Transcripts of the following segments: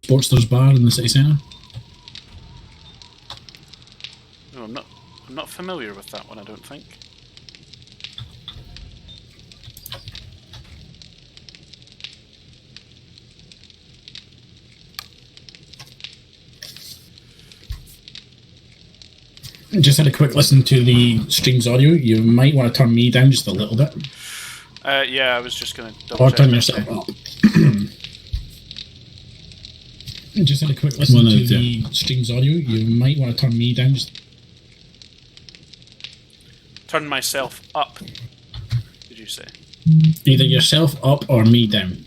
Sportster's bar in the city centre. No, I'm not familiar with that one, I don't think. Just had a quick listen to the stream's audio. You might want to turn me down just a little bit. Yeah, I was just going to double Or check. turn yourself up. Just had a quick listen to the stream's audio. You might want to turn me down just... Turn myself up, did you say? Either yourself up or me down.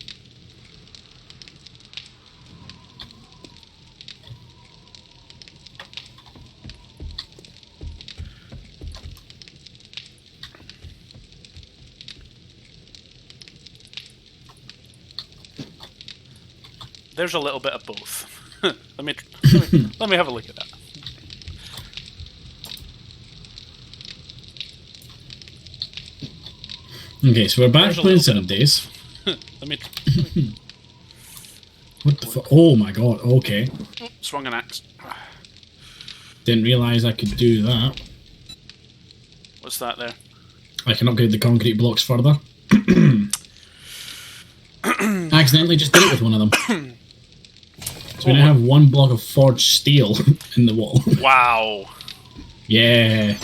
There's a little bit of both. let me have a look at that. Okay, so we're back playing 7 Days. let me. What the fuck? Oh my god, okay. Swung an axe. Didn't realise I could do that. What's that there? I can upgrade the concrete blocks further. Accidentally just did it with one of them. So we now have one block of forged steel in the wall. Wow. Yeah.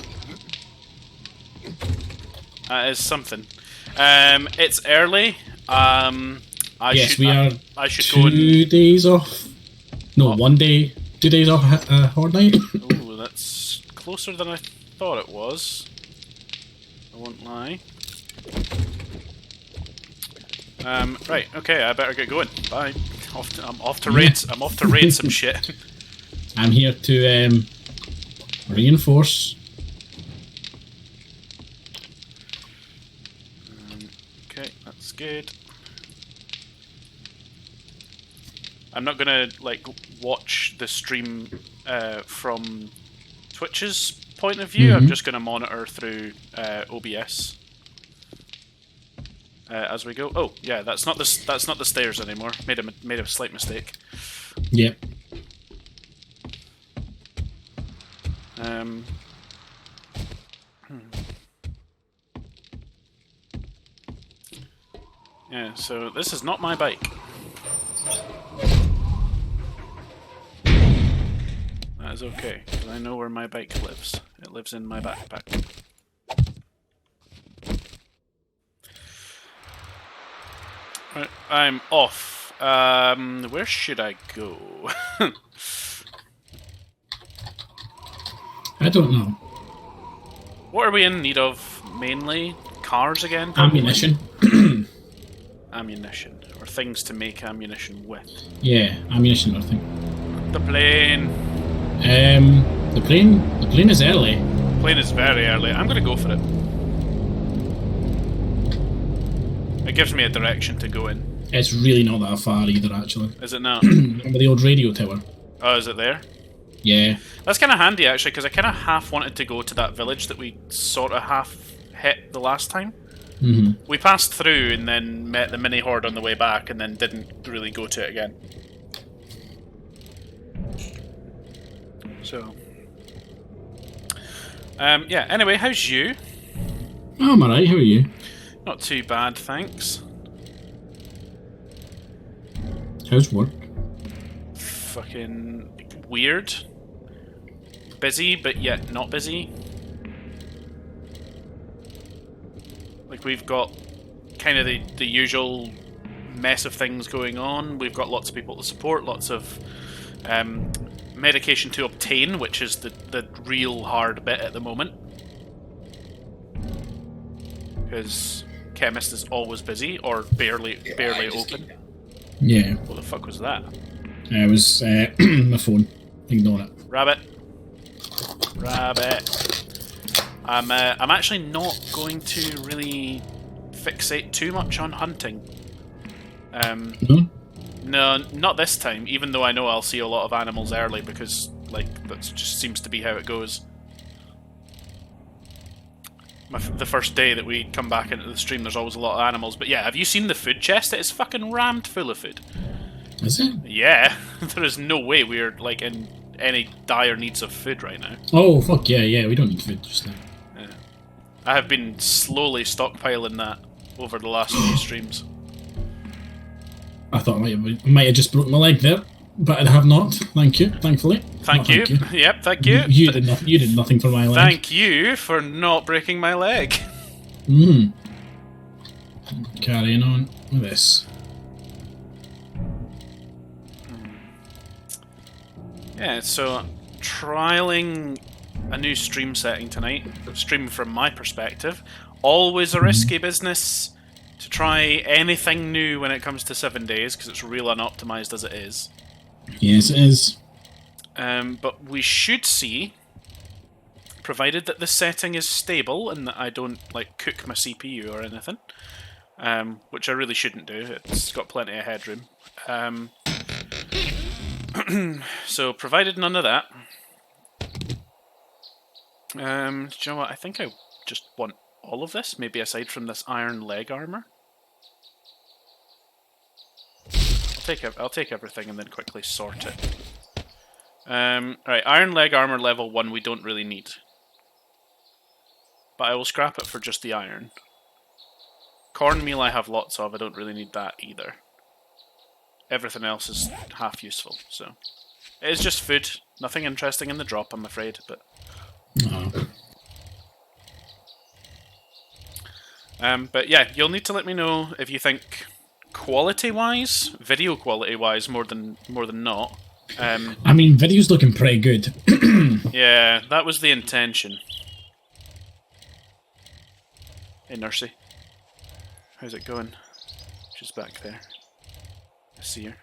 That is something. It's early. I should go 2 days off. No, 1 day. 2 days off horde night. Ooh, that's closer than I thought it was. I won't lie. Right, okay, I better get going. Bye. I'm off to raid. I'm off to raid some shit. I'm here to reinforce. Okay, that's good. I'm not gonna like watch the stream from Twitch's point of view. I'm just gonna monitor through OBS. As we go. Oh, yeah, that's not the stairs anymore. Made a slight mistake. Yep. Yeah, so this is not my bike. That is okay, because I know where my bike lives. It lives in my backpack. Right, I'm off. Where should I go? I don't know. What are we in need of mainly? Cars again? Probably? Ammunition. Ammunition. Or things to make ammunition with. Yeah, ammunition or thing. The plane. The plane is early. The plane is very early. I'm gonna go for it. It gives me a direction to go in. It's really not that far either, actually. Is it not? Remember the old radio tower? Oh, is it there? Yeah. That's kind of handy, actually, because I kind of half wanted to go to that village that we sort of half hit the last time. We passed through and then met the mini horde on the way back and then didn't really go to it again. So... yeah, anyway, how's you? Oh, I'm alright, how are you? Not too bad, thanks. How's work? Fucking weird. Busy, but yet not busy. Like, we've got kind of the usual mess of things going on. We've got lots of people to support, lots of medication to obtain, which is the real hard bit at the moment. Because chemist is always busy, or barely open. Yeah. What the fuck was that? It was my phone. Ignore it. Rabbit. I'm actually not going to really fixate too much on hunting. No? No, not this time, even though I know I'll see a lot of animals early because, like, that just seems to be how it goes. the first day that we come back into the stream, there's always a lot of animals. But yeah, have you seen the food chest? It is fucking rammed full of food. Is it? Yeah, there is no way we're like in any dire needs of food right now. Oh fuck yeah, we don't need food just now. Yeah. I have been slowly stockpiling that over the last few streams. I thought I might have just broken my leg there, but I have not. Thank you, thankfully. Thank you. Yep, thank you. You did nothing for my leg. Thank you for not breaking my leg. Carrying on with this. Yeah, so trialing a new stream setting tonight. Stream from my perspective. Always a risky business to try anything new when it comes to 7 days, because it's real unoptimized as it is. Yes, it is. But we should see, provided that the setting is stable and that I don't like cook my CPU or anything, which I really shouldn't do. It's got plenty of headroom. So provided none of that. Do you know what? I think I just want all of this, maybe aside from this iron leg armor. I'll take everything and then quickly sort it. Alright, iron leg armor level 1 we don't really need. But I will scrap it for just the iron. Cornmeal I have lots of, I don't really need that either. Everything else is half useful, so... It is just food. Nothing interesting in the drop, I'm afraid, but... No. But yeah, you'll need to let me know if you think quality-wise, video quality-wise, more than not. I mean, video's looking pretty good. Yeah, that was the intention. Hey, Nursey. How's it going? She's back there. I see her.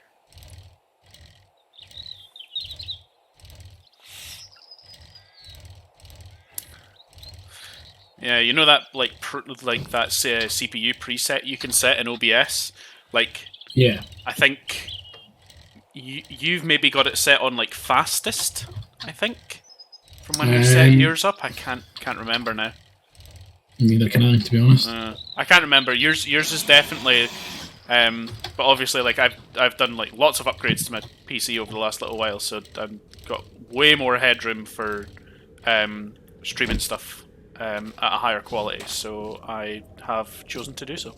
Yeah, you know that like that CPU preset you can set in OBS. Like, yeah, I think you've maybe got it set on like fastest. I think from when you set yours up. I can't remember now. Neither can I, to be honest. I can't remember. Yours is definitely. But obviously, like I've done like lots of upgrades to my PC over the last little while, so I've got way more headroom for streaming stuff. At a higher quality, so I have chosen to do so.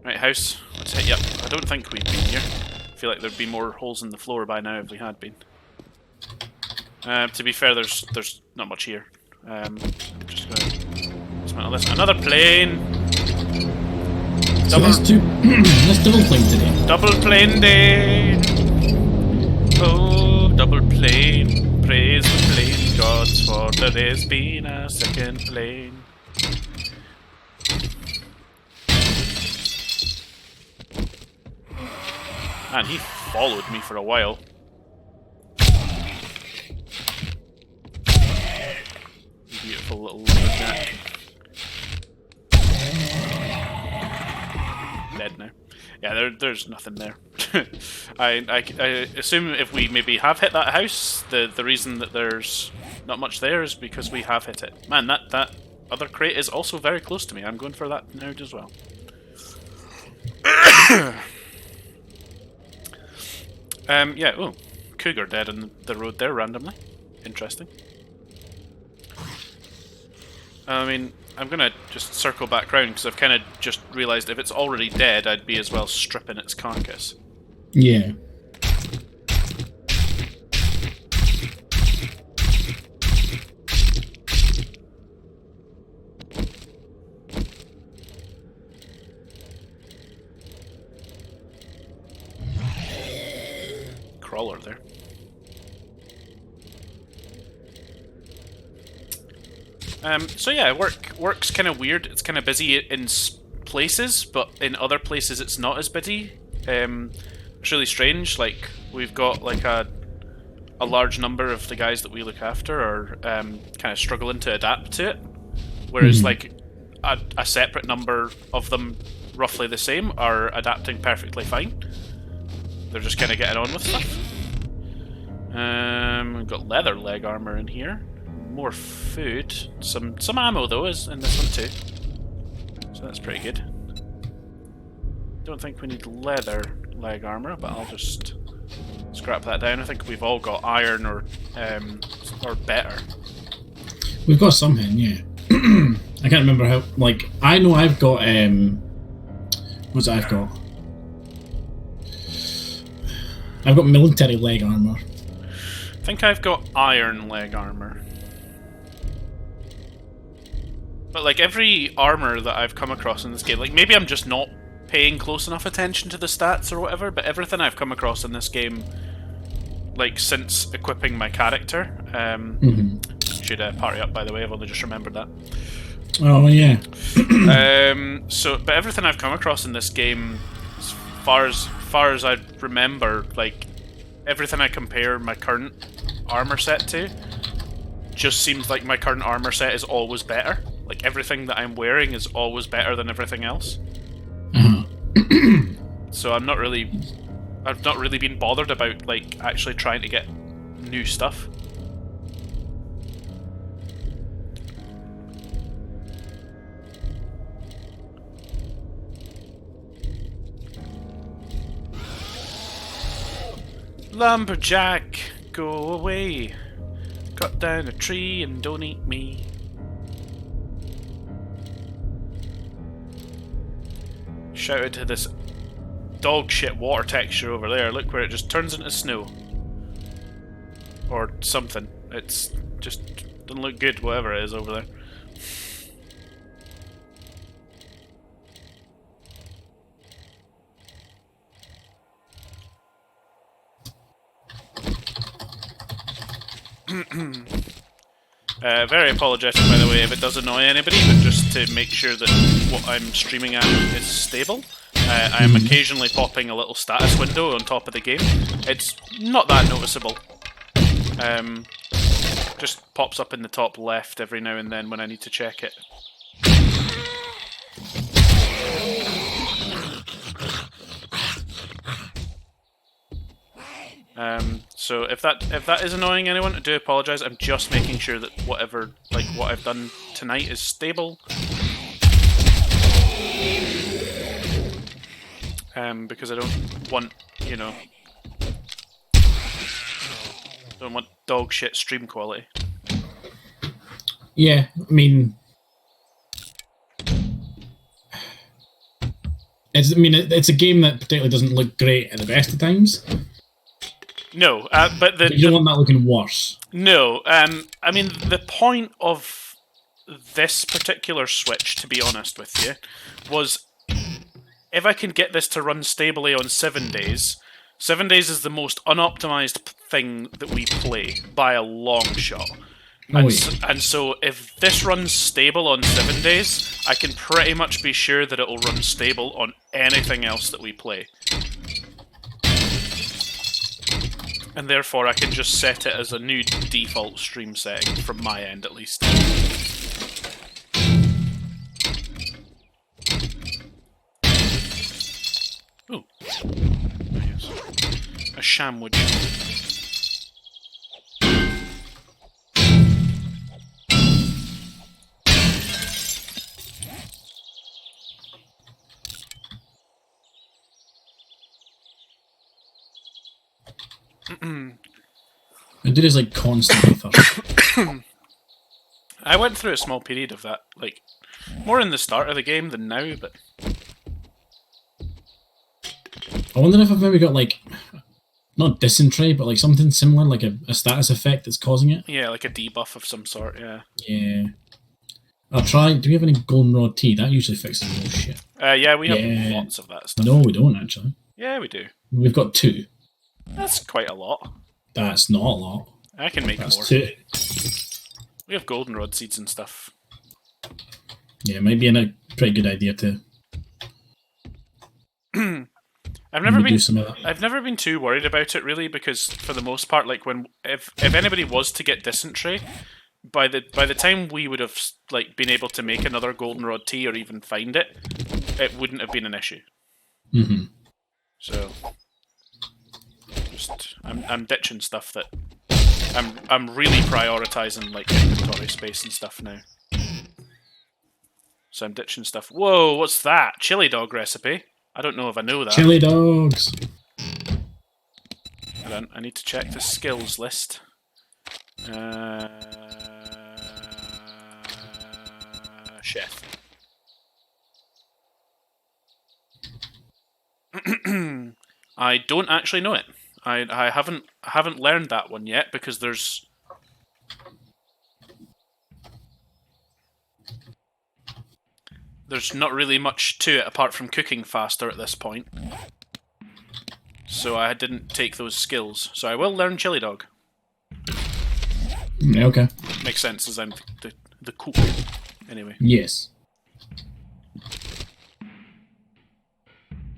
Right, house, let's hit you up. I don't think we've been here. I feel like there'd be more holes in the floor by now if we had been. To be fair, there's not much here. I'm just gonna dismantle this. Another plane! So that's double plane today. Double plane day! Oh, double plane. Praise the plane gods, for there has been a second plane. Man, he followed me for a while. Beautiful little lumberjack. Dead now. Yeah, there's nothing there. I assume if we maybe have hit that house, the reason that there's not much there is because we have hit it. Man, that other crate is also very close to me. I'm going for that now as well. Yeah, oh, cougar dead on the road there randomly. Interesting. I mean, I'm gonna just circle back round because I've kind of just realised if it's already dead, I'd be as well stripping its carcass. Yeah. Crawler there. So yeah, work's kind of weird. It's kind of busy in places, but in other places it's not as busy. It's really strange. Like, we've got like a large number of the guys that we look after are kind of struggling to adapt to it, whereas like a separate number of them, roughly the same, are adapting perfectly fine. They're just kind of getting on with stuff. We've got leather leg armor in here. more food. Some ammo though is in this one too. So that's pretty good. Don't think we need leather leg armor, but I'll just scrap that down. I think we've all got iron or better. We've got something, yeah. I can't remember how. Like, I know I've got what's it I've got? I've got military leg armor. I think I've got iron leg armor. But like every armor that I've come across in this game, like maybe I'm just not paying close enough attention to the stats or whatever, but everything I've come across in this game, like since equipping my character, should party up by the way, I've only just remembered that. Oh yeah. But everything I've come across in this game, as far as I remember, like everything I compare my current armor set to, just seems like my current armor set is always better. Like everything that I'm wearing is always better than everything else. So I've not really been bothered about like actually trying to get new stuff. Lumberjack, go away. Cut down a tree and don't eat me. Shouted to this dog shit water texture over there. Look where it just turns into snow. Or something. It's just doesn't look good, whatever it is over there. Very apologetic, by the way, if it does annoy anybody, but just to make sure that what I'm streaming at is stable. I am occasionally popping a little status window on top of the game. It's not that noticeable. Just pops up in the top left every now and then when I need to check it. So if that is annoying anyone, I do apologise. I'm just making sure that what I've done tonight is stable. Because I don't want, don't want dog shit stream quality. Yeah, I mean, it's a game that particularly doesn't look great at the best of times. No, but you don't want that looking worse. No, I mean the point of this particular Switch, to be honest with you, was if I can get this to run stably on 7 days. 7 days is the most unoptimized thing that we play by a long shot. And so if this runs stable on 7 days, I can pretty much be sure that it will run stable on anything else that we play. And therefore I can just set it as a new default stream setting, from my end at least. Ooh. Yes. A shamwood. I do this like constantly first. I went through a small period of that, like more in the start of the game than now, but I wonder if I've maybe got like not dysentery, but like something similar, like a status effect that's causing it. Yeah, like a debuff of some sort, yeah. Yeah. I'll try. Do we have any goldenrod tea? That usually fixes all shit. Yeah, we have lots of that stuff. No, we don't actually. Yeah, we do. We've got 2. That's quite a lot. That's not a lot. I can make That's more. 2. We have goldenrod seeds and stuff. Yeah, it might be a pretty good idea to. I've never been too worried about it really, because for the most part, like if anybody was to get dysentery, by the time we would have like been able to make another goldenrod tea or even find it, it wouldn't have been an issue. Mm-hmm. So, I'm ditching stuff that I'm really prioritizing like inventory. inventory space and stuff now. So I'm ditching stuff. Whoa, what's that? Chili dog recipe? I don't know if I know that. Chili dogs! Hold on, I need to check the skills list. Chef. I don't actually know it. I haven't learned that one yet because there's not really much to it apart from cooking faster at this point. So I didn't take those skills. So I will learn chili dog. Okay. Makes sense as I'm the cook. Anyway. Yes.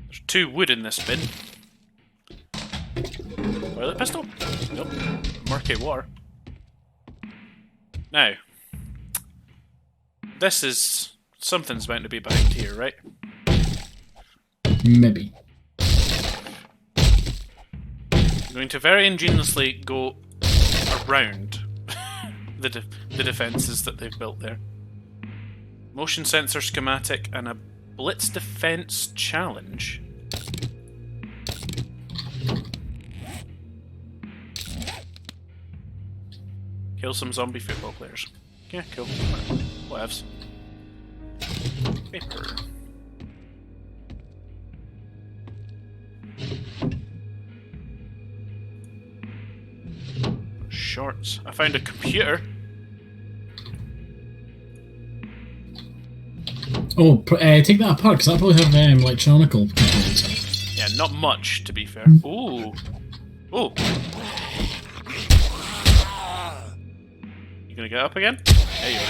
There's 2 wood in this bin. Toilet pistol? Nope. Murky water. Now. This is... Something's bound to be behind here, right? Maybe. I'm going to very ingeniously go around the defences that they've built there. Motion sensor schematic and a blitz defense challenge. Kill some zombie football players. Yeah, cool. Whatevs. Paper. Shorts. I found a computer. Oh, take that apart, because that'll probably have electronical components in it. Yeah, not much, to be fair. Ooh. Ooh. You gonna get up again? There you are.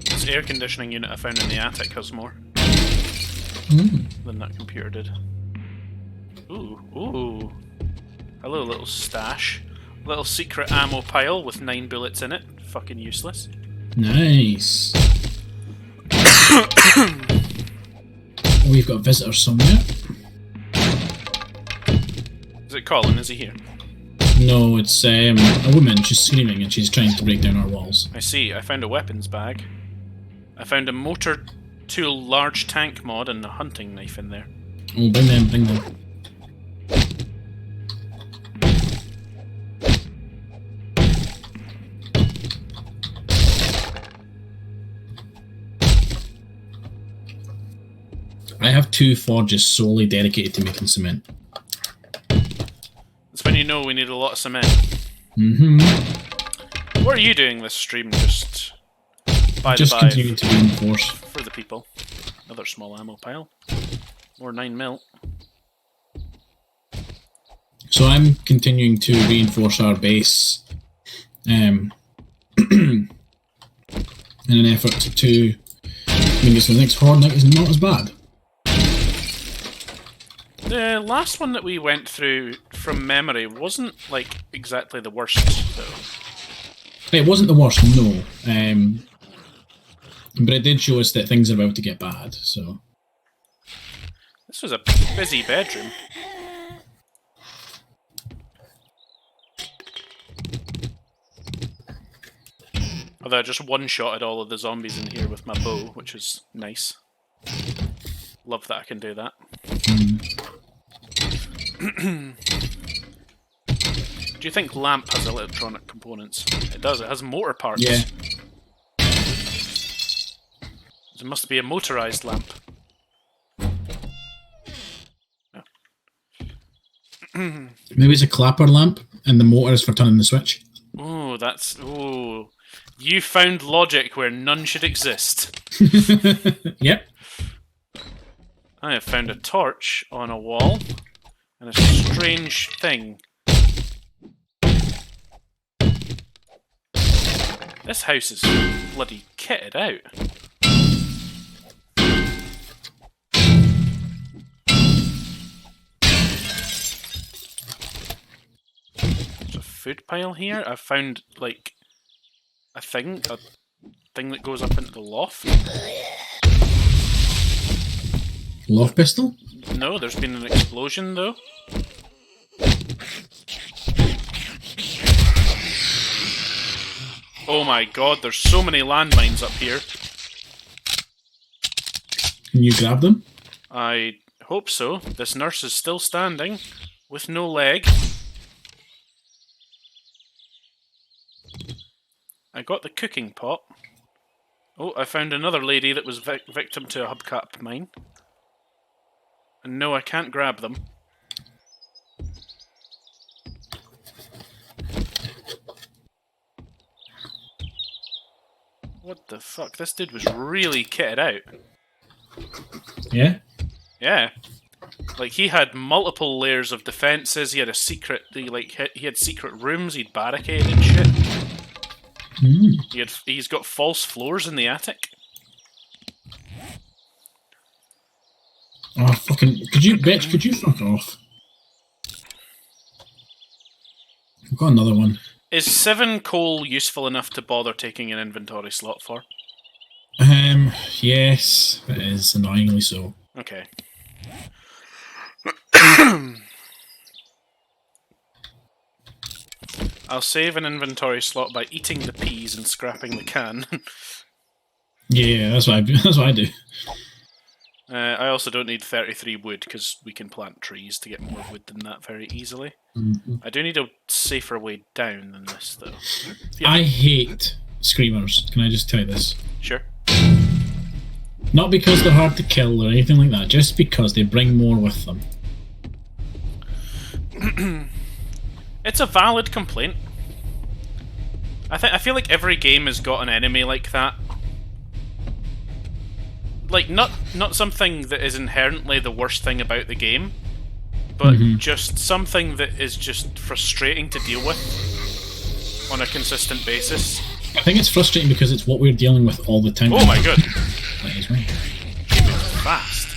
This air conditioning unit I found in the attic has more than that computer did. Ooh, ooh. Hello, little stash. Little secret ammo pile with 9 bullets in it. Fucking useless. Nice. We've got visitors somewhere. Is it Colin? Is he here? No, it's a woman. She's screaming and she's trying to break down our walls. I see. I found a weapons bag. I found a motor tool large tank mod and a hunting knife in there. Oh, bring them, bring them. I have 2 forges solely dedicated to making cement. That's when you know we need a lot of cement. Mm-hmm. What are you doing this stream? Just by Just the by, continuing to reinforce. for the people. Another small ammo pile. More 9 mil. So I'm continuing to reinforce our base in an effort to make it so the next Horde night is not as bad. The last one that we went through from memory wasn't like exactly the worst though. It wasn't the worst, no. But it did show us that things are about to get bad, so... This was a busy bedroom. Although I just one-shotted all of the zombies in here with my bow, which is nice. Love that I can do that. Do you think lamp has electronic components? It does, it has motor parts. Yeah. It must be a motorized lamp. No. Maybe it's a clapper lamp, and the motor is for turning the switch. Oh, that's... Oh. You found logic where none should exist. Yep. I have found a torch on a wall, and a strange thing. This house is bloody kitted out. There's a food pile here. I've found, like, a thing that goes up into the loft. Love pistol? No, there's been an explosion though. Oh my god, there's so many landmines up here. Can you grab them? I hope so. This nurse is still standing, with no leg. I got the cooking pot. Oh, I found another lady that was victim to a hubcap mine. And no, I can't grab them. What the fuck? This dude was really kitted out. Yeah? Yeah. Like, he had multiple layers of defences, he had a secret, he had secret rooms, he'd barricaded shit. He's got false floors in the attic. Oh, fucking... Could you fuck off? I've got another one. Is 7 coal useful enough to bother taking an inventory slot for? Yes, it is, annoyingly so. Okay. I'll save an inventory slot by eating the peas and scrapping the can. Yeah, that's what I do. I also don't need 33 wood, because we can plant trees to get more wood than that very easily. I do need a safer way down than this, though. Yeah. I hate screamers, can I just tell you this? Sure. Not because they're hard to kill or anything like that, just because they bring more with them. It's a valid complaint. I feel like every game has got an enemy like that. Like, not something that is inherently the worst thing about the game, but just something that is just frustrating to deal with on a consistent basis. I think it's frustrating because it's what we're dealing with all the time. Oh my god. That is right. Fast.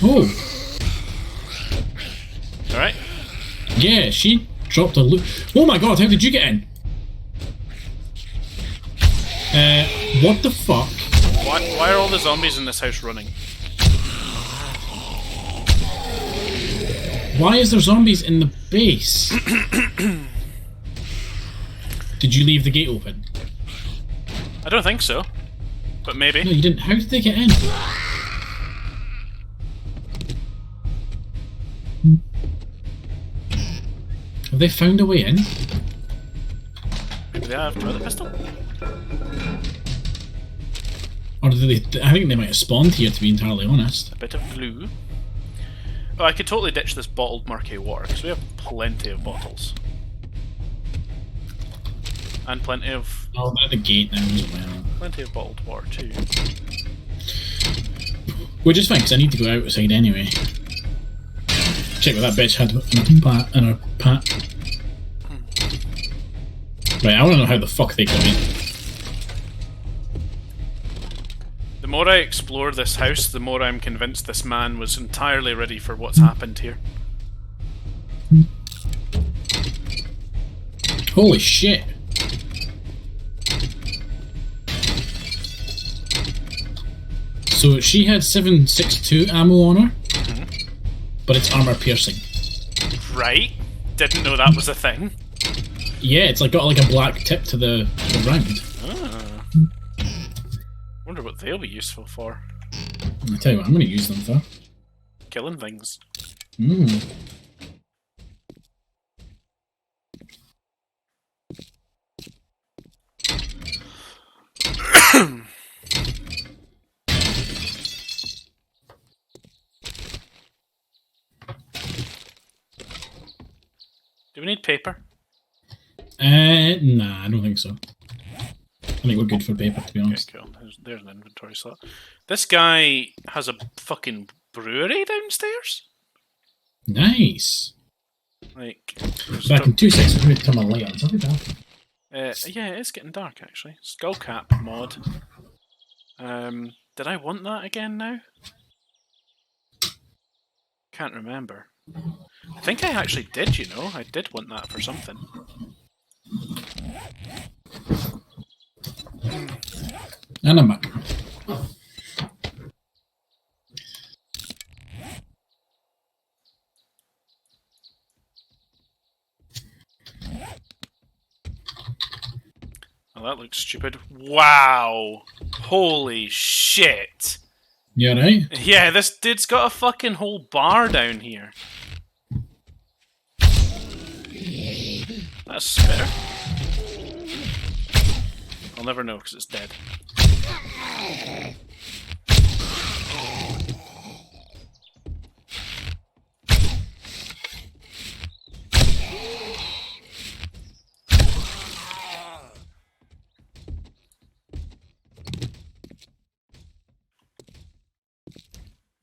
Oh! Alright. Yeah, she dropped a loot. Oh my god, how did you get in? What the fuck? Why are all the zombies in this house running? Why is there zombies in the base? Did you leave the gate open? I don't think so. But maybe. No, you didn't. How did they get in? Have they found a way in? Maybe they have toilet pistol? Or did they? I think they might have spawned here, to be entirely honest. A bit of glue. Oh, I could totally ditch this bottled murky water, because we have plenty of bottles. And plenty of... Oh, they're at the gate now as well. Plenty of bottled water too. Which is fine, because I need to go outside anyway. Check what that bitch had in her pat. Right, I want to know how the fuck they got in. The more I explore this house, the more I'm convinced this man was entirely ready for what's happened here. Holy shit! So she had 7.62 ammo on her, but it's armor piercing. Right? Didn't know that was a thing. Yeah, it's like got like a black tip to the round. Wonder what they'll be useful for. I tell you what, I'm going to use them for killing things. Do we need paper? Nah, I don't think so. I think we're good for paper, to be honest. Okay, cool. There's an inventory slot. This guy has a fucking brewery downstairs? Nice! Like... Back in 2 seconds, I'm going to turn my light on. It's a bit dark. Yeah, it's getting dark, actually. Skullcap mod. Did I want that again now? Can't remember. I think I actually did, you know. I did want that for something. And I'm back. Oh, that looks stupid. Wow! Holy shit! You alright? Yeah, this dude's got a fucking whole bar down here. That's spare. I'll never know because it's dead.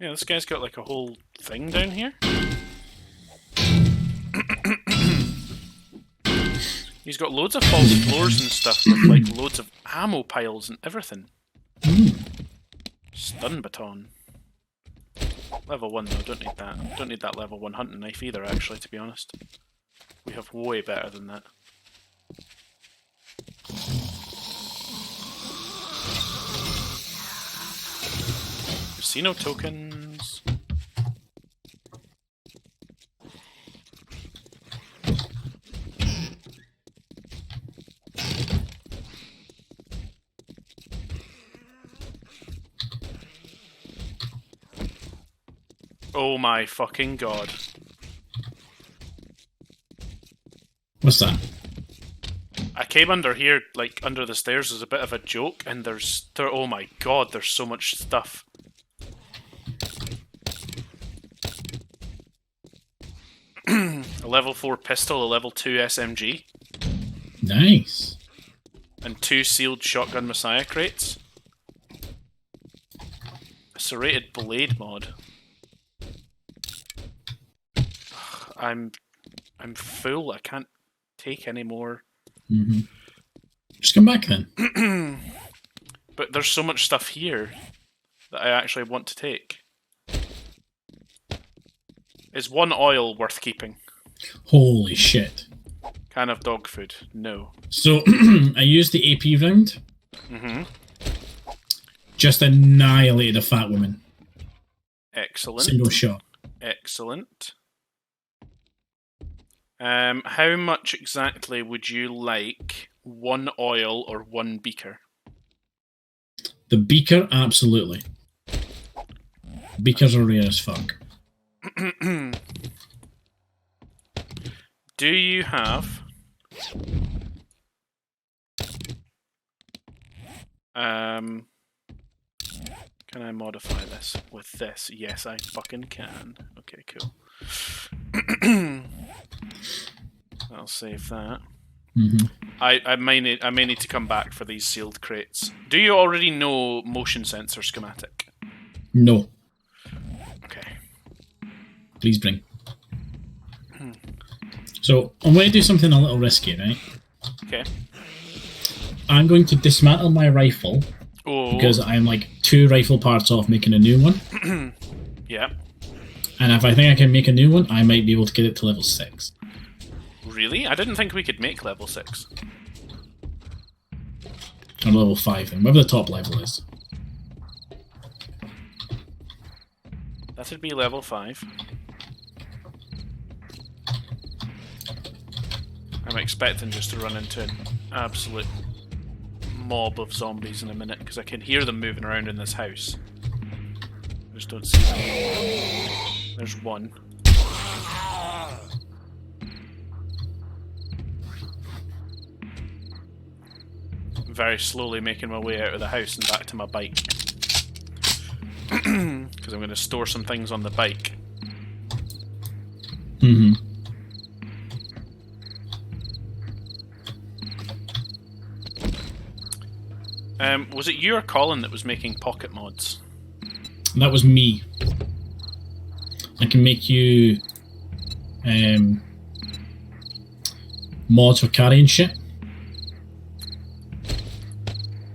Yeah, this guy's got like a whole thing down here. He's got loads of false floors and stuff with like loads of ammo piles and everything. Stun baton. Level 1 though, don't need that. Don't need that level 1 hunting knife either, actually, to be honest. We have way better than that. Casino tokens. Oh my fucking god. What's that? I came under here, like, under the stairs as a bit of a joke, and oh my god, there's so much stuff. A level 4 pistol, a level 2 SMG. Nice. And 2 sealed shotgun messiah crates. A serrated blade mod. I'm full, I can't take any more. Just come back then. But there's so much stuff here that I actually want to take. Is 1 oil worth keeping? Holy shit. Can of dog food? No. So, I used the AP round. Just annihilated a fat woman. Excellent. Single shot. Excellent. How much exactly would you like 1 oil or 1 beaker? The beaker, absolutely. Beakers are rare as fuck. Do you have... Can I modify this with this? Yes, I fucking can. Okay, cool. I'll save that. I may need to come back for these sealed crates. Do you already know motion sensor schematic? No. Okay. Please bring. So, I'm going to do something a little risky, right? Okay. I'm going to dismantle my rifle. Oh. Because I'm like 2 rifle parts off making a new one. Yeah. And if I think I can make a new one, I might be able to get it to level 6. Really? I didn't think we could make level 6. Or level 5 then, whatever the top level is. That would be level 5. I'm expecting just to run into an absolute mob of zombies in a minute, because I can hear them moving around in this house. I just don't see them. There's one. Very slowly making my way out of the house and back to my bike. Because I'm going to store some things on the bike. Was it you or Colin that was making pocket mods? That was me. I can make you mods for carrying shit.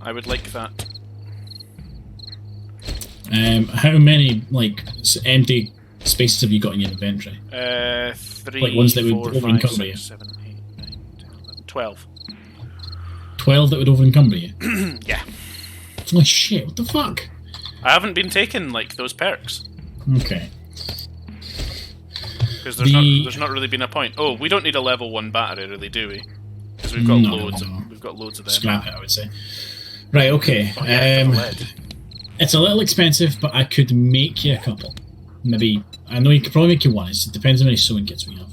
I would like that. How many like empty spaces have you got in your inventory? 3, like ones that would 4, over 5, encumber 6, 7, 8, 9, 10, 11, 12. 12 that would over encumber you? Yeah. Oh shit, what the fuck? I haven't been taking like those perks. Okay. Because there's not really been a point. Oh, we don't need a level 1 battery, really, do we? because we've got No, loads. no. We've got loads of them. Scrap it, I would say. Right, okay. Oh, yeah, for the lead. It's a little expensive, but I could make you a couple. Maybe. I know you could probably make you one. It depends how many sewing kits we have.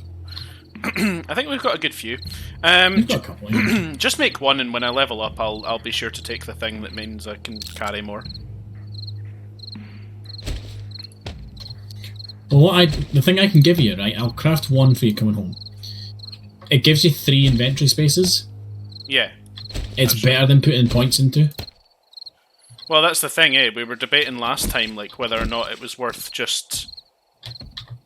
I think we've got a good few. We've got a couple, yeah. Just make one, and when I level up, I'll be sure to take the thing that means I can carry more. Well, the thing I can give you, right? I'll craft one for you coming home. It gives you 3 inventory spaces. Yeah. It's better than putting points into. Well, that's the thing, eh? We were debating last time, like, whether or not it was worth just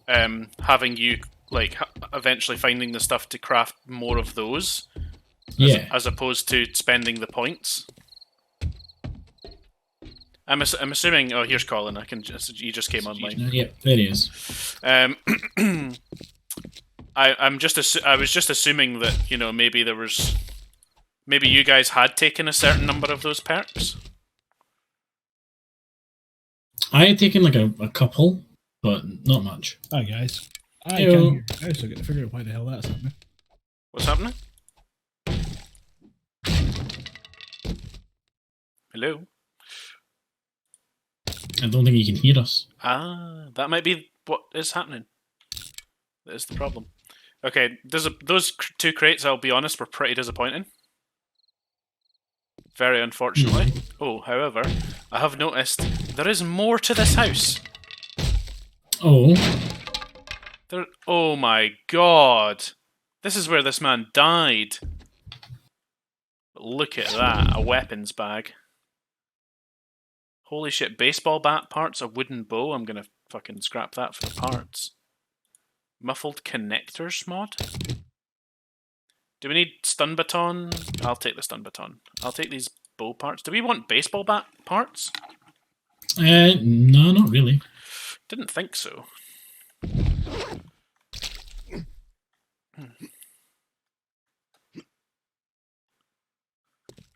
having you, like, eventually finding the stuff to craft more of those. As opposed to spending the points. I'm assuming. Oh, here's Colin. You just came online. Yep, there he is. I was just assuming that maybe you guys had taken a certain number of those perks. I had taken like a couple, but not much. Hi guys. I can't hear. I also got to figure out why the hell that's happening. What's happening? Hello. I don't think you can hear us. Ah, that might be what is happening. That is the problem. Okay, those 2 crates, I'll be honest, were pretty disappointing. Very unfortunately. Oh, however, I have noticed there is more to this house. Oh. Oh my god. This is where this man died. Look at that, a weapons bag. Holy shit, baseball bat parts, a wooden bow. I'm gonna fucking scrap that for the parts. Muffled connectors mod? Do we need stun baton? I'll take the stun baton. I'll take these bow parts. Do we want baseball bat parts? No, not really. Didn't think so.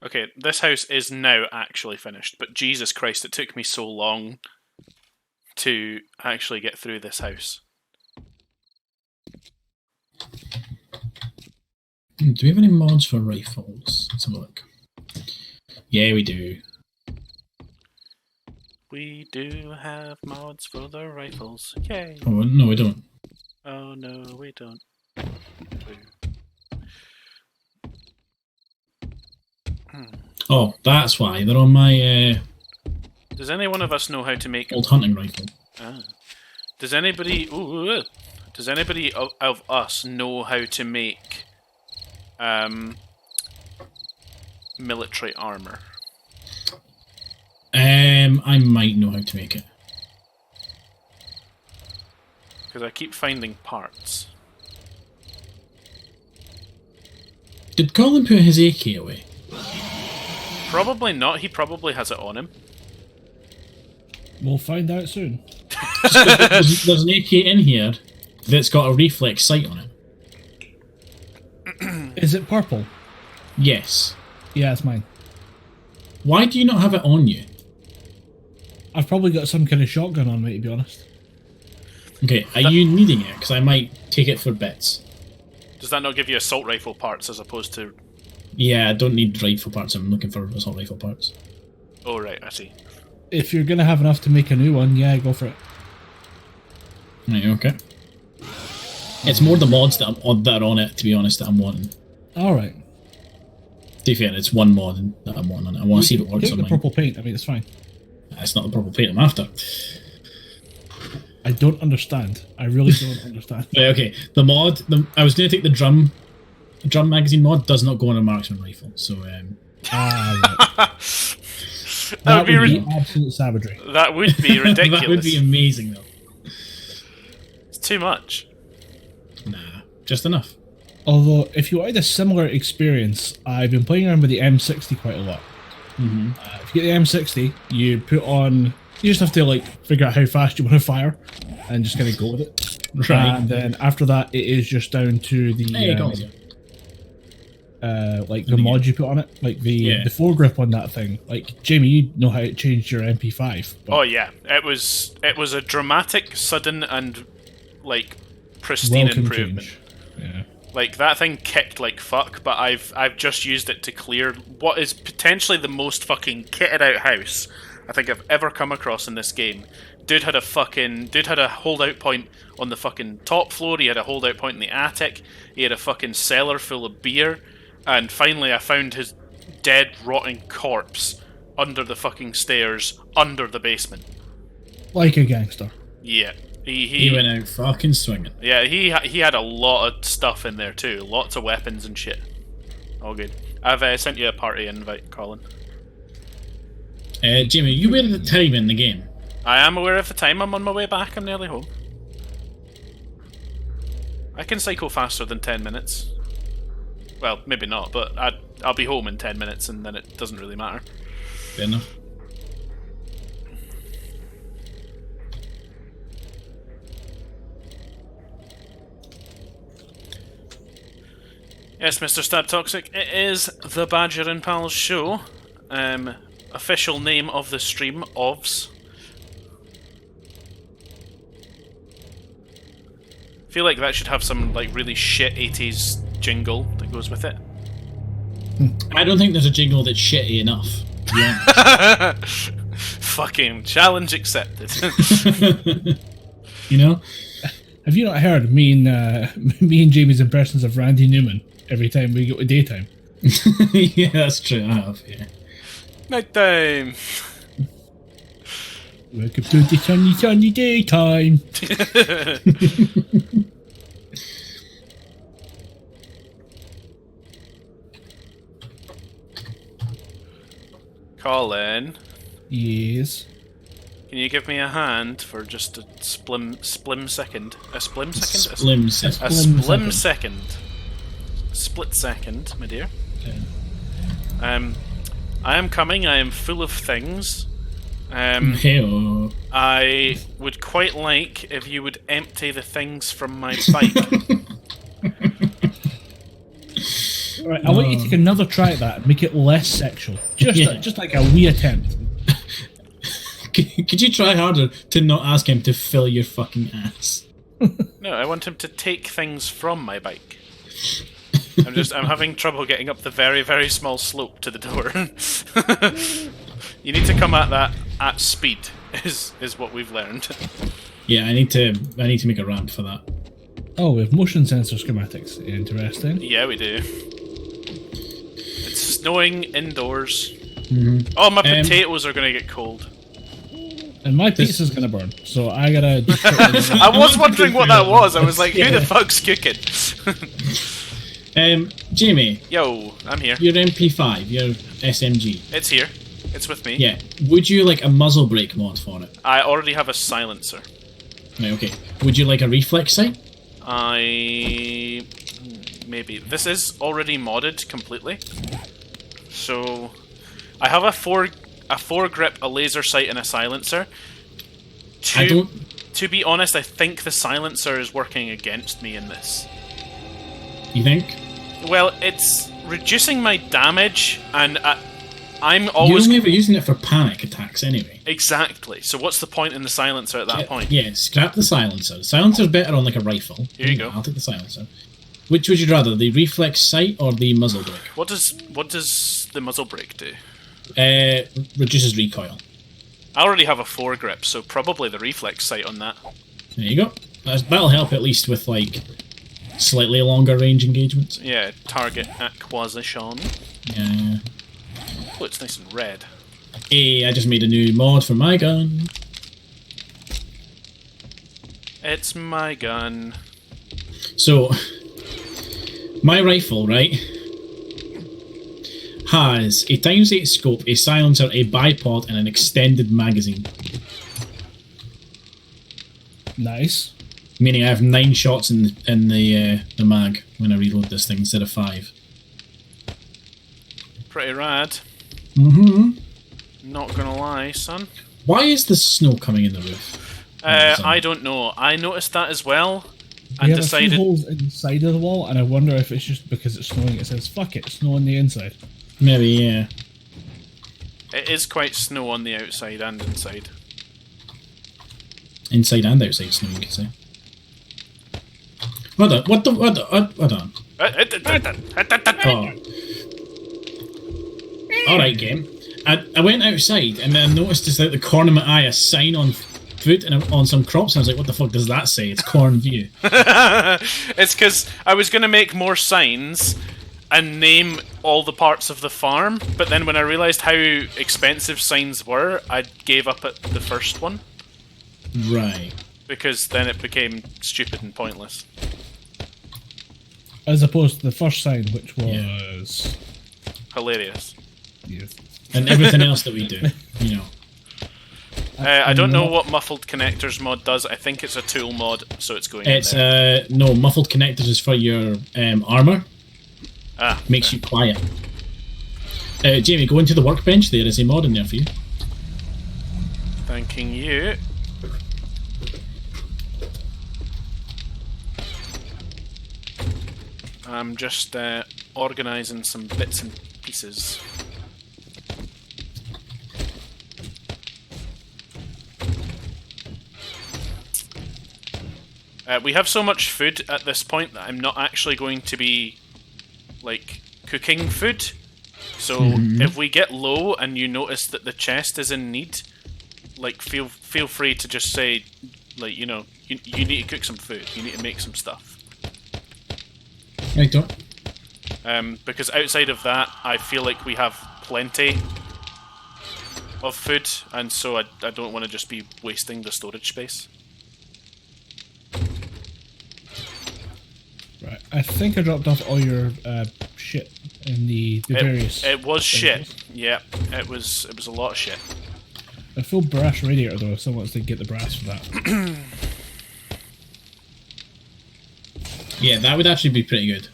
Okay, this house is now actually finished, but Jesus Christ, it took me so long to actually get through this house. Do we have any mods for rifles? Let's have a look. Yeah, we do. We do have mods for the rifles. Yay! Oh, no, we don't. Oh, no, we don't. Oh, that's why. They're on my Does any one of us know how to make old hunting rifle. Ah. Does anybody of us know how to make military armor? I might know how to make it. Because I keep finding parts. Did Colin put his AK away? Probably not. He probably has it on him. We'll find out soon. There's an AK in here that's got a reflex sight on it. Is it purple? Yes. Yeah, it's mine. Why do you not have it on you? I've probably got some kind of shotgun on me, to be honest. Okay, are you needing it? Because I might take it for bits. Does that not give you assault rifle parts as opposed to... Yeah, I don't need rifle parts. I'm looking for assault rifle parts. Oh, right, I see. If you're going to have enough to make a new one, yeah, go for it. Right, okay. It's more the mods that are on it, to be honest, that I'm wanting. Alright. To be fair, it's one mod that I'm wanting on it. I want to see if it works Take on the mine. purple paint, I mean, it's fine. It's not the purple paint I'm after. I don't understand. I really don't understand. Right, okay. The mod, I was going to take the drum magazine mod, does not go on a marksman rifle, so... Right. That would be absolute savagery. That would be ridiculous. That would be amazing, though. It's too much. Nah, just enough. Although, if you wanted a similar experience, I've been playing around with the M60 quite a lot. Mm-hmm. If you get the M60, you put on... You just have to, like, figure out how fast you want to fire, and just kind of go with it. Right. And then after that, it is just down to the... like the mod you put on it, like the foregrip on that thing. Like, Jamie, you know how it changed your MP5. Oh yeah, it was a dramatic, sudden, and like pristine improvement. Change. Yeah. Like, that thing kicked like fuck, but I've just used it to clear what is potentially the most fucking kitted out house I think I've ever come across in this game. Dude had a holdout point on the fucking top floor, he had a holdout point in the attic, he had a fucking cellar full of beer, and finally I found his dead, rotting corpse under the fucking stairs, under the basement. Like a gangster. Yeah. He went out fucking swinging. Yeah, he had a lot of stuff in there too. Lots of weapons and shit. All good. I've sent you a party invite, Colin. Jamie, you were at the time in the game? I am aware of the time. I'm on my way back. I'm nearly home. I can cycle faster than 10 minutes. Well, maybe not, but I'll be home in 10 minutes and then it doesn't really matter. Fair enough. Yes, Mr. Stab Toxic, it is the Badger and Pals show. Official name of the stream, OVS. Feel like that should have some like really shit 80s jingle that goes with it. I don't think there's a jingle that's shitty enough. Yeah. Fucking challenge accepted. You know? Have you not heard me and Jamie's impressions of Randy Newman every time we go to daytime? Yeah, that's true. I have. Yeah. Night time. Welcome to the sunny, sunny daytime. Colin. Yes. Can you give me a hand for just a splim second? A splim second? Splim second. A splim second. A split second, my dear. Okay. I am coming. I am full of things. Hey-oh. I would quite like if you would empty the things from my bike. Right, I want you to take another try at that and make it less sexual. Just like a wee attempt. Could you try harder to not ask him to fill your fucking ass? No, I want him to take things from my bike. I'm having trouble getting up the very, very small slope to the door. You need to come at that at speed, is what we've learned. Yeah, I need to make a ramp for that. Oh, we have motion sensor schematics. Interesting. Yeah, we do. It's snowing indoors. Mm-hmm. Oh, my potatoes are going to get cold. And my pizza's gonna burn, so I gotta... I was wondering what that was. I was like, who the fuck's cooking? Jamie. Yo, I'm here. Your MP5, your SMG. It's here. It's with me. Yeah. Would you like a muzzle brake mod for it? I already have a silencer. Right, okay. Would you like a reflex sight? Maybe. This is already modded completely. So I have a foregrip, a laser sight, and a silencer. To be honest, I think the silencer is working against me in this. You think? Well, it's reducing my damage, and I'm always... You're only using it for panic attacks anyway. Exactly. So what's the point in the silencer at that point? Yeah, scrap the silencer. The silencer's better on like a rifle. Here you go. I'll take the silencer. Which would you rather, the reflex sight or the muzzle brake? What does the muzzle brake do? Reduces recoil. I already have a foregrip, so probably the reflex sight on that. There you go. That'll help at least with like slightly longer range engagements. Yeah, target acquisition. Yeah. Oh, it's nice and red. Hey, I just made a new mod for my gun. It's my gun. So, my rifle, right, has a ×8 scope, a silencer, a bipod, and an extended magazine. Nice. Meaning I have 9 shots in the mag when I reload this thing instead of 5. Pretty rad. Mm-hmm. Not gonna lie, son. Why is the snow coming in the roof? I don't know. I noticed that as well. We And have decided... a few holes inside of the wall, and I wonder if it's just because it's snowing. It says, fuck it, snow on the inside. Maybe, yeah. It is quite snow on the outside and inside. Inside and outside snow, you could say. Hold on. Hold on. Oh. Alright, game. I went outside and then I noticed just out the corner of my eye a sign on foot and on some crops. And I was like, what the fuck does that say? It's corn view. It's because I was going to make more signs and name all the parts of the farm, but then when I realised how expensive signs were, I gave up at the first one. Right. Because then it became stupid and pointless. As opposed to the first sign, which was... Hilarious. Yes. And everything else that we do, you know. I don't know what Muffled Connectors mod does. I think it's a tool mod, so it's going It's, in there. no, Muffled Connectors is for your armour. Makes you quiet. Jamie, go into the workbench. There is a mod in there for you. Thanking you. I'm just organising some bits and pieces. We have so much food at this point that I'm not actually going to be, like, cooking food. So if we get low and you notice that the chest is in need, like, feel free to just say, like, you know, you need to cook some food. You need to make some stuff. Right, don't. Because outside of that, I feel like we have plenty of food, and so I don't want to just be wasting the storage space. Right, I think I dropped off all your shit in the various... It was things. shit. Yeah, it was a lot of shit. A full brass radiator, though, if someone wants to get the brass for that. Yeah, that would actually be pretty good.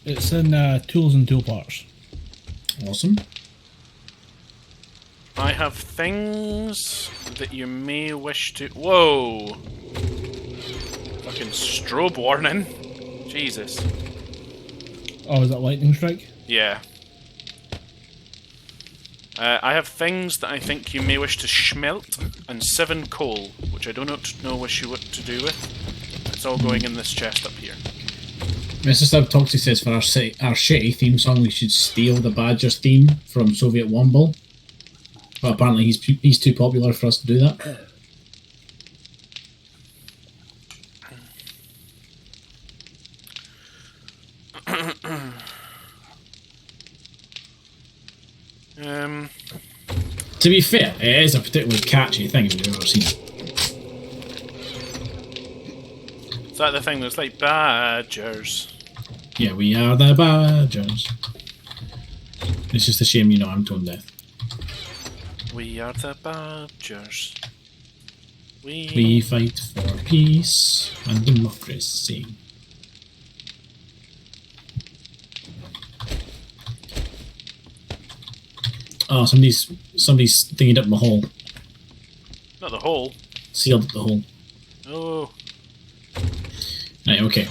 It's in tools and tool parts. Awesome. I have things that you may wish to... Whoa! Fucking strobe warning. Jesus. Oh, is that lightning strike? Yeah. I have things that I think you may wish to smelt, and 7 coal, which I do not know what you what to do with. It's all going in this chest up here. Mr. Sub Toxie says for our shitty theme song we should steal the Badger's theme from Soviet Womble. But apparently he's too popular for us to do that. To be fair, it is a particularly catchy thing if you've ever seen it. Is that the thing that's like badgers? Yeah, we are the Badgers. It's just a shame, you know, I'm tone deaf. We are the badgers. We fight for peace and democracy. Oh, somebody's thingied up my hole. Not the hole. Sealed up the hole. Oh. Right, okay.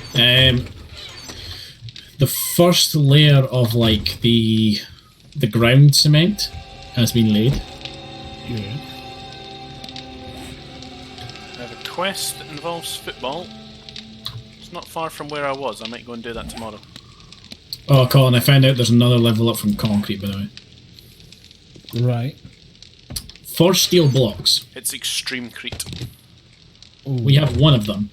The first layer of like the ground cement has been laid. Yeah. I have a quest that involves football. It's not far from where I was. I might go and do that tomorrow. Oh, Colin, I found out there's another level up from concrete, by the way. Right. For steel blocks, It's extremecrete. Ooh. we have one of them.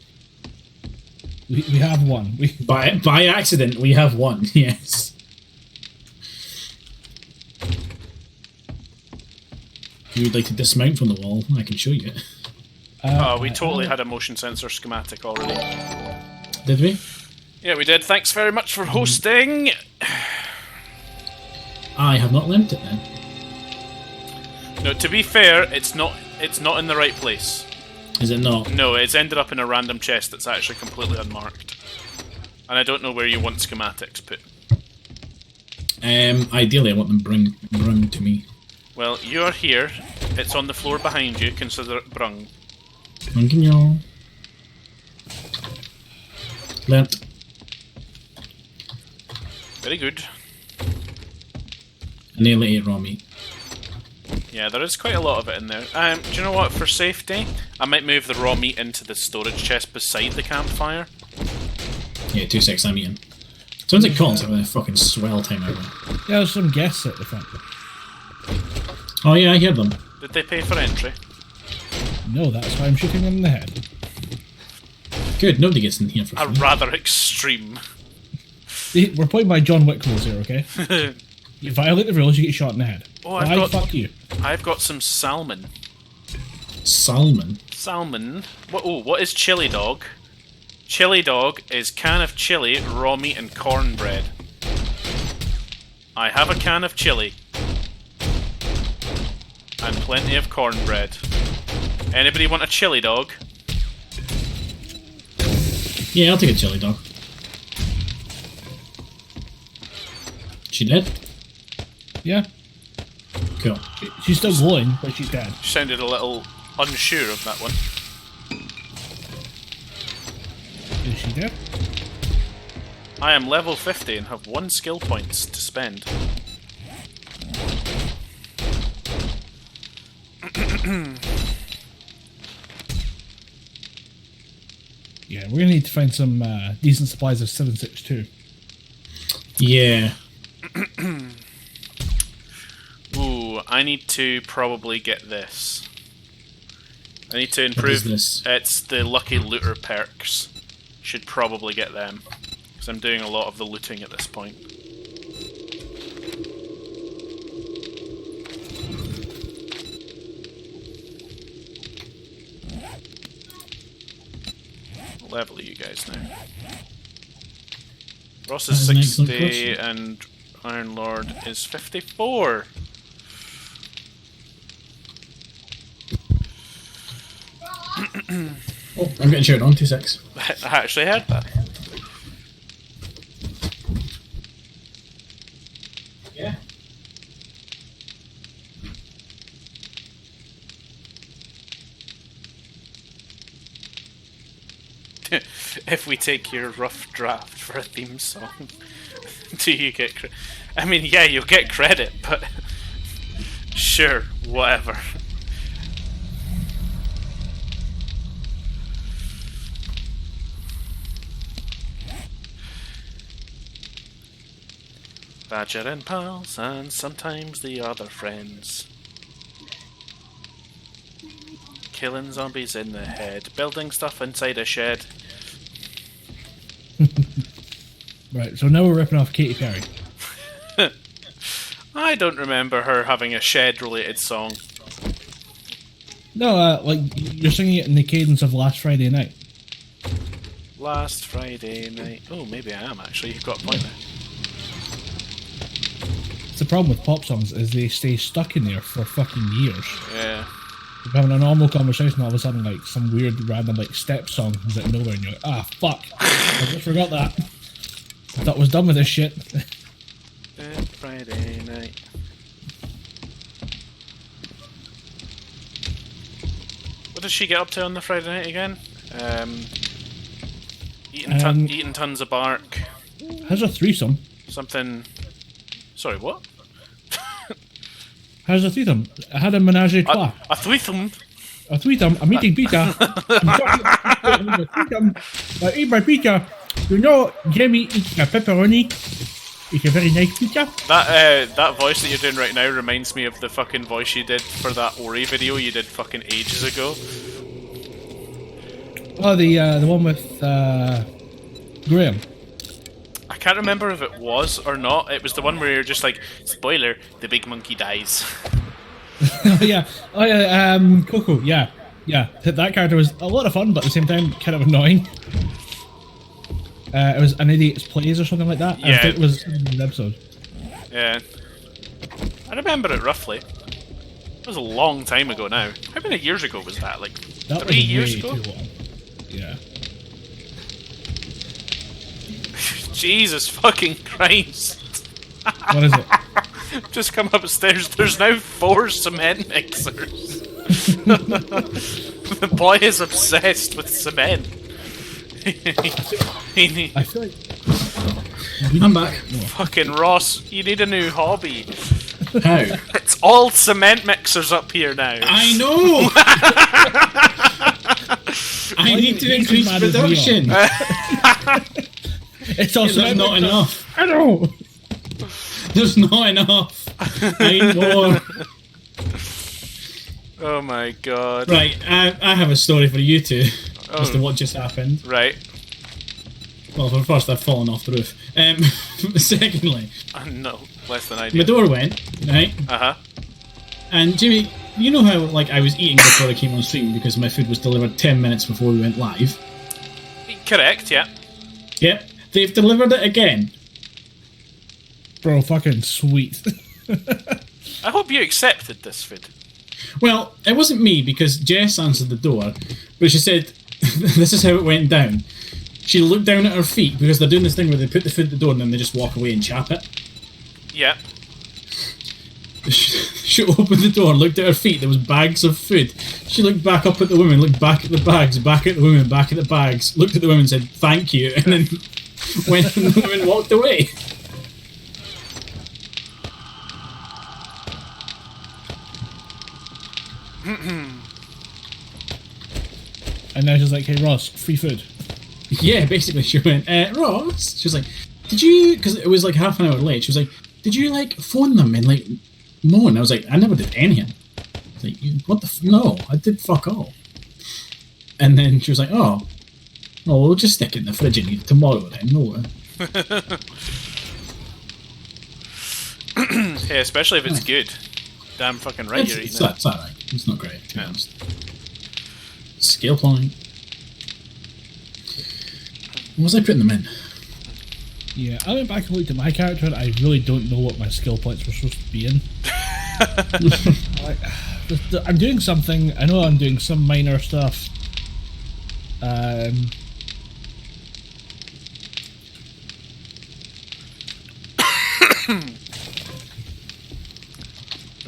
We have one. By accident, we have one, yes. If you would like to dismount from the wall, I can show you it. We totally had a motion sensor schematic already. Did we? Yeah, we did. Thanks very much for hosting. I have not lent it then. No, to be fair, it's not in the right place. Is it not? No, it's ended up in a random chest that's actually completely unmarked. And I don't know where you want schematics put. Ideally, I want them brung to me. Well, you're here. It's on the floor behind you. Consider it brung. Brunging y'all. Learnt. Very good. I nearly ate raw meat. Yeah, there is quite a lot of it in there. Do you know what? For safety, I might move the raw meat into the storage chest beside the campfire. Yeah, 2 seconds, I'm eating. Sounds like Colin's having a fucking swell time out there. Yeah, there's some guests at the front. Oh yeah, I hear them. Did they pay for entry? No, that's why I'm shooting them in the head. Good, nobody gets in here for free. Rather extreme. See, we're playing by John Wick rules here, okay? You violate the rules, you get shot in the head. Oh, Fuck you. I've got some salmon. Salmon? Salmon? What is chili dog? Chili dog is can of chili, raw meat and cornbread. I have a can of chili. And plenty of cornbread. Anybody want a chili dog? Yeah, I'll take a chili dog. She dead? Yeah. Cool. She's still glowing, but she's dead. Sounded a little unsure of that one. Is she dead? I am level 50 and have 1 skill points to spend. Yeah, we're gonna need to find some decent supplies of 762. Yeah. Ooh, I need to probably get this. I need to What is improve. this? It's the Lucky Looter perks. Should probably get them. Because I'm doing a lot of the looting at this point. What level are you guys now? Ross is That is an excellent 60 question. and Iron Lord is 54. Oh, I'm getting shouted on, 2 secs. I actually heard that. Yeah. If we take your rough draft for a theme song, do you get credit? I mean, yeah, you'll get credit, but sure, whatever. Badger and pals, and sometimes the other friends. Killing zombies in the head, building stuff inside a shed. Right, so now we're ripping off Katy Perry. I don't remember her having a shed-related song. No, like, you're singing it in the cadence of Last Friday Night. Last Friday night. Oh, maybe I am actually. You've got a point there. The problem with pop songs is they stay stuck in there for fucking years. Yeah. You're having a normal conversation, all of a sudden, like, some weird random, like, step song comes out of nowhere, and you're like, ah, fuck. I just forgot that. I thought I was done with this shit. Friday night. What does she get up to on the Friday night again? Eating tons of bark. Has a threesome. Something. Sorry, what? Has a threesome. I had a menage a trois. A threesome? A threesome. I'm eating pizza. I'm eating a threesome. I eat my pizza. You know, Jamie eats a pepperoni. It's a very nice pizza. That voice that you're doing right now reminds me of the fucking voice you did for that Ori video you did fucking ages ago. Oh, the one with Graham. I can't remember if it was or not. It was the one where you're just like, spoiler, the big monkey dies. Yeah. Oh yeah. Coco. Yeah. Yeah. That character was a lot of fun, but at the same time, kind of annoying. It was An Idiot's Plays or something like that. Yeah. I think it was the episode. Yeah. I remember it roughly. It was a long time ago now. How many years ago was that? Like That 3 was years way ago? too long. Yeah. Jesus fucking Christ. What is it? Just come upstairs. There's now 4 cement mixers. The boy is obsessed with cement. I feel like I'm back. Fucking Ross, you need a new hobby. How? It's all cement mixers up here now. I know! I need to increase production. It's also not enough. I know. There's not enough. I need more. Oh my god. Right, I have a story for you two as to what just happened. Right. Well, for first, I've fallen off the roof. Secondly, No, less than I my did. door went, right? Uh-huh. And Jimmy, you know how like I was eating before I came on stream because my food was delivered 10 minutes before we went live? Correct, yeah. Yep, they've delivered it again. Bro, fucking sweet. I hope you accepted this food. Well, it wasn't me because Jess answered the door, but she said, this is how it went down. She looked down at her feet because they're doing this thing where they put the food at the door and then they just walk away and chap it. Yeah. She opened the door, looked at her feet, there was bags of food. She looked back up at the women, looked back at the bags, back at the women, back at the bags, looked at the women and said, thank you, and then went and the women walked away. And now she's like, hey Ross, free food. Yeah, basically she went, Ross, she was like, did you, because it was like half an hour late, she was like, did you like phone them and like moan? I was like, I never did anything. I was like, what the no, I did fuck all. And then she was like, oh, well, we'll just stick it in the fridge and eat it tomorrow then, no. Hey, especially if it's good. Damn fucking right you're eating it. It's alright, it's not great, to be honest. Scale point. Was I putting them in? Yeah, I went back and looked at my character and I really don't know what my skill points were supposed to be in. I'm doing something, I know I'm doing some minor stuff. Gonna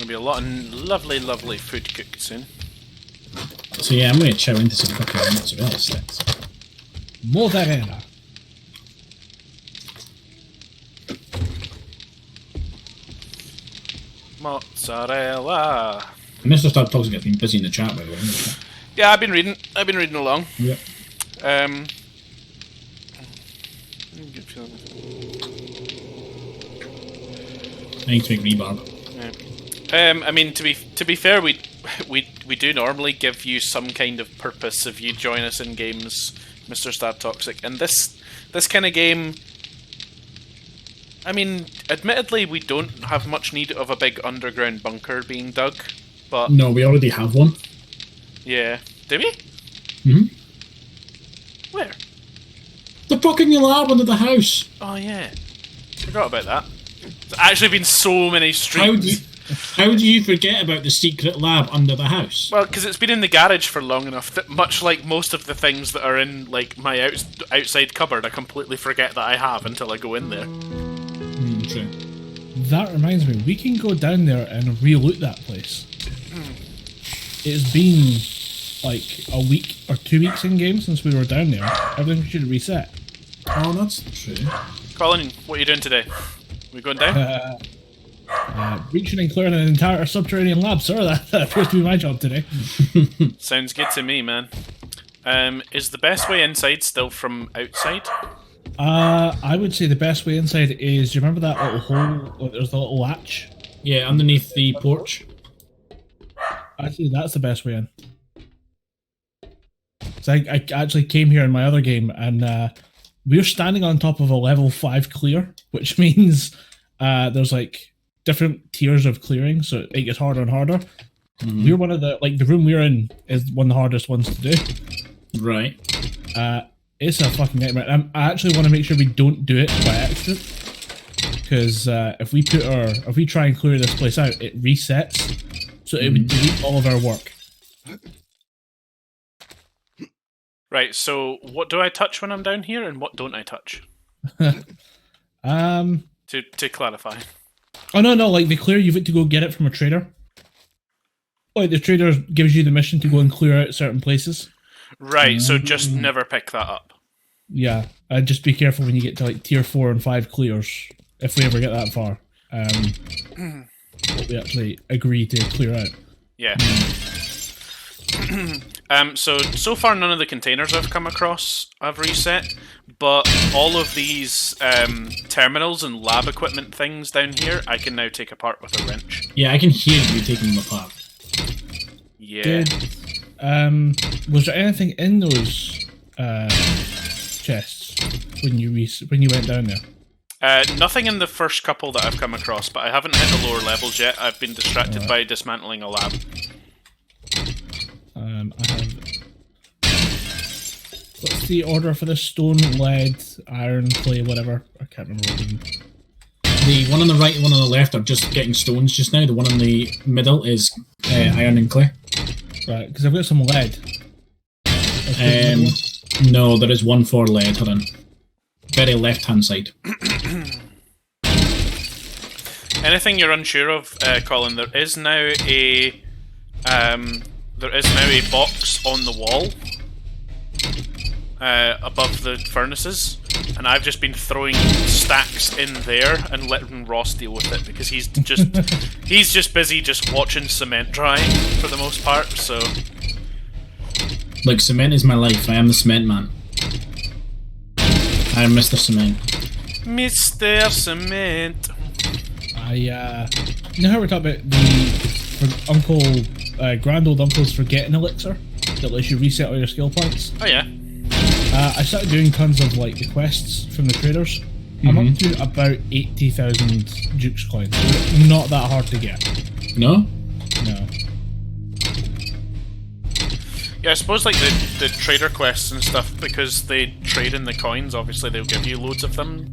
be a lot of lovely, lovely food cooked soon. So yeah, I'm going to chow into some fucking mozzarella sticks. Mozzarella. Mozzarella. Mr. Star Toxic has been busy in the chat, by the way. Yeah, I've been reading along. Yep. I need to make rebarb. Yeah. I mean, to be fair, we do normally give you some kind of purpose if you join us in games, Mr. Star Toxic, and this kind of game. I mean, admittedly, we don't have much need of a big underground bunker being dug, but No, we already have one. yeah, do we? Mm-hmm. Where? The fucking lab under the house. Oh yeah, forgot about that. There's actually been so many streams. How do you forget about the secret lab under the house? Well, because it's been in the garage for long enough that, much like most of the things that are in like my outside cupboard, I completely forget that I have until I go in there. True. That reminds me, we can go down there and re-loot that place. It's been like a week or 2 weeks in game since we were down there. Everything should reset. Oh, that's true. Colin, what are you doing today? We going down? Reaching and clearing an entire subterranean lab, sir. That appears to be my job today. Sounds good to me, man. Is the best way inside still from outside? I would say the best way inside is, do you remember that little hole? Like, there's the little latch? Yeah, underneath the porch. Actually, that's the best way in. So I actually came here in my other game, and we're standing on top of a level 5 clear, which means there's like different tiers of clearing, so it gets harder and harder. Mm-hmm. We're one of the, like, the room we're in is one of the hardest ones to do. Right. It's a fucking nightmare. I actually want to make sure we don't do it by accident, because if we try and clear this place out, it resets, so it would delete all of our work. Right, so what do I touch when I'm down here, and what don't I touch? To clarify. Oh no, like the clear, you've got to go get it from a trader. Like the trader gives you the mission to go and clear out certain places. Right, so just never pick that up. Yeah, just be careful when you get to like tier 4 and 5 clears, if we ever get that far. What we actually agree to clear out. Yeah. So far none of the containers I've come across have reset, but all of these terminals and lab equipment things down here, I can now take apart with a wrench. Yeah, I can hear you taking them apart. Yeah. Was there anything in those chests when you went down there? Nothing in the first couple that I've come across, but I haven't hit the lower levels yet. I've been distracted by dismantling a lab. I have. What's the order for this? Stone, lead, iron, clay, whatever. I can't remember what them. The one on the right and one on the left are just getting stones just now. The one in the middle is iron and clay. Right, because I've got some lead. No, there is one for lead. Hold on. Very left-hand side. Anything you're unsure of, Colin? There is now a box on the wall above the furnaces, and I've just been throwing stacks in there and letting Ross deal with it because he's just busy just watching cement dry for the most part. So, look, cement is my life. I am the cement man. I am Mr. Cement. Mr. Cement. You know how we're talking about grand old uncle's forgetting elixir that lets you reset all your skill points? Oh yeah. I started doing tons of like the quests from the traders. I'm up to about 80,000 Jukes coins. Not that hard to get. No? No. Yeah, I suppose like the trader quests and stuff, because they trade in the coins, obviously they'll give you loads of them.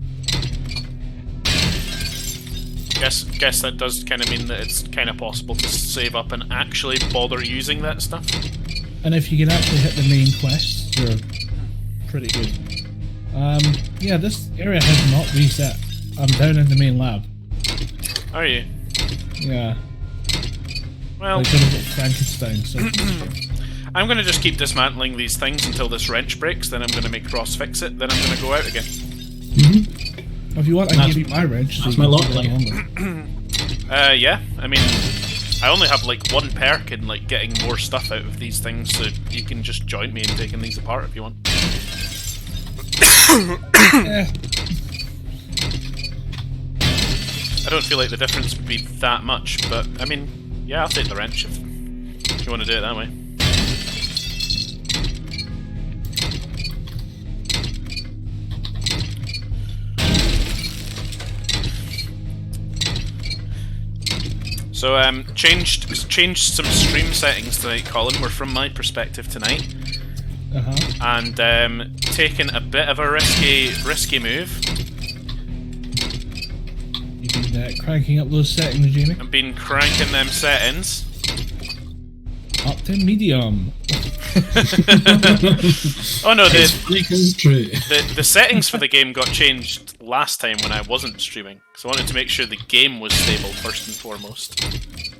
Guess that does kind of mean that it's kind of possible to save up and actually bother using that stuff. And if you can actually hit the main quests, you're pretty good. Yeah, this area has not reset. I'm down in the main lab. Are you? Yeah. Well, like sort of Frankenstein. So. I'm going to just keep dismantling these things until this wrench breaks, then I'm going to make Ross fix it, then I'm going to go out again. If you want, I can give you my wrench. That's my lot. Yeah. I mean, I only have like one perk in like getting more stuff out of these things, so you can just join me in taking these apart if you want. Yeah. I don't feel like the difference would be that much, but I mean, yeah, I'll take the wrench if you want to do it that way. So, changed some stream settings tonight, Colin, were from my perspective tonight. And taken a bit of a risky move. You've been cranking up those settings, Jamie? I've been cranking them settings. Up to medium. Oh no, the settings for the game got changed last time when I wasn't streaming, so I wanted to make sure the game was stable first and foremost.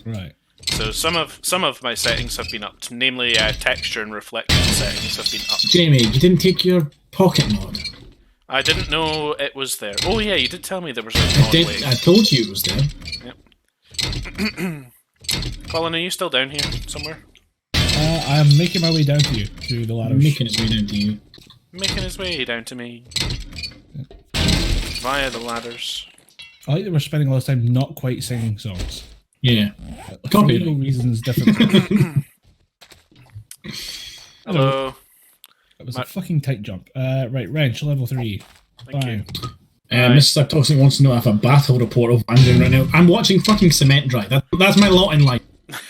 Right. So some of my settings have been upped, namely texture and reflection settings have been upped. Jamie, you didn't take your pocket mod. I didn't know it was there. Oh yeah, you did tell me there was a mod way. I told you it was there. Yep. Colin, are you still down here somewhere? I'm making my way down to you, to the ladders. Making his way down to you. Making his way down to me. Via the ladders. I like that we're spending a lot of time not quite singing songs. Yeah. For legal reasons, different. Hello. That was a fucking tight jump. Right, wrench, level 3. Thank you. Mr. Toxic wants to know if a battle report of Vanguard right now. I'm watching fucking cement dry. That's my lot in life.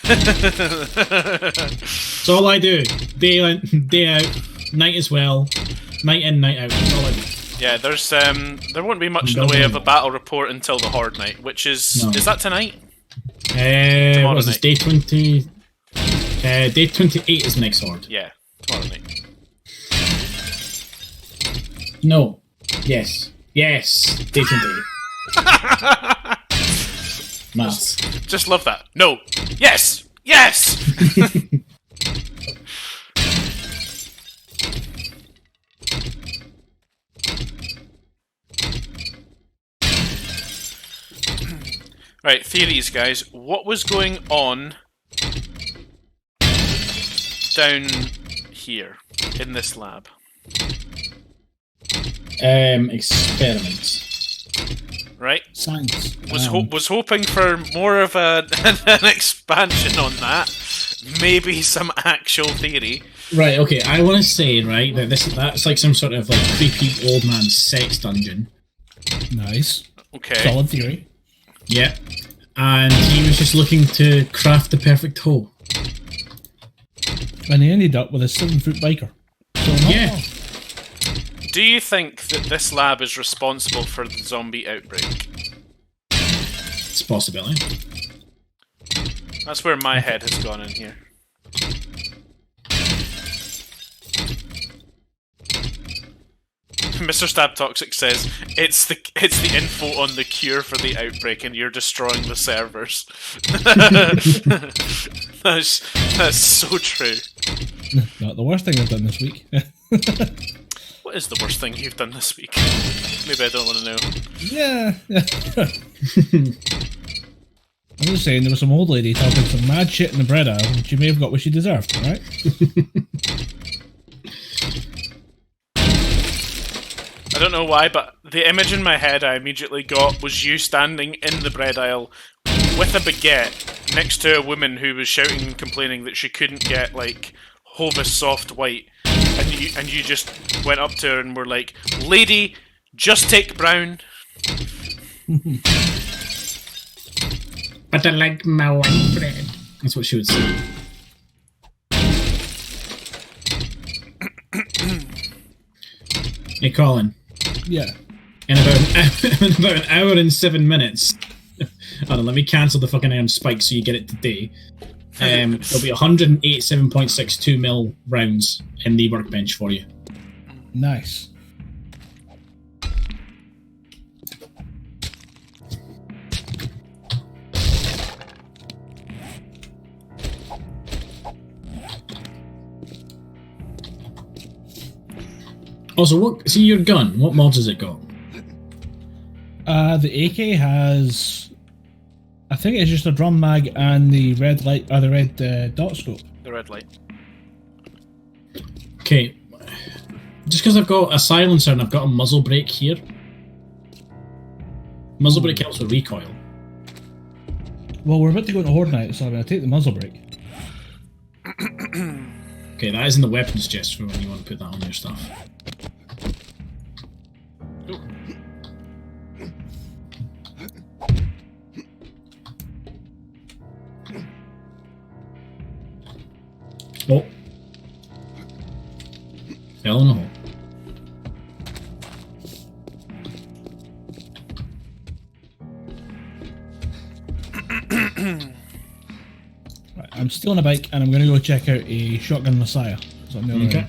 That's all I do. Day in, day out, night as well. Night in, night out. That's all I do. Yeah, there's there won't be much in the way of a battle report until the Horde night, which is is that tonight? What is this, day 20? Day 28 is the next Horde. Yeah, tomorrow night. No. Yes. Yes. Day 28. Maths. Just love that. No. Yes. Yes. Right, theories, guys. What was going on down here in this lab? Experiments. Right? Science. Was hoping for more of an expansion on that. Maybe some actual theory. Right, okay, I want to say, right, that that's like some sort of like creepy old man sex dungeon. Nice. Okay. Solid theory. Yeah. And he was just looking to craft the perfect hole. And he ended up with a 7-foot biker. So not Yeah. wrong. Do you think that this lab is responsible for the zombie outbreak? It's a possibility. That's where my head has gone in here. Mr. Stab Toxic says it's the info on the cure for the outbreak, and you're destroying the servers. that's so true. Not the worst thing I've done this week. What is the worst thing you've done this week? Maybe I don't want to know. Yeah. I'm just saying, there was some old lady talking some mad shit in the bread aisle, and she may have got what she deserved, alright? I don't know why, but the image in my head I immediately got was you standing in the bread aisle with a baguette next to a woman who was shouting and complaining that she couldn't get, like, Hovis soft white, and you just went up to her and were like, "Lady, just take brown." But I like my white bread. That's what she would say. Hey, Colin. Yeah. In about an hour and 7 minutes. Hold on, let me cancel the fucking iron spike so you get it today. There'll be 187.62 mil rounds in the workbench for you. Nice. Also, see your gun. What mods has it got? The AK has, I think it's just a drum mag and the red light, or the red dot scope. The red light. Okay, just because I've got a silencer and I've got a muzzle brake here. Muzzle brake helps with recoil. Well, we're about to go into Horde Night, so I'm going to take the muzzle brake. Okay, that is in the weapons chest for when you want to put that on your stuff. Oh. Fell in a hole. Right, I'm still on a bike and I'm going to go check out a Shotgun Messiah. Okay.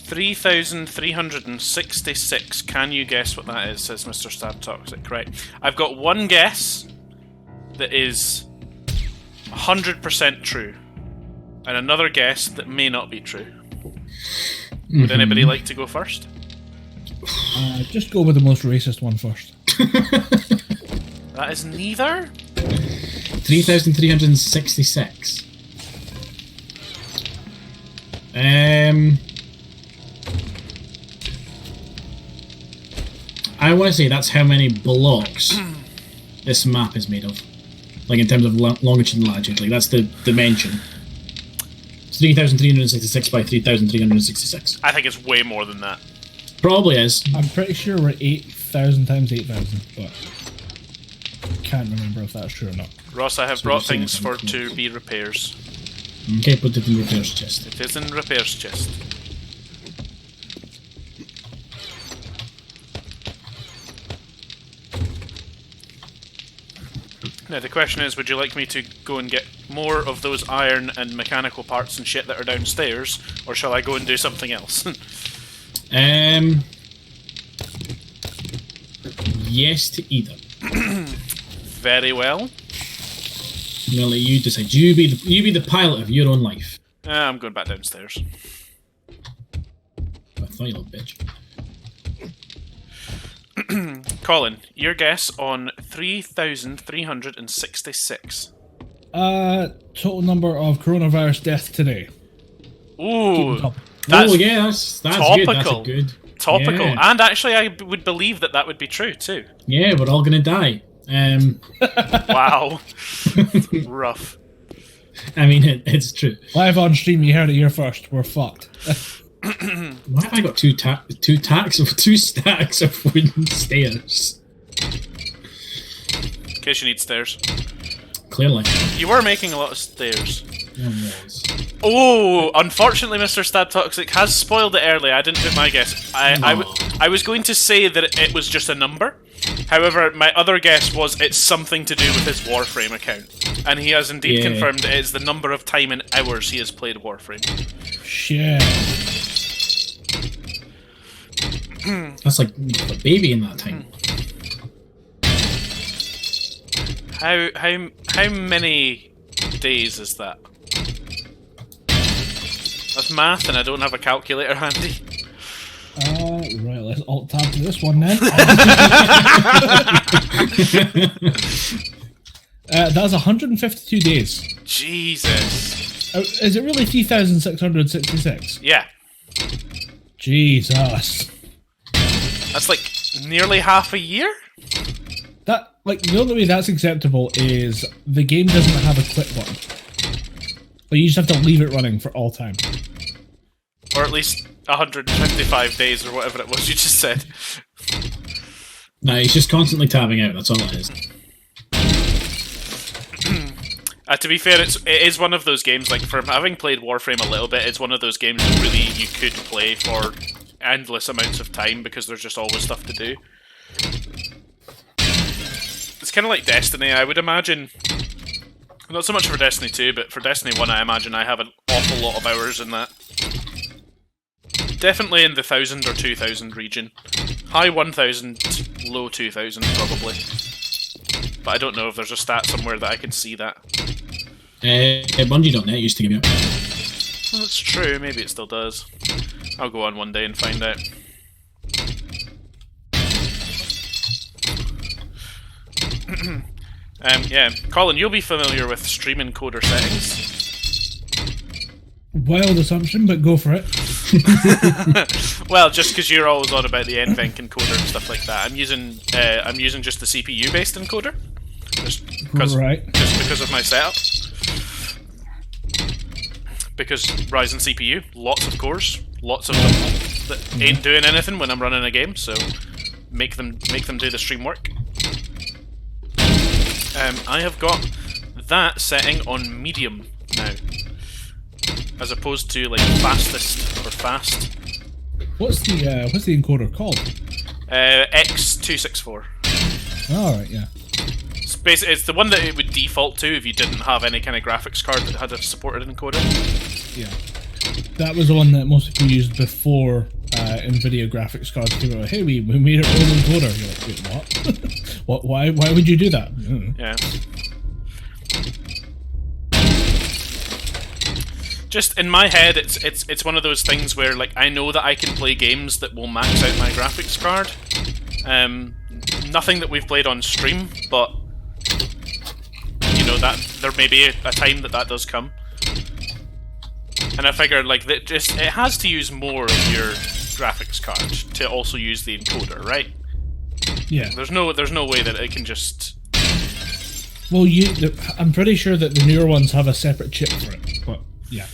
3,366. Can you guess what that is? Says Mr. Stab Toxic. Right. I've got one guess that is 100% true, and another guess that may not be true. Would anybody like to go first? Just go with the most racist one first. That is neither. 3,366. I want to say that's how many blocks this map is made of. Like in terms of longitude and latitude. Like that's the dimension. It's 3,366 by 3,366. I think it's way more than that. Probably is. I'm pretty sure we're 8,000 times 8,000, but I can't remember if that's true or not. Ross, I have brought things for to be repairs. Okay, put it in repairs chest. It is in repairs chest. Now the question is, would you like me to go and get more of those iron and mechanical parts and shit that are downstairs, or shall I go and do something else? Yes to either. Very well. I'm gonna let you decide. You be the pilot of your own life. I'm going back downstairs. I thought you little bitch. Colin, your guess on 3,366. Total number of coronavirus deaths today. Ooh, That's yeah, that's good. That's a good. Topical. Yeah. And actually, I would believe that would be true, too. Yeah, we're all gonna die. Wow. Rough. I mean, it's true. Live on stream, you heard it here first. We're fucked. Why have I got two stacks of wooden stairs? In case you need stairs. Clearly. You were making a lot of stairs. Was. Oh, unfortunately, Mr. Stab Toxic has spoiled it early. I didn't put my guess. I was going to say that it was just a number. However, my other guess was it's something to do with his Warframe account. And he has indeed confirmed it is the number of time in hours he has played Warframe. Shit. That's like a baby in that time. How many days is that? That's math, and I don't have a calculator handy. Right, let's alt tab to this one then. That's 152 days. Jesus. Is it really 3,666? Yeah. Jesus. That's like nearly half a year? That, like, the only way that's acceptable is the game doesn't have a quit button. But you just have to leave it running for all time. Or at least 155 days or whatever it was you just said. No, he's just constantly tabbing out, that's all it is. To be fair, it is one of those games, like, from having played Warframe a little bit, it's one of those games that really you could play for endless amounts of time because there's just always stuff to do. It's kind of like Destiny, I would imagine. Not so much for Destiny 2, but for Destiny 1, I imagine I have an awful lot of hours in that. Definitely in the 1,000 or 2,000 region. High 1,000, low 2,000 probably. But I don't know if there's a stat somewhere that I can see that. Bungie.net used to give you. Well, that's true, maybe it still does. I'll go on one day and find out. Yeah, Colin, you'll be familiar with stream encoder settings. Wild assumption, but go for it. Well, just because you're always on about the NVENC encoder and stuff like that, I'm using just the CPU-based encoder, just because of my setup. Because Ryzen CPU, lots of cores, lots of them that ain't doing anything when I'm running a game, so make them do the stream work. I have got that setting on medium now, as opposed to like fastest or fast. What's the encoder called? X264. Oh, right, yeah. It's the one that it would default to if you didn't have any kind of graphics card that had a supported encoder. Yeah. That was the one that most people used before NVIDIA graphics cards came out. Hey, we made our own encoder. You're like, wait, what? Why would you do that? Yeah. Just in my head, it's one of those things where like I know that I can play games that will max out my graphics card. Nothing that we've played on stream, but you know that there may be a time that does come. And I figured like that it has to use more of your graphics card to also use the encoder, right? Yeah. There's no way that it can just. Well, I'm pretty sure that the newer ones have a separate chip for it, but yeah.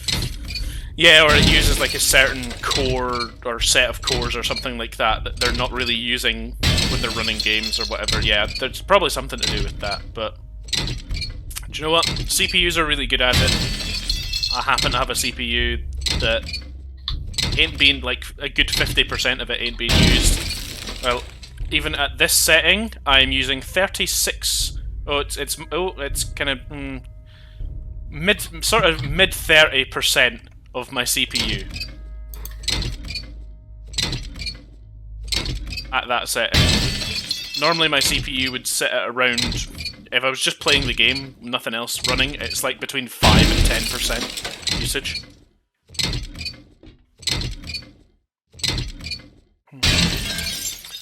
Yeah, or it uses like a certain core or set of cores or something like that they're not really using when they're running games or whatever. Yeah, there's probably something to do with that, but do you know what? CPUs are really good at it. I happen to have a CPU that ain't been like a good 50% of it ain't being used. Well, even at this setting, I'm using 36. It's kind of mid 30% of my CPU at that setting. Normally my CPU would sit at around, if I was just playing the game, nothing else running, it's like between 5 and 10% usage.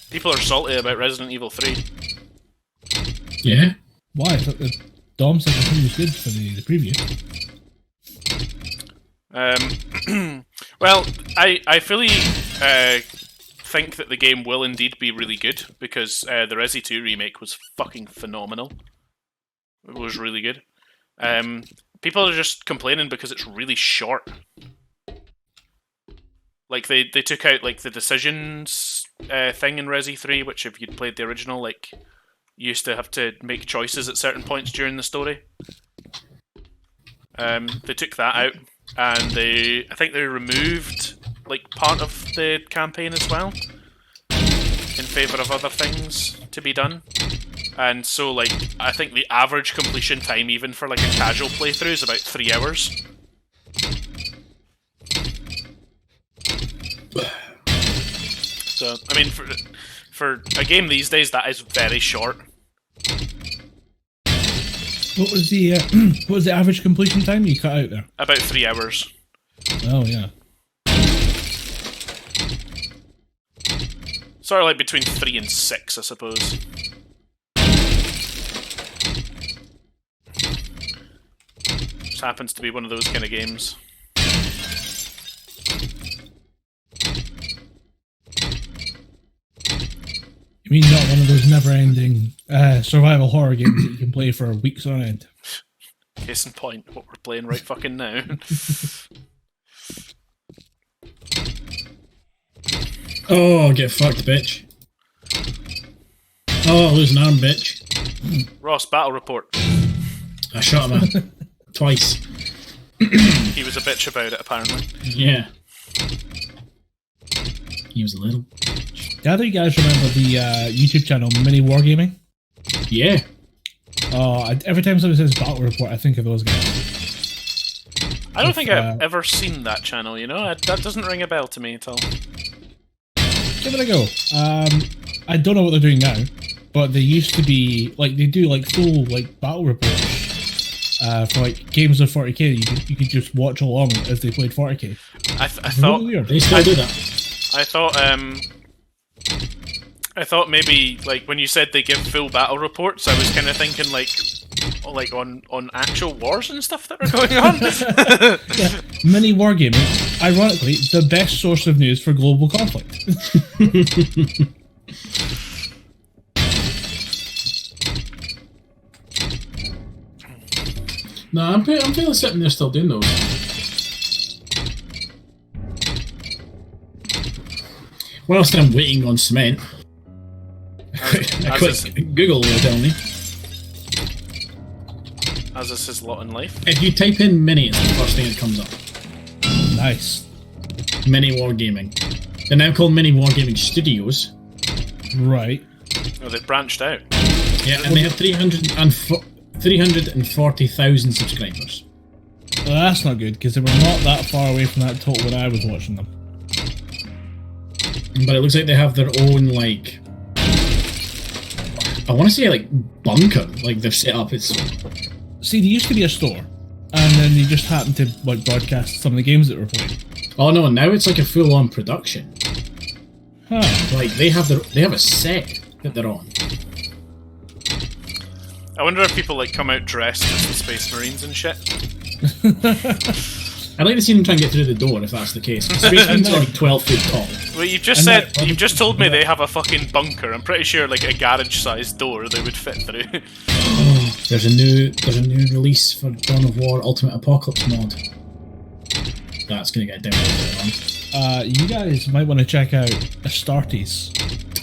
People are salty about Resident Evil 3. Yeah? Why? I thought the Dom said the thing was good for the preview. Well, I fully think that the game will indeed be really good, because the Resi 2 remake was fucking phenomenal. It was really good. People are just complaining because it's really short. Like, they took out, like, the decisions thing in Resi 3, which if you'd played the original, like, you used to have to make choices at certain points during the story. They took that out, and I think they removed, like, part of the campaign as well, in favour of other things to be done. And so, like, I think the average completion time, even for, like, a casual playthrough, is about 3 hours. So, I mean, for a game these days, that is very short. What was the average completion time you cut out there? About 3 hours. Oh yeah. Sort of like between 3 and 6, I suppose. Just happens to be one of those kind of games. You mean not one of those never-ending survival horror games that you can play for weeks on end? Case in point, what we're playing right fucking now. Oh, get fucked, bitch. Oh, lose an arm, bitch. Ross, battle report. I shot him twice. He was a bitch about it, apparently. Yeah. He was a little. Do you guys remember the YouTube channel Mini Wargaming? Yeah. Oh, every time someone says battle report, I think of those guys. I don't think I've ever seen that channel, you know? That doesn't ring a bell to me at all. Give it a go. I don't know what they're doing now, but they used to be, like, they do, like, full, like, battle reports for, like, games of 40k. You could just watch along as they played 40k. I thought... Really They still do that. I thought maybe, like, when you said they give full battle reports, I was kind of thinking, like on actual wars and stuff that are going on. Yeah. Mini Wargaming, ironically, the best source of news for global conflict. No, I'm feeling sitting there still doing those. Whilst I'm waiting on cement, a quick Google will tell me. As is his lot in life. If you type in Mini, it's the first thing that comes up. Nice. Mini Wargaming. They're now called Mini Wargaming Studios. Right. Oh, they've branched out. Yeah, and they have 340,000 subscribers. Well, that's not good, because they were not that far away from that total when I was watching them. But it looks like they have their own, like... I want to say, like, bunker. Like, they've set up. It's... See, there used to be a store, and then they just happened to, like, broadcast some of the games that were playing. Oh no, now it's like a full-on production. Huh. Like, they have a set that they're on. I wonder if people, like, come out dressed as the Space Marines and shit. I'd like to see them try and get through the door if that's the case. Space Marines are like 12 feet tall. Well, you've just told me they have a fucking bunker. I'm pretty sure, like, a garage-sized door they would fit through. Oh, there's a new release for Dawn of War Ultimate Apocalypse mod. That's gonna get downloaded later on. You guys might want to check out Astartes.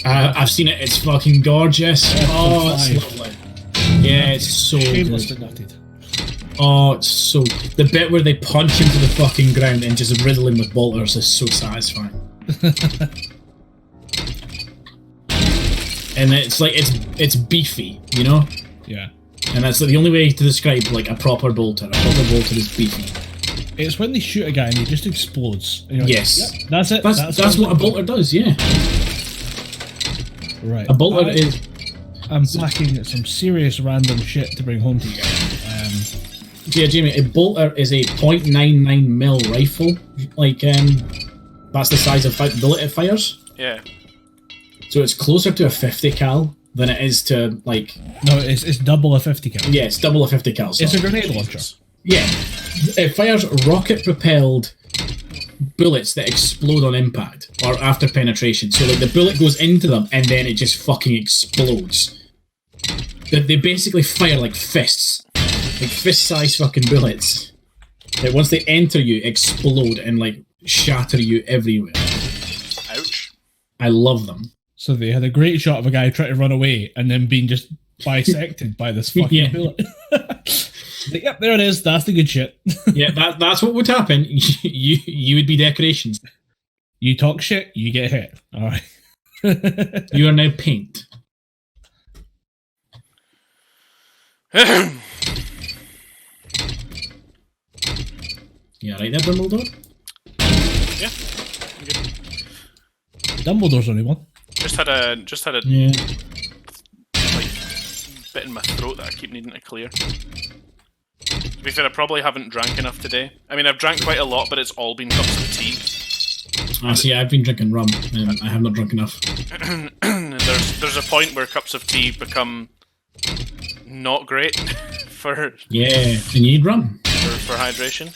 I've seen it. It's fucking gorgeous. Oh, it's lovely. Yeah, it's so Shameless good. but nutted. Oh, it's so... The bit where they punch him to the fucking ground and just riddle him with bolters is so satisfying. And it's like, it's beefy, you know? Yeah. And that's the only way to describe, like, a proper bolter. A proper bolter is beefy. It's when they shoot a guy and he just explodes. And you're like, Yes. yep, that's it. That's what a bolter does, yeah. Right. A bolter is... I'm packing some serious random shit to bring home to you guys. Yeah, Jamie, a bolter is a .99mm rifle. Like, that's the size of bullet it fires. Yeah. So it's closer to a 50 cal than it is to, like... No, it's double a 50 cal. Yeah, it's double a 50 cal. It's a grenade launcher. Yeah. It fires rocket-propelled bullets that explode on impact or after penetration. So like the bullet goes into them and then it just fucking explodes. They basically fire like fists, like fist-sized fucking bullets. That once they enter you, explode and like shatter you everywhere. Ouch. I love them. So they had a great shot of a guy trying to run away and then being just bisected by this fucking bullet. Like, yep, there it is. That's the good shit. Yeah, that's what would happen. You would be decorations. You talk shit, you get hit. All right. You are now paint. Yeah, right there, Dumbledore? Yeah, I'm good. Dumbledore's only one. Just had a Yeah. like bit in my throat that I keep needing to clear. To be fair, I probably haven't drank enough today. I mean, I've drank quite a lot, but it's all been cups of tea. See, I've been drinking rum, and I have not drunk enough. There's a point where cups of tea become not great for Yeah, and you need rum. for hydration.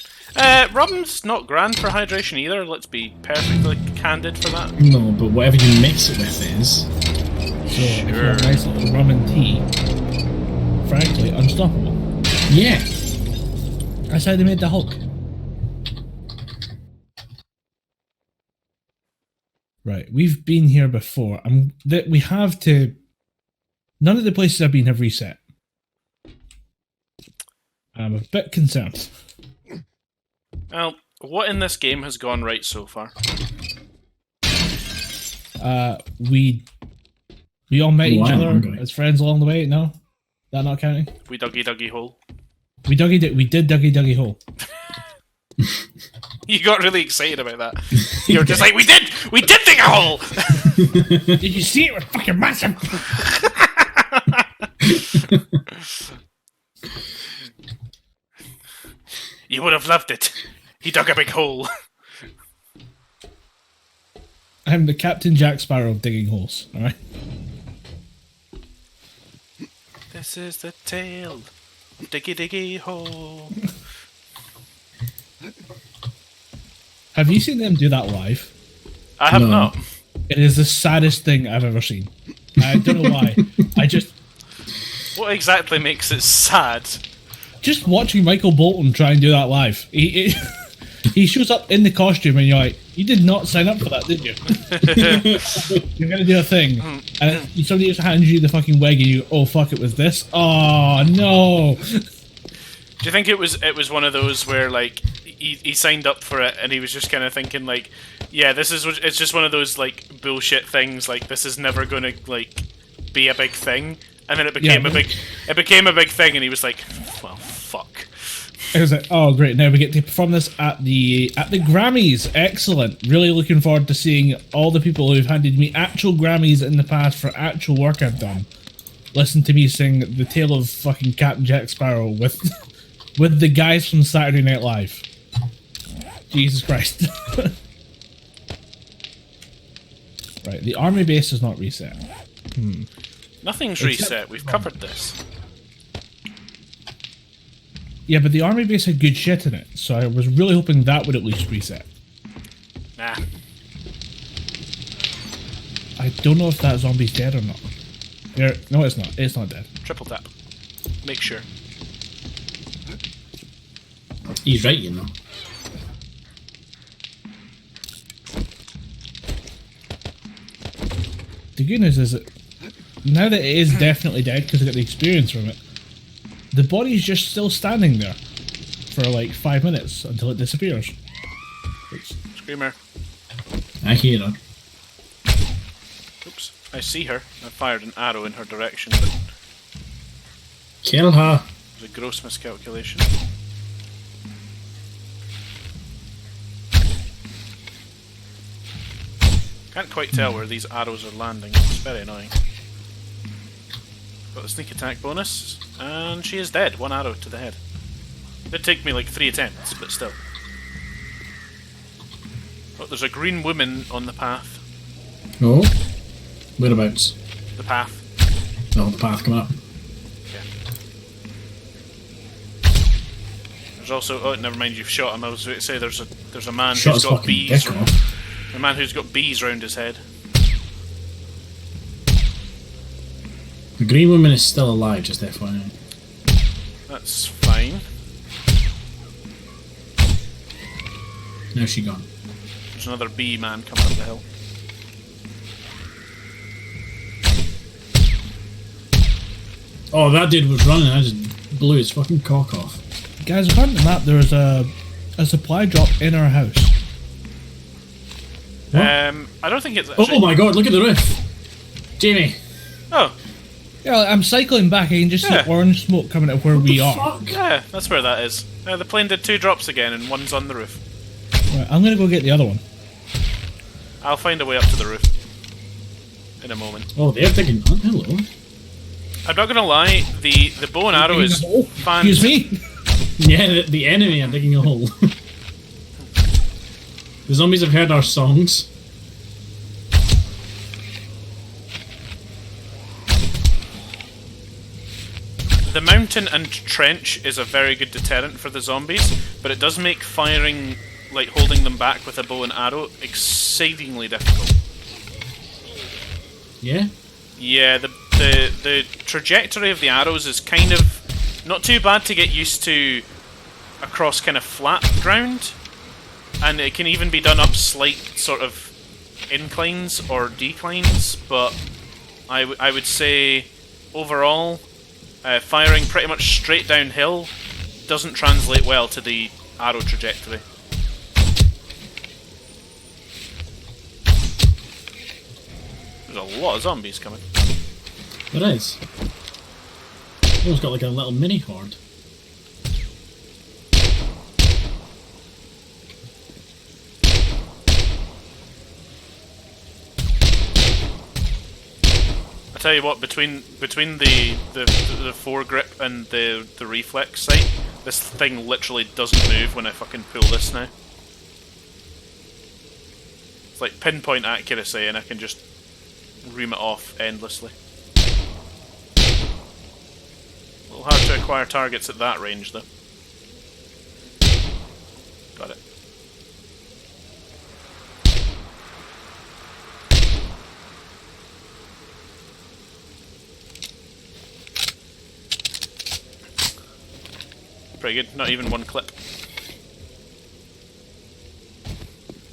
Rum's not grand for hydration either. Let's be perfectly candid for that. No, but whatever you mix it with is. So if you have a nice little rum and tea, frankly, unstoppable. Yeah. That's how they made the Hulk. Right, we've been here before. We have to. None of the places I've been have reset. I'm a bit concerned. Well, what in this game has gone right so far? We all met each other hungry. as friends along the way. No, that not counting. We duggy hole. We did duggy hole. You got really excited about that. You were just like, we did dig a hole. Did you see it? We're fucking massive. You would have loved it. He dug a big hole. I'm the Captain Jack Sparrow of digging holes. All right. This is the tale of diggy hole. Have you seen them do that live? I have No. not. It is the saddest thing I've ever seen. I don't know why. What exactly makes it sad? Just watching Michael Bolton try and do that live. He shows up in the costume and you're like, you did not sign up for that, did you? You're going to do a thing. And somebody just hands you the fucking wig and you, oh fuck, it was this? Oh no. Do you think it was one of those where like he signed up for it and he was just kind of thinking like, yeah, it's just one of those like bullshit things, like this is never going to like be a big thing, and then it became a big thing and he was like, well, fuck. I was like, oh great, now we get to perform this at the Grammys. Excellent. Really looking forward to seeing all the people who've handed me actual Grammys in the past for actual work I've done. Listen to me sing the tale of fucking Captain Jack Sparrow with the guys from Saturday Night Live. Jesus Christ. Right, the army base is not reset. Nothing's reset. We've covered this. Yeah, but the army base had good shit in it, so I was really hoping that would at least reset. Nah. I don't know if that zombie's dead or not. No, it's not. It's not dead. Triple tap. Make sure. He's right, you know. The good news is that now that it is definitely dead because I got the experience from it, the body's just still standing there for like 5 minutes until it disappears. Screamer. I hear her. Oops. I see her. I fired an arrow in her direction, but Kill her. it was a gross miscalculation. Can't quite tell where these arrows are landing. It's very annoying. Got the sneak attack bonus, and she is dead. 1 arrow to the head. Did take me like 3 attempts, but still. Oh, there's a green woman on the path. Oh? Whereabouts? The path. Oh, the path coming up. There's also... Oh, never mind, you've shot him. I was about to say there's a man Shot who's his got fucking bees. dick off. A man who's got bees round his head. The green woman is still alive, just FYI. That's fine. Now she gone. There's another bee man coming up the hill. Oh, that dude was running. I just blew his fucking cock off. Guys, according to the map, there's a supply drop in our house. What? I don't think it's actually... Oh my god, look at the roof! Jamie! Oh, Yeah, I'm cycling back. I can just Yeah. see orange smoke coming out of where we are. Fuck! yeah, that's where that is. The plane did 2 drops again, and one's on the roof. Right, I'm gonna go get the other one. I'll find a way up to the roof in a moment. Oh, they're digging. Oh, hello. I'm not gonna lie, the bow and arrow is Excuse me. Yeah, the enemy are digging a hole. The zombies have heard our songs. The mountain and trench is a very good deterrent for the zombies, but it does make firing, like holding them back with a bow and arrow, exceedingly difficult. Yeah? Yeah, the trajectory of the arrows is kind of not too bad to get used to across kind of flat ground, and it can even be done up slight sort of inclines or declines, but I would say overall firing pretty much straight downhill doesn't translate well to the arrow trajectory. There's a lot of zombies coming. There is. Almost got like a little mini horde. I tell you what, between the foregrip and the reflex sight, this thing literally doesn't move when I fucking pull this now. It's like pinpoint accuracy, and I can just ream it off endlessly. A little hard to acquire targets at that range, though. Got it. Pretty good. Not even one clip.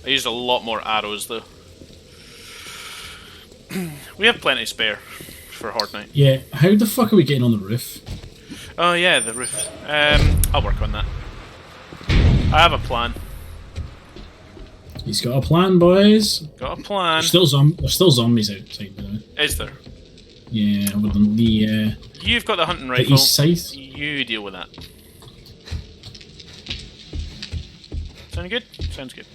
I used a lot more arrows, though. We have plenty spare for Horde Night. Yeah, how the fuck are we getting on the roof? Oh yeah, the roof. I'll work on that. I have a plan. He's got a plan, boys. Got a plan. There's still zombies outside, by the way. Is there? Yeah, over the You've got the hunting the rifle. east side. You deal with that. Sound good? Sounds good.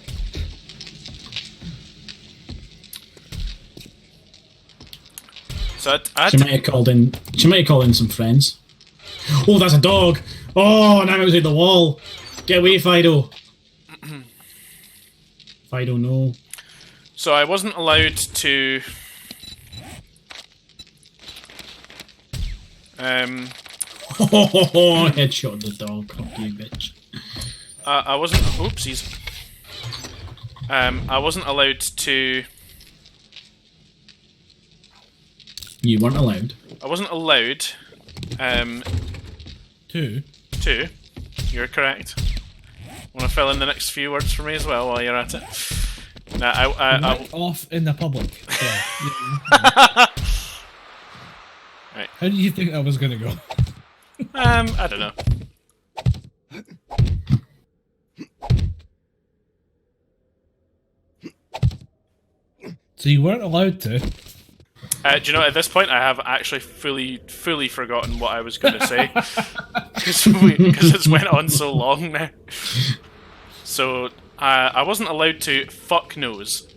So She might have called in. She might have called in some friends. Oh, that's a dog! Oh, now outside the wall. Get away, Fido. Fido, no. So I wasn't allowed to. Oh, headshot the dog. Fuck you, bitch. I wasn't. Oopsies. I wasn't allowed to. You weren't allowed. I wasn't allowed. Two. To. You're correct. Want to fill in the next few words for me as well while you're at it? No, Right off in the public. Right. How do you think that was gonna go? I don't know. So you weren't allowed to. Do you know, at this point, I have actually fully forgotten what I was going to say. Because it's went on so long now. So, I wasn't allowed to fuck nose.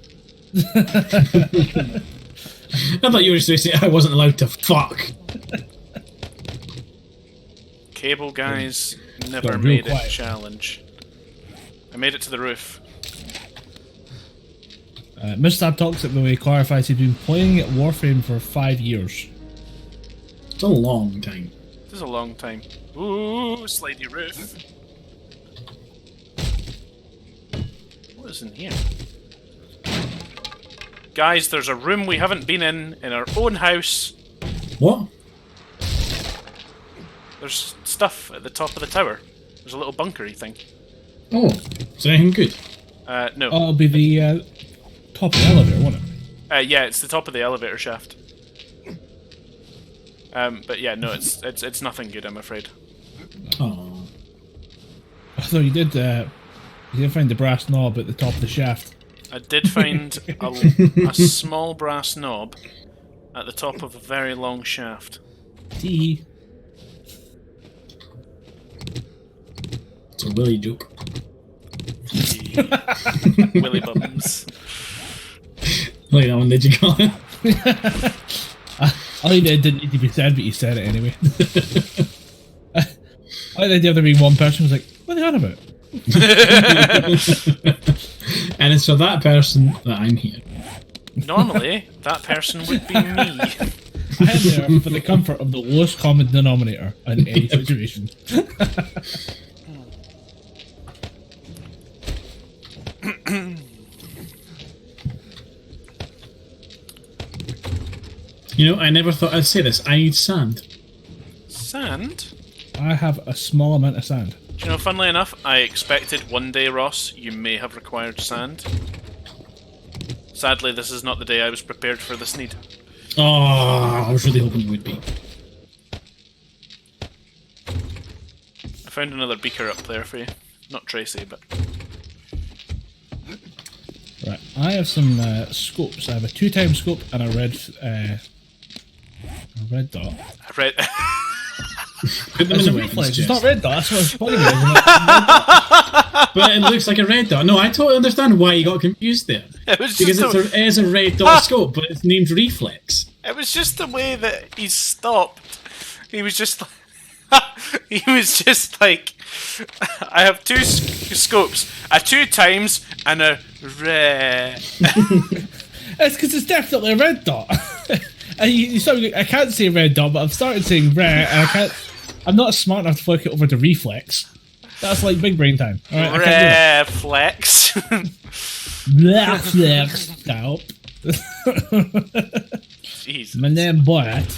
I thought you were supposed to say I wasn't allowed to fuck. Cable guys never Got real made it quiet. challenge. I made it to the roof. Mr. Talks at the way clarifies he's been playing at Warframe for 5 years. It's a long time. This is a long time. Ooh, slidey roof. What is in here? Guys, there's a room we haven't been in our own house. What? There's stuff at the top of the tower. There's a little bunkery thing. Oh, is there anything good? No. Oh, it'll be the top of the elevator, won't it? Yeah, it's the top of the elevator shaft. But yeah, no, it's nothing good, I'm afraid. Oh. Although you did find the brass knob at the top of the shaft. I did find a small brass knob at the top of a very long shaft. Tee. It's a Willy joke. Willy bums. Like that one, did you call it? I think it didn't need to be said, but you said it anyway. I think the other being one person was like, what are they on about? And it's for that person that I'm here. Normally, that person would be me. I am there for the comfort of the lowest common denominator in any situation. You know, I never thought I'd say this. I need sand. Sand? I have a small amount of sand. Do you know, funnily enough, I expected one day, Ross, you may have required sand. Sadly, this is not the day I was prepared for this need. Oh, I was really hoping you would be. I found another beaker up there for you. Not Tracy, but... Right, I have some scopes. I have a 2-time scope and a red dot. I read... Put them It's in a the reflex. weapons It's not chest. red dot. That's what I was pointing at. But it looks like a red dot. No, I totally understand why you got confused there. It was Because just it is a red dot scope, but it's named reflex. It was just the way that he stopped. He was just... he was just like... I have 2 scopes. A 2 times and a red. It's because it's definitely a red dot. And you start, I can't say red dot, but I've started saying red, and I can't. I'm not smart enough to flick it over to reflex. That's like big brain time. All right, I can't Reflex. do that. Reflex. Stop. Jeez. My name Borat.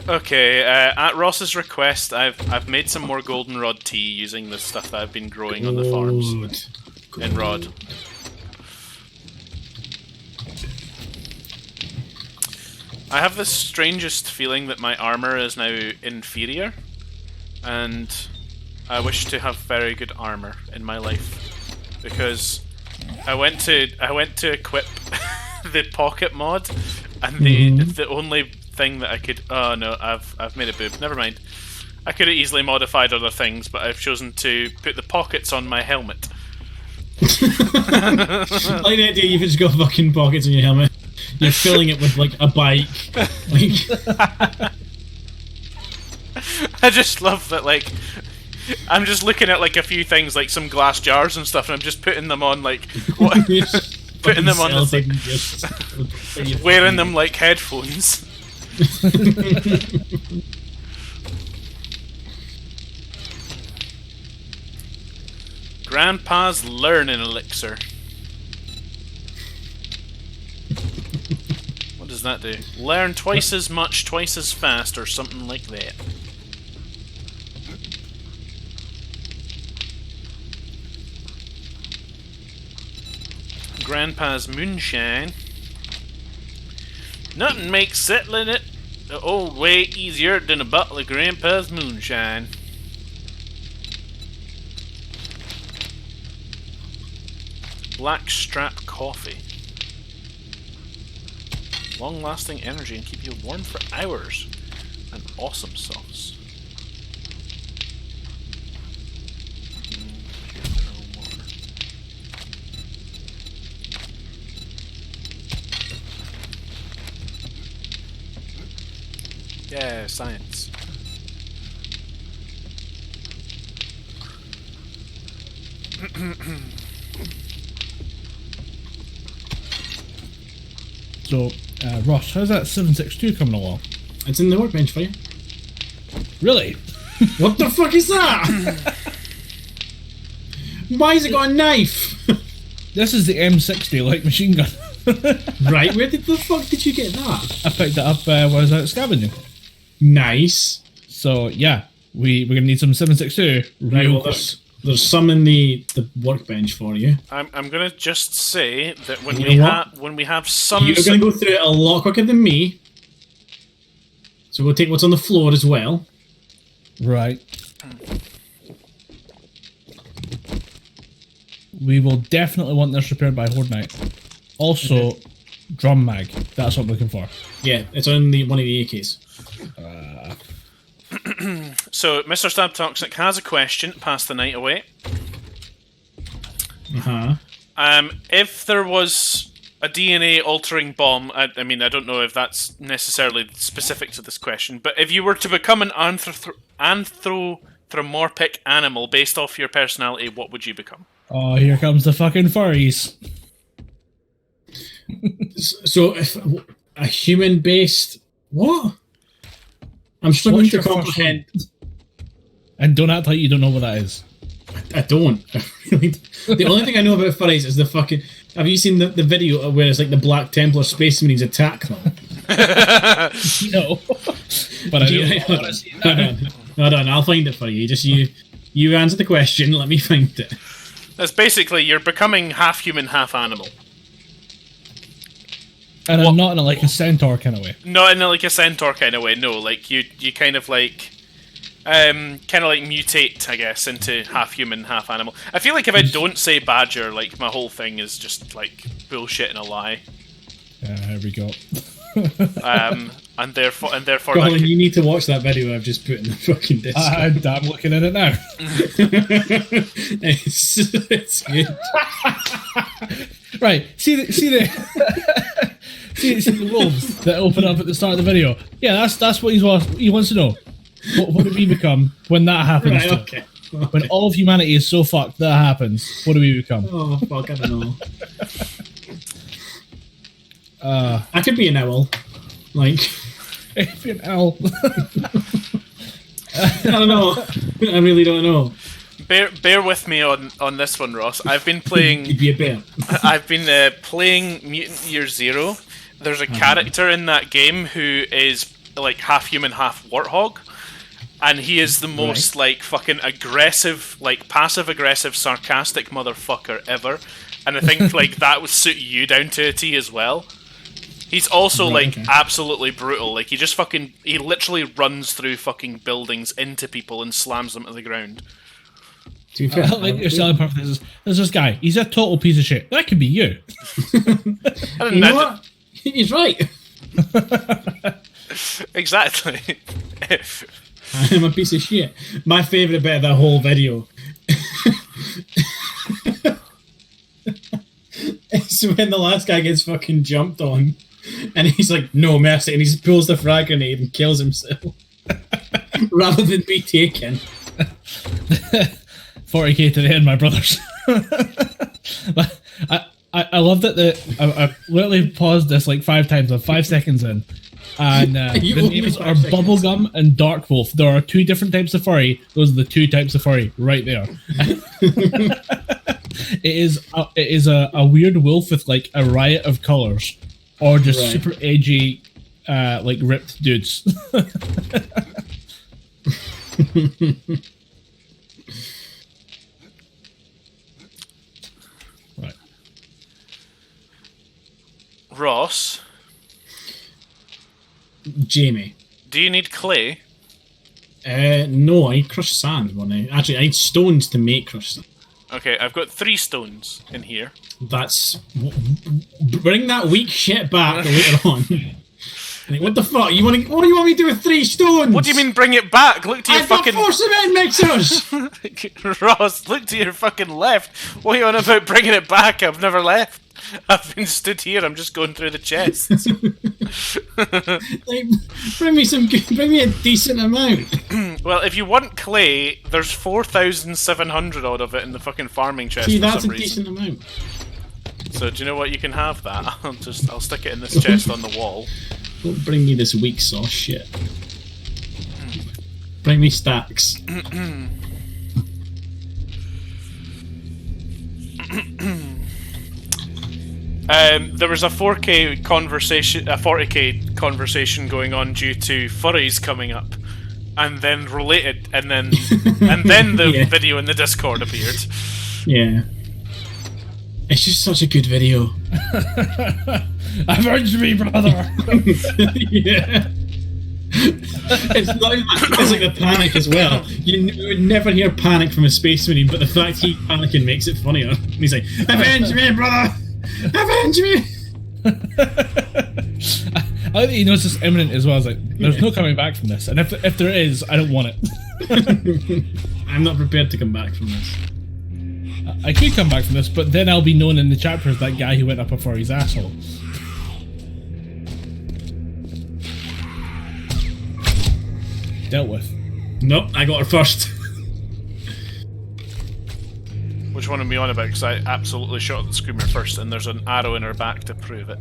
Okay. At Ross's request, I've made some more goldenrod tea using the stuff that I've been growing on the farms in Rod. I have the strangest feeling that my armor is now inferior, and I wish to have very good armor in my life, because I went to equip the pocket mod, and the only thing that I could... Oh no, I've made a boob. Never mind. I could have easily modified other things, but I've chosen to put the pockets on my helmet. I like the idea you've just got fucking pockets in your helmet. You're filling it with like a bike. Like I just love that, like, I'm just looking at like a few things, like some glass jars and stuff, and I'm just putting them on like what, putting them on the thing, wearing them like headphones. Grandpa's learning elixir. What does that do? Learn twice as much, twice as fast, or something like that. Grandpa's moonshine. Nothing makes settling it the old way easier than a bottle of Grandpa's moonshine. Blackstrap coffee. Long-lasting energy and keep you warm for hours. An awesome sauce. Yeah, science. So, Ross, how's that 762 coming along? it's in the workbench for you. Really? What the fuck is that? Why has it got a knife? This is the M60 light machine gun. Right, where the fuck did you get that? I picked it up when I was out scavenging. Nice. So yeah, we're gonna need some 7.62. Right, well, there's some in the workbench for you. I'm gonna just say that when we have some, you're gonna go through it a lot quicker than me. So we'll take what's on the floor as well. Right. We will definitely want this repaired by Horde Night. Also, drum mag. That's what I'm looking for. Yeah, it's on one of the AKs. So, Mr. Stab Toxic has a question. Pass the night away. If there was a DNA altering bomb, I mean, I don't know if that's necessarily specific to this question, but if you were to become an anthropomorphic animal based off your personality, what would you become? Oh, here comes the fucking furries. So, if a human-based... What? I'm struggling to comprehend. And don't act like you don't know what that is. I don't. The only thing I know about furries is the fucking... Have you seen the video where it's like the Black Templar Space Marines attack them? No. But I don't want to see that. Hold on, I'll find it for you. Just you answer the question, let me find it. That's basically, you're becoming half human, half animal. And I'm not in like a centaur kind of way. Not in like a centaur kind of way, no. Like, you kind of like... mutate, I guess, into half human, half animal. I feel like if I don't say badger, like, my whole thing is just, like, bullshit and a lie. Here we go. And therefore... Colin, you need to watch that video I've just put in the fucking Discord. I'm looking at it now. It's good. Right, see the wolves that open up at the start of the video. Yeah, that's what he wants to know. What do we become when that happens? Right, okay. When all of humanity is so fucked that happens, what do we become? Oh fuck, I don't know. I could be an owl. Like, if you're an owl. I don't know. I really don't know. Bear with me on this one, Ross. I've been playing. You'd be a bear. I've been playing Mutant Year Zero. There's a character in that game who is like half human, half warthog, and he is the most like fucking aggressive, like passive aggressive, sarcastic motherfucker ever. And I think like that would suit you down to a T as well. He's also absolutely brutal. Like he literally runs through fucking buildings into people and slams them to the ground. To be fair, like your selling point is there's this guy. He's a total piece of shit. That could be you. You know what? He's right. Exactly. I'm a piece of shit. My favourite bit of that whole video is when the last guy gets fucking jumped on and he's like, no mercy, and he just pulls the frag grenade and kills himself rather than be taken. 40k to the end, my brothers. But I love that I literally paused this like 5 times. I'm 5 seconds in. And the names are Bubblegum and Dark Wolf. There are 2 different types of furry. Those are the 2 types of furry right there. It is a weird wolf with like a riot of colours, or just super edgy, like ripped dudes. Right, Ross. Jamie. Do you need clay? No, I need crushed sand. Actually, I need stones to make crushed sand. Okay, I've got 3 stones in here. That's... Bring that weak shit back later on. Like, what the fuck? What do you want me to do with 3 stones? What do you mean bring it back? Look to your fucking... I've got 4 cement mixers! Ross, look to your fucking left. What are you on about bringing it back? I've never left. I've been stood here, I'm just going through the chests. Like, bring me a decent amount. Well, if you want clay, there's 4,700 odd of it in the fucking farming chest. See, for that's some a reason. decent amount. So do you know what? You can have that. I'll stick it in this chest on the wall. Don't bring me this weak sauce shit. Bring me stacks. There was a 4K conversation, a 40K conversation going on due to furries coming up, and then related, and then the video in the Discord appeared. Yeah. It's just such a good video. Avenge me, brother! Yeah. It's not even, it's like the panic as well. You would never hear panic from a Space Marine, but the fact he's panicking makes it funnier. And he's like, avenge me, brother! Avenge me! I like that he knows it's imminent as well. It's like, there's no coming back from this. And if there is, I don't want it. I'm not prepared to come back from this. I could come back from this, but then I'll be known in the chapter as that guy who went up before his asshole. Dealt with. Nope, I got her first. Which one are we on about? Because I absolutely shot the Screamer first, and there's an arrow in her back to prove it.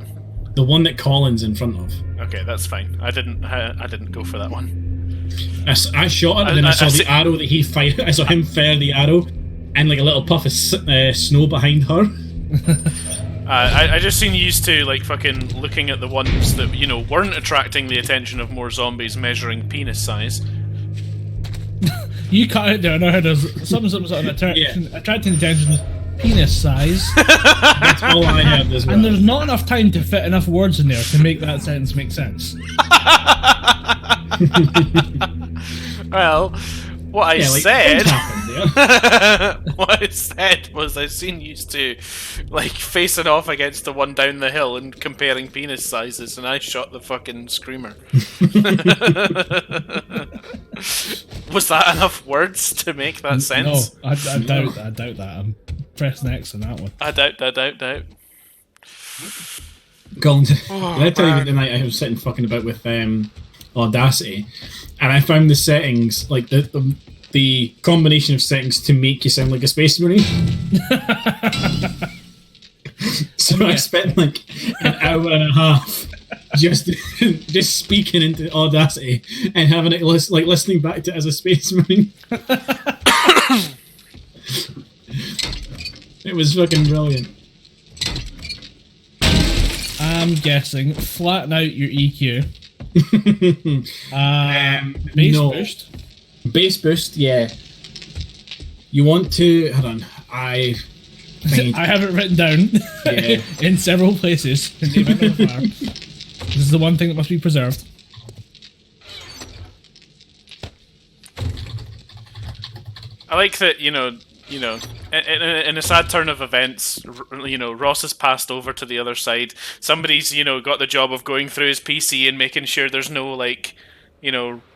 The one that Colin's in front of. Okay, that's fine. I didn't go for that one. I shot it, and then I saw the arrow that he fired. I saw him fire the arrow, and like a little puff of snow behind her. I just seen you used to like fucking looking at the ones that weren't attracting the attention of more zombies measuring penis size. You cut it there. I know how there's something attracting attention. Penis size. That's all I had as well. And there's not enough time to fit enough words in there to make that sentence make sense. Well, what I said. What I said was I seen you used to like facing off against the one down the hill and comparing penis sizes, and I shot the fucking Screamer. Was that enough words to make that sense? No, I doubt that. I'm pressing X on that one. I doubt. Colin, did I tell you the night I was sitting fucking about with Audacity, and I found the settings, like the combination of settings to make you sound like a Space Marine. So I spent like an hour and a half just speaking into Audacity and having it listening back to it as a Space Marine. It was fucking brilliant. I'm guessing flatten out your EQ. Bass boost. Bass boost, yeah. You want to hold on. I have it written down in several places in the event of a fire. This is the one thing that must be preserved. I like that, in a sad turn of events, Ross has passed over to the other side. Somebody's, got the job of going through his PC and making sure there's no,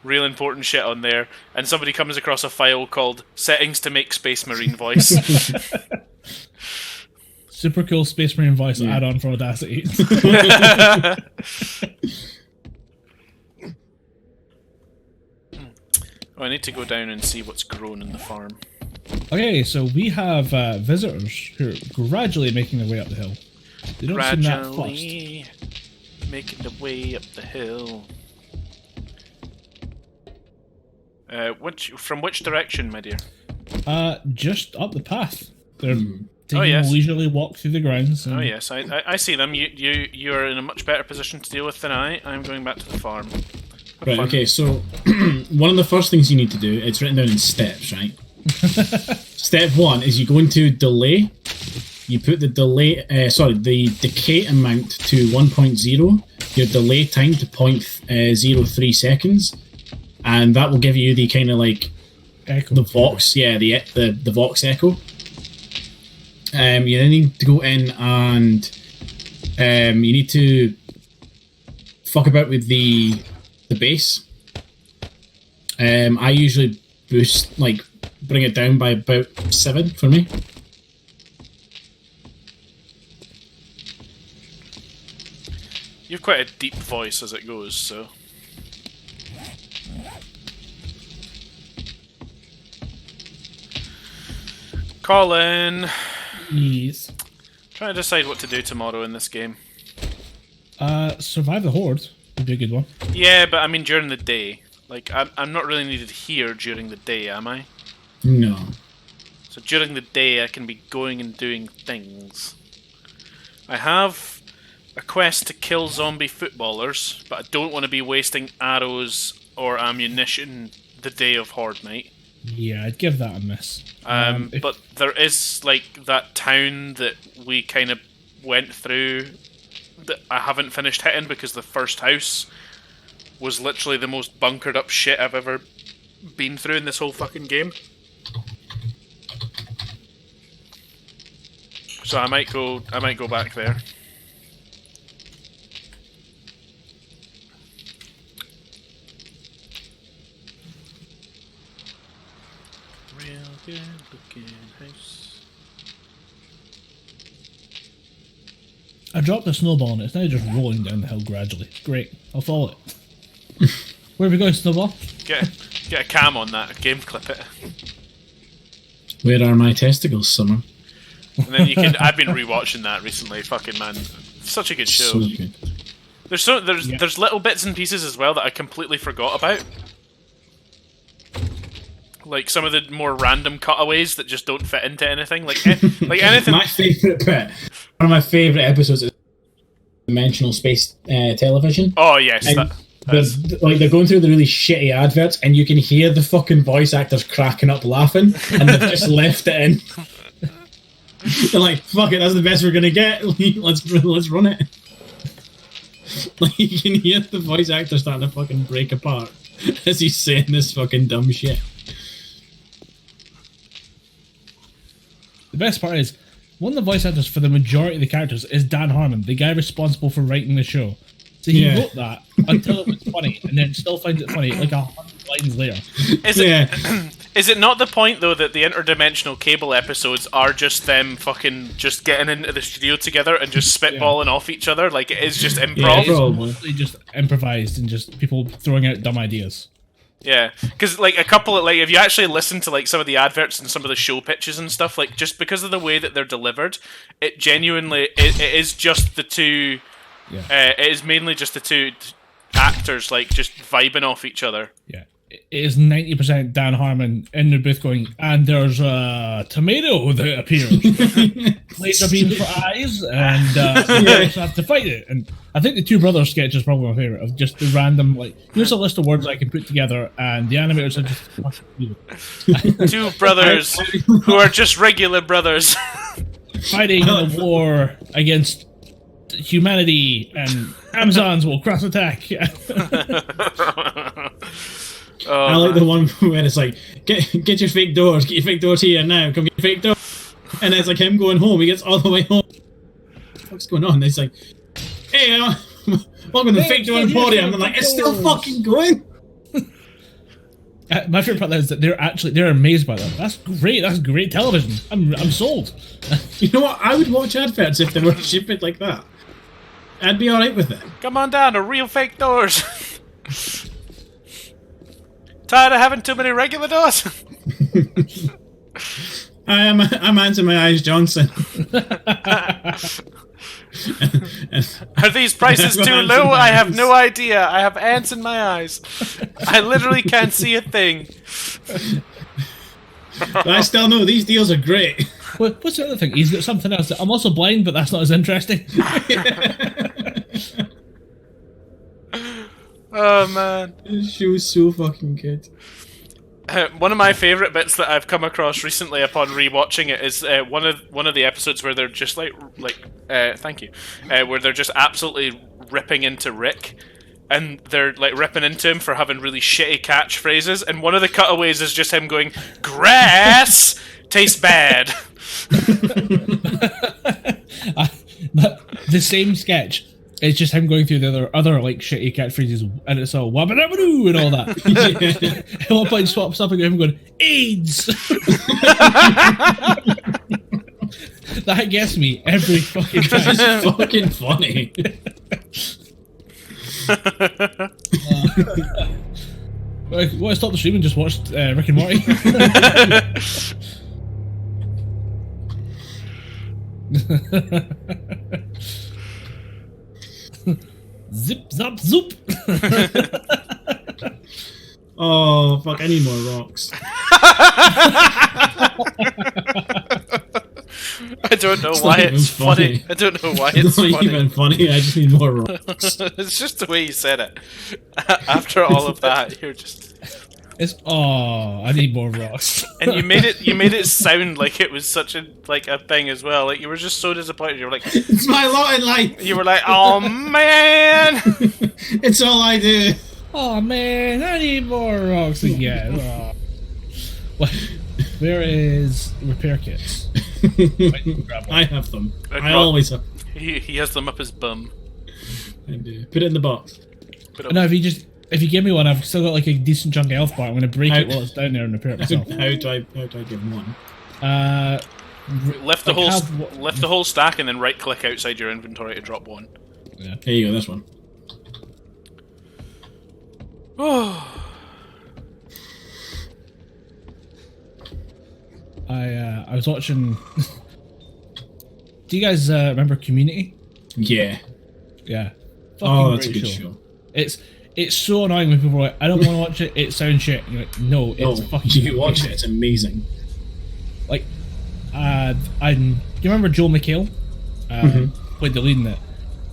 real important shit on there. And somebody comes across a file called Settings to Make Space Marine Voice. Super cool Space Marine voice add-on for Audacity. I need to go down and see what's grown in the farm. Okay, so we have visitors who are gradually making their way up the hill. They don't seem that fast. Making the way up the hill. From which direction, my dear? Just up the path. They're taking a leisurely walk through the grounds. Oh yes, I see them. You are in a much better position to deal with than I. I'm going back to the farm. Right, okay, so one of the first things you need to do, it's written down in steps, right? Step 1 is you go into delay. You put the the decay amount to 1.0, your delay time to 0.03 seconds, and that will give you the kind of like echo. The Vox, the Vox echo. You then need to go in and you need to fuck about with the bass. I usually bring it down by about 7 for me. You've quite a deep voice as it goes, so. Colin! Yes. Trying to decide what to do tomorrow in this game. Survive the Horde would be a good one. Yeah, but I mean during the day. Like, I'm not really needed here during the day, am I? No. So during the day I can be going and doing things. I have a quest to kill zombie footballers, but I don't want to be wasting arrows or ammunition the day of Horde Night. Yeah, I'd give that a miss. But there is like that town that we kind of went through that I haven't finished hitting because the first house was literally the most bunkered up shit I've ever been through in this whole fucking game. So I might go back there. Real good looking house. I dropped a snowball and it's now just rolling down the hill gradually. Great, I'll follow it. Where are we going, Snowball? Get a cam on that, game clip it. Where are my testicles, Summer? And then you can. I've been rewatching that recently. Fucking man, such a good show. So good. There's little bits and pieces as well that I completely forgot about. Like some of the more random cutaways that just don't fit into anything. Like anything. My favourite bit, one of my favourite episodes is Dimensional Space Television. Oh yes, they're going through the really shitty adverts, and you can hear the fucking voice actors cracking up laughing, and they've just left it in. They're like, "Fuck it, that's the best we're gonna get. Let's run it." Like you can hear the voice actor starting to fucking break apart as he's saying this fucking dumb shit. The best part is, one of the voice actors for the majority of the characters is Dan Harmon, the guy responsible for writing the show. So he wrote that until it was funny, and then still finds it funny like 100 lines later. Is it not the point though that the interdimensional cable episodes are just them fucking just getting into the studio together and just spitballing off each other? Like it is just improv. Yeah, it's just improvised and just people throwing out dumb ideas. Yeah, because like a couple of if you actually listen to like some of the adverts and some of the show pitches and stuff, like just because of the way that they're delivered, it genuinely it is just the two. Yeah. It is mainly just the two actors like just vibing off each other. Yeah, it is 90% Dan Harmon in the booth going, and there's a tomato that appears, laser beams for eyes, and you also have to fight it. And I think the Two Brothers sketch is probably my favorite of just the random here's a list of words I can put together, and the animators are just two brothers who are just regular brothers fighting in a war against humanity, and Amazons will cross attack. I like the one where it's like, get your fake doors, get your fake doors here now, come get your fake doors. And it's like him going home, he gets all the way home. What's going on? It's like, hey, welcome to the fake door emporium. I'm like, it's still fucking going. My favorite part is that they're amazed by that. That's great television. I'm sold. You know what? I would watch adverts if they were stupid like that. I'd be alright with it. Come on down to real fake doors. Tired of having too many regular doors? I'm Ants in My Eyes Johnson. Are these prices too low? I have no idea. I have ants in my eyes. I literally can't see a thing. But I still know these deals are great. What's the other thing? He's got something else. I'm also blind, but that's not as interesting. Oh man, She was so fucking good. One of my favourite bits that I've come across recently upon rewatching it is one of the episodes where they're just thank you, where they're just absolutely ripping into Rick, and they're like ripping into him for having really shitty catchphrases, and one of the cutaways is just him going, "Grass tastes bad." The same sketch. It's just him going through the other like shitty catchphrases, and it's all wabba-dabba-doo and all that. At one point, swaps up and him going, AIDS! That gets me every fucking time. It's fucking funny. Want to stop the stream and just watch Rick and Morty? Zip, zap, zoop. Oh, fuck, I need more rocks. I don't know why it's funny. I don't know why it's not funny. even funny. I just need more rocks. It's just the way you said it. After all of that, you're just. I need more rocks. And you made it sound like it was such a thing as well. Like you were just so disappointed. You were like, it's my lot in life. You were like, oh man, it's all I do. Oh man, I need more rocks again. Well, where is repair kits? I have them. I always have. He has them up his bum. I do. Put it in the box. No, if you give me one, I've still got like a decent chunk of health bar. I'm going to break it while it's down there and repair it myself. How do I give him one? Lift the whole stack and then right click outside your inventory to drop one. Yeah. Here you go. This one. I was watching. Do you guys remember Community? Yeah. Yeah. That's a good show. It's so annoying when people are like, I don't want to watch it. It sounds shit. And you're like, no, it's fucking. You watch it. It's amazing. Like, do you remember Joel McHale? Played the lead in it.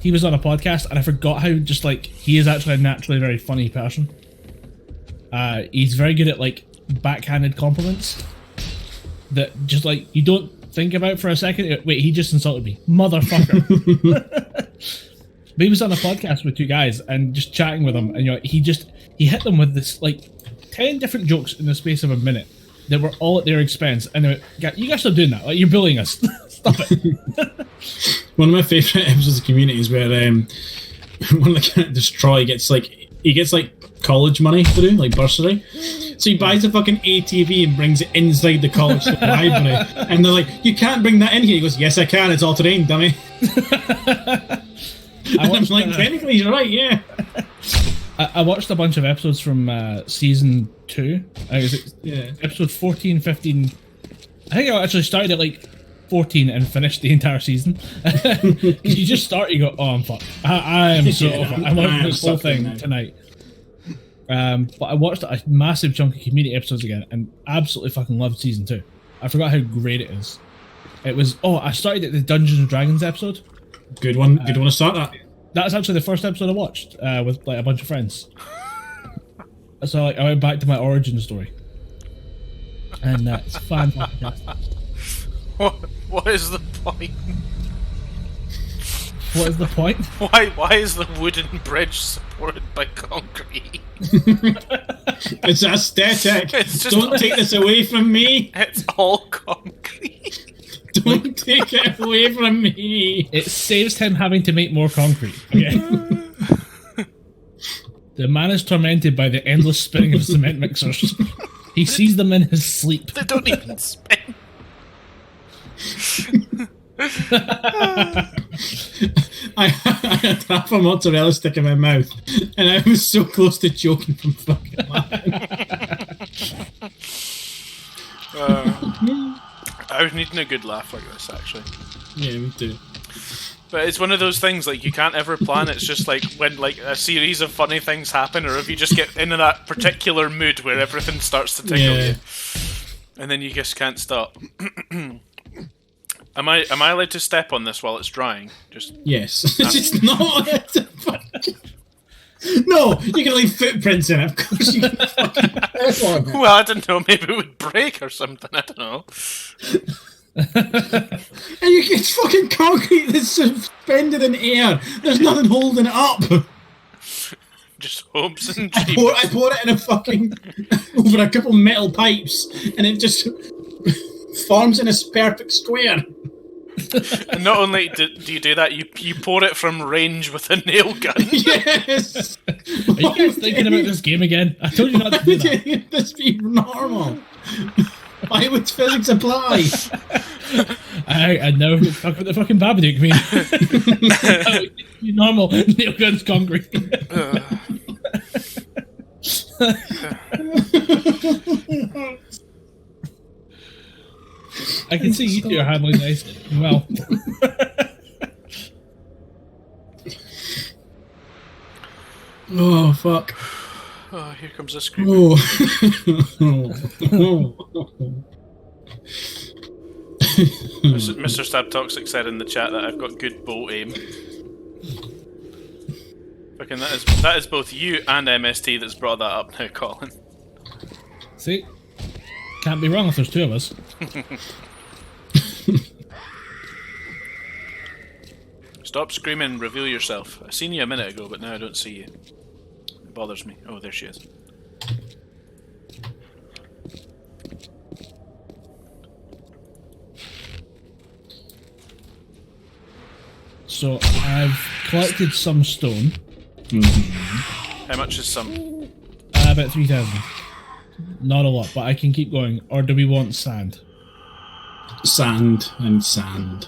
He was on a podcast, and I forgot how just like he is actually a naturally very funny person. He's very good at like backhanded compliments that just like you don't think about for a second. Wait, he just insulted me, motherfucker. But he was on a podcast with two guys and just chatting with them, and he hit them with this like 10 different jokes in the space of a minute that were all at their expense, and they were, you guys stop doing that, like you're bullying us. Stop it. One of my favourite episodes of Community is where one of the characters, Troy, gets college money to do, like bursary. So he buys a fucking ATV and brings it inside the college library, and they're like, "You can't bring that in here." He goes, "Yes, I can. It's all terrain, dummy." I'm like, technically, you're right, yeah. I watched a bunch of episodes from season 2. Episode 14, 15. I think I actually started at like 14 and finished the entire season. You just start, you go, oh, I'm fucked. I am so fucked. I'm watching this whole thing tonight. But I watched a massive chunk of Community episodes again and absolutely fucking loved season 2. I forgot how great it is. It was, I started at the Dungeons and Dragons episode. Good one. Good one to start that. That's actually the first episode I watched with like a bunch of friends. So I went back to my origin story, and it's fantastic. What is the point? What is the point? Why is the wooden bridge supported by concrete? It's aesthetic. Don't take this away from me. It's all concrete. Don't take it away from me. It saves him having to make more concrete. Okay. The man is tormented by the endless spinning of cement mixers. He sees them in his sleep. They don't even spin. I had half a mozzarella stick in my mouth, and I was so close to choking from fucking laughing. I was needing a good laugh like this, actually. Yeah, me too. But it's one of those things, like, you can't ever plan. It's just like when, like, a series of funny things happen, or if you just get into that particular mood where everything starts to tickle you, and then you just can't stop. Am I allowed to step on this while it's drying? Yes. It's not. No, you can leave footprints in it. Of course you can fucking step on it. Well, I don't know. Maybe it would break or something. I don't know. And it's fucking concrete that's suspended in air. There's nothing holding it up. Just hopes and dreams. I pour it in a fucking over a couple metal pipes, and it just forms in a perfect square. And not only do you do that, you pour it from range with a nail gun. Yes. Are you guys thinking about this game again? I told you not to do that. This be normal. Why would physics apply? I know. Talk about the fucking Babadook. I mean, normal nail guns, concrete. I can see you two are handling nice. Well. Oh, fuck. Oh, here comes the scream. Oh. Mr. Stab Toxic said in the chat that I've got good bow aim. Fucking that is both you and MST that's brought that up now, Colin. See? Can't be wrong if there's two of us. Stop screaming, reveal yourself. I seen you a minute ago, but now I don't see you. It bothers me. Oh, there she is. So, I've collected some stone. How much is some? About 3,000. Not a lot, but I can keep going. Or do we want sand? Sand and sand.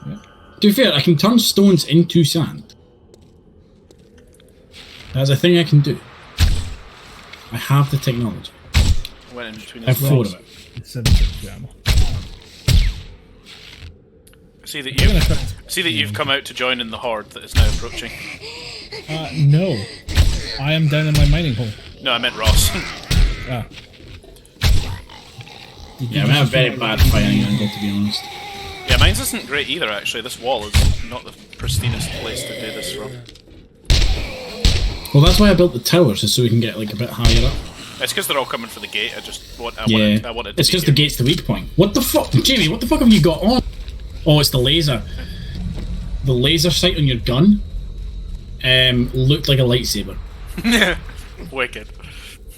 Yeah. To be fair, I can turn stones into sand. That's a thing I can do. I have the technology. Went in between I have 4 of it. It's 760 ammo. See that you've come out to join in the horde that is now approaching. No. I am down in my mining hole. No, I meant Ross. Ah. Yeah, I'm at a very bad fighting angle, to be honest. Yeah, mine's isn't great either, actually. This wall is not the pristinest place to do this from. Well, that's why I built the towers, is so we can get like a bit higher up. It's because they're all coming for the gate. I wanted it's because the gate's the weak point. What the fuck? Jamie, what the fuck have you got on? Oh, it's the laser. The laser sight on your gun looked like a lightsaber. Wicked.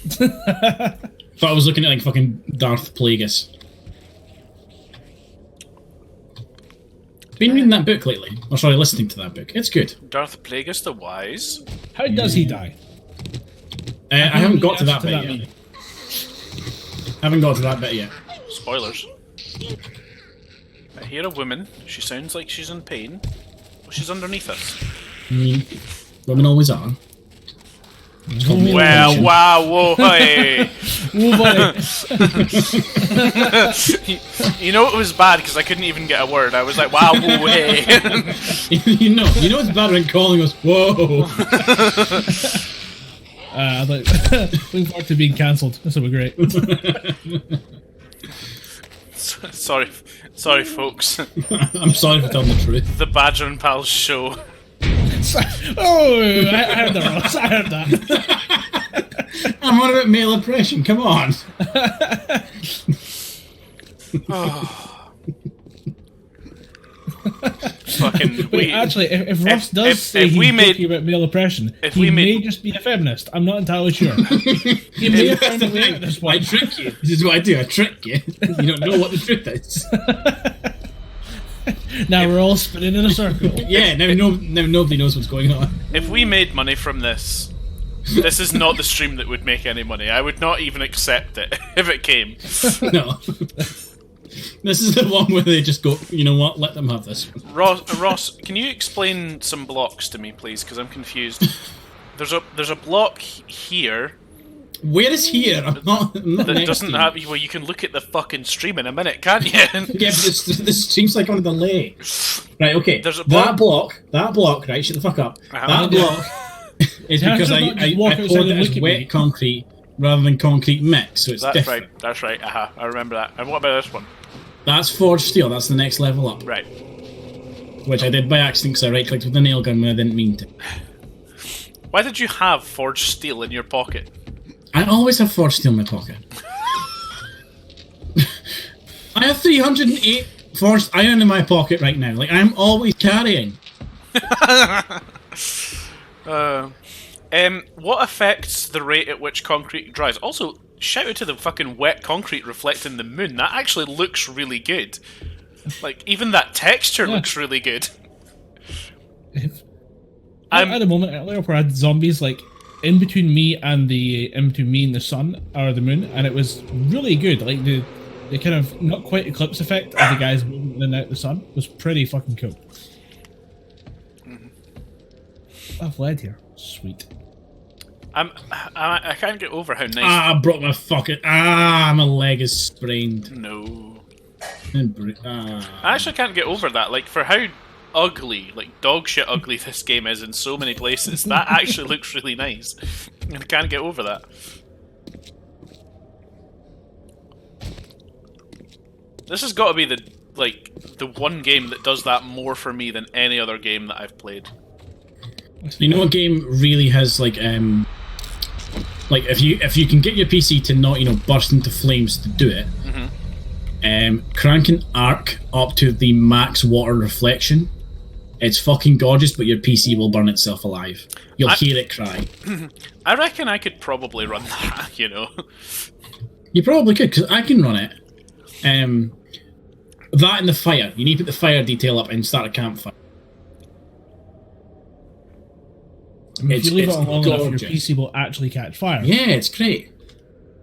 Thought I was looking at like fucking Darth Plagueis. Been reading that book lately. Or sorry, listening to that book. It's good. Darth Plagueis the Wise. How does he die? I haven't got to that bit yet. Haven't got to that bit yet. Spoilers. I hear a woman. She sounds like she's in pain. Well, she's underneath us. Women always are. Well, wow, whoa, hey. You know it was bad because I couldn't even get a word. I was like, wow, whoa, hey. you know it's bad when Colin goes, whoa. I'd like looking forward to being cancelled. This will be great. Sorry, folks. I'm sorry for telling the truth. The Badger and Pals show. Oh, I heard that, Ross. I heard that. I'm on about male oppression. Come on. Fucking. Wait, actually, if Ross does say he's talking about male oppression, he may just be a feminist. I'm not entirely sure. He may have found a way at this point. I trick you. This is what I do. I trick you. You don't know what the truth is. Now we're all spinning in a circle. Yeah, now nobody knows what's going on. If we made money from this, this is not the stream that would make any money. I would not even accept it if it came. No. This is the one where they just go, you know what, let them have this. Ross, can you explain some blocks to me, please? Because I'm confused. There's a block here. Where is here? I'm not that doesn't have. Well, you can look at the fucking stream in a minute, can't you? Yeah, but this stream's like on a delay. Right, okay. There's a block. That block, right, shut the fuck up. That block is because I poured it as wet concrete rather than concrete mix, so it's different. That's right, I remember that. And what about this one? That's forged steel, that's the next level up. Right. Which I did by accident because I right-clicked with the nail gun when I didn't mean to. Why did you have forged steel in your pocket? I always have forged steel in my pocket. I have 308 forged iron in my pocket right now. Like, I'm always carrying. What affects the rate at which concrete dries? Also, shout out to the fucking wet concrete reflecting the moon. That actually looks really good. Like, even that texture looks really good. I had a moment earlier where I had zombies, like, in between me and the sun, or the moon, and it was really good. Like, the kind of, not quite eclipse effect of the guys moving in and out the sun was pretty fucking cool. I've led here. Sweet. I can't get over how nice. I broke my fucking. My leg is sprained. No. I actually can't get over that. Like, for how ugly, like dog shit ugly this game is in so many places, that actually looks really nice. I can't get over that. This has got to be the one game that does that more for me than any other game that I've played. You know what game really has like if you can get your PC to not burst into flames to do it, cranking Arc up to the max water reflection, it's fucking gorgeous, but your PC will burn itself alive. You'll hear it cry. I reckon I could probably run that. You probably could, because I can run it. That and the fire. You need to put the fire detail up and start a campfire. If you leave it on long enough, your PC will actually catch fire. Yeah, it's great.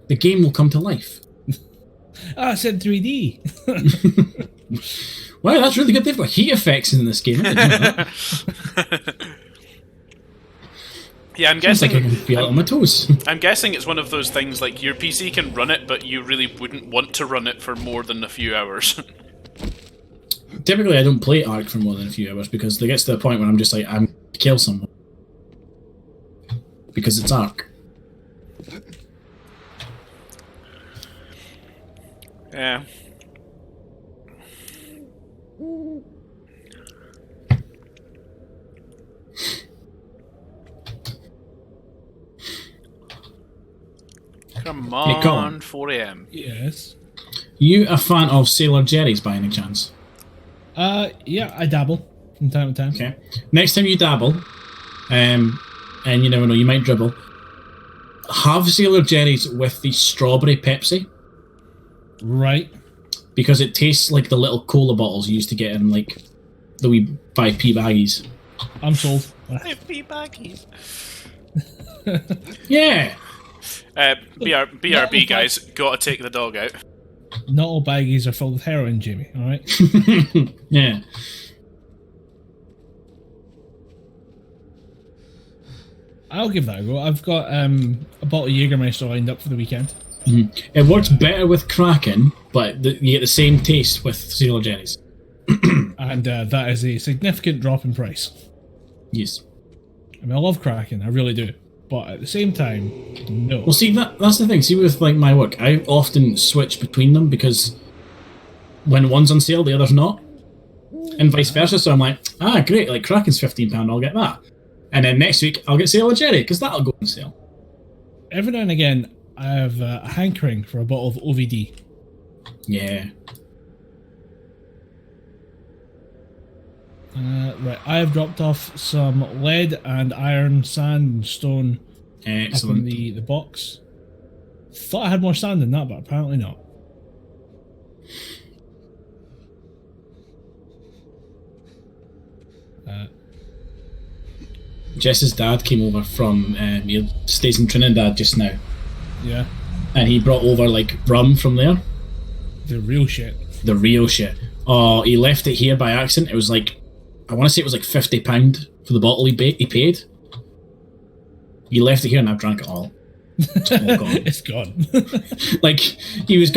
The game will come to life. I said 3D. Wow, that's really good. They've got heat effects in this game. Yeah, I'm guessing. Like I can feel it on my toes. I'm guessing it's one of those things like your PC can run it, but you really wouldn't want to run it for more than a few hours. Typically, I don't play Ark for more than a few hours because it gets to the point where I'm just like, I'm gonna kill someone because it's Ark. Yeah. Come on, hey, Colin. 4 AM. Yes. You a fan of Sailor Jerry's by any chance? Yeah, I dabble from time to time. Okay. Next time you dabble, and you never know, you might dribble, have Sailor Jerry's with the strawberry Pepsi. Right. Because it tastes like the little cola bottles you used to get in like the wee 5p baggies. I'm sold. 5p baggies. Yeah. BRB guys, gotta take the dog out. Not all baggies are filled with heroin, Jamie, alright? Yeah. I'll give that a go. I've got a bottle of Jägermeister lined up for the weekend. It works better with Kraken, but you get the same taste with Sailor Jerry's. And that is a significant drop in price. Yes. I mean, I love Kraken, I really do. But at the same time, no. Well, see, that's the thing. See, with like my work, I often switch between them because when one's on sale, the other's not. And vice versa, so I'm like, great, like Kraken's £15, I'll get that. And then next week, I'll get Sailor Jerry, because that'll go on sale. Every now and again, I have a hankering for a bottle of OVD. Yeah. Right, I have dropped off some lead and iron, sand and stone Excellent. up in the box. Thought I had more sand than that, but apparently not. Jess's dad came over from, he stays in Trinidad just now. Yeah. And he brought over like rum from there. The real shit. The real shit. Oh, he left it here by accident. It was like, I want to say it was like £50 for the bottle he paid. He left it here and I've drank it all. It's all gone. It's gone. Like, he had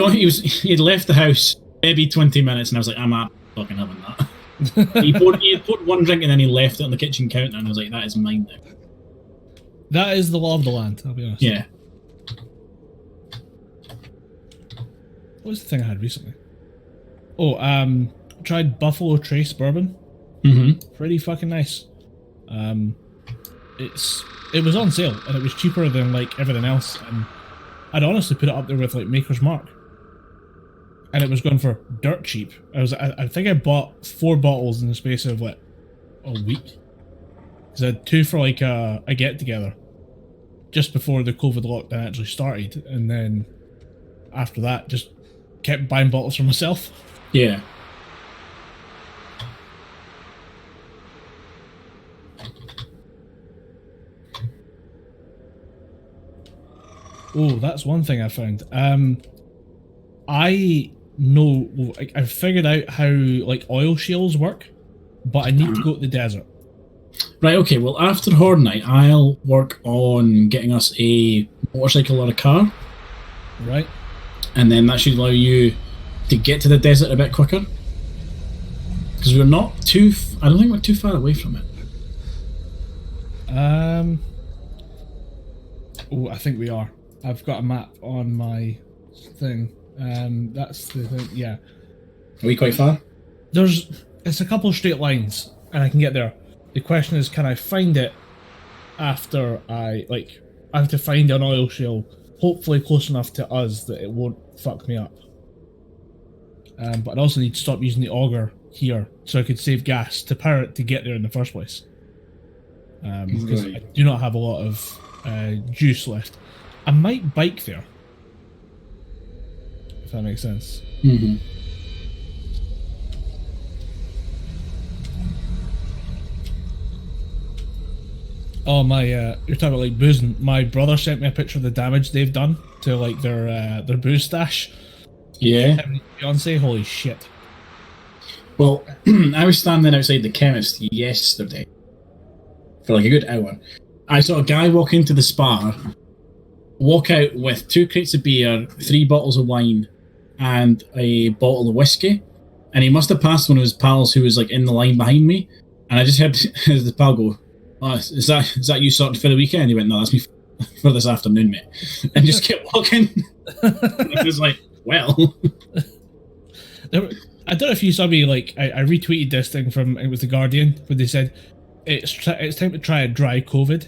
left the house maybe 20 minutes and I was like, I'm not fucking having that. He had poured one drink and then he left it on the kitchen counter and I was like, that is mine now. That is the law of the land, I'll be honest. Yeah. What was the thing I had recently? Oh, tried Buffalo Trace bourbon. Mm-hmm. Pretty fucking nice. It was on sale and it was cheaper than like everything else, and I'd honestly put it up there with like Maker's Mark. And it was going for dirt cheap. I think I bought 4 bottles in the space of like a week. Because I had 2 for like a get together just before the COVID lockdown actually started, and then after that just kept buying bottles for myself. Yeah. Oh, that's one thing I found. I know, I've figured out how like oil shales work, but I need to go to the desert. Right, okay, well after Horde Night, I'll work on getting us a motorcycle or a car. Right. And then that should allow you to get to the desert a bit quicker. Because we're not too, I don't think we're too far away from it. Oh, I think we are. I've got a map on my thing. That's the thing, yeah. Are we quite far? It's a couple of straight lines, and I can get there. The question is, can I find it after I have to find an oil shale, hopefully close enough to us that it won't fuck me up. But I also need to stop using the auger here so I could save gas to power it to get there in the first place. Because I do not have a lot of juice left. I might bike there, if that makes sense. Mm-hmm. Oh my! You're talking about like boozing. My brother sent me a picture of the damage they've done to like their booze stash. Yeah. Him and Beyonce, holy shit! Well, I was standing outside the chemist yesterday for like a good hour. I saw a guy walk into the spa, walk out with 2 crates of beer, 3 bottles of wine, and a bottle of whiskey. And he must have passed one of his pals who was like in the line behind me. And I just heard the pal go, "Oh, is that you sorted for the weekend?" He went, "No, that's me for this afternoon, mate." And just kept walking. I was like, well. I don't know if you saw me, like, I retweeted this thing from, it was The Guardian, where they said, it's time to try a dry COVID.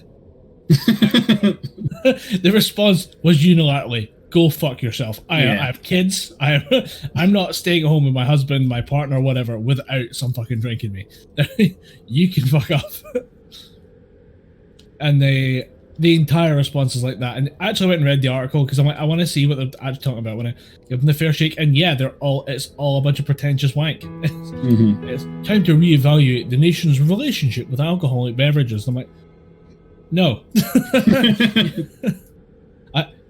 The response was unilaterally, go fuck yourself. I have kids. I'm not staying at home with my husband, my partner, whatever, without some fucking drinking me. You can fuck off. And the entire response is like that. And I actually went and read the article because I'm like, I want to see what they're actually talking about when I give them the fair shake. And yeah, it's all a bunch of pretentious wank. It's time to reevaluate the nation's relationship with alcoholic beverages. I'm like, no.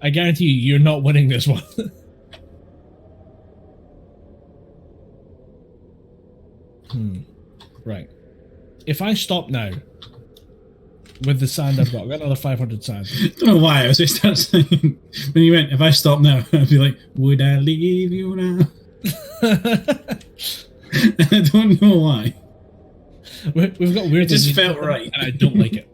I guarantee you're not winning this one. Right. If I stop now, with the sand I've got another 500 sand. I don't know why, I was just start saying, when you went, if I stop now, I'd be like, would I leave you now? I don't know why. We've got weird. It just felt right. And I don't like it.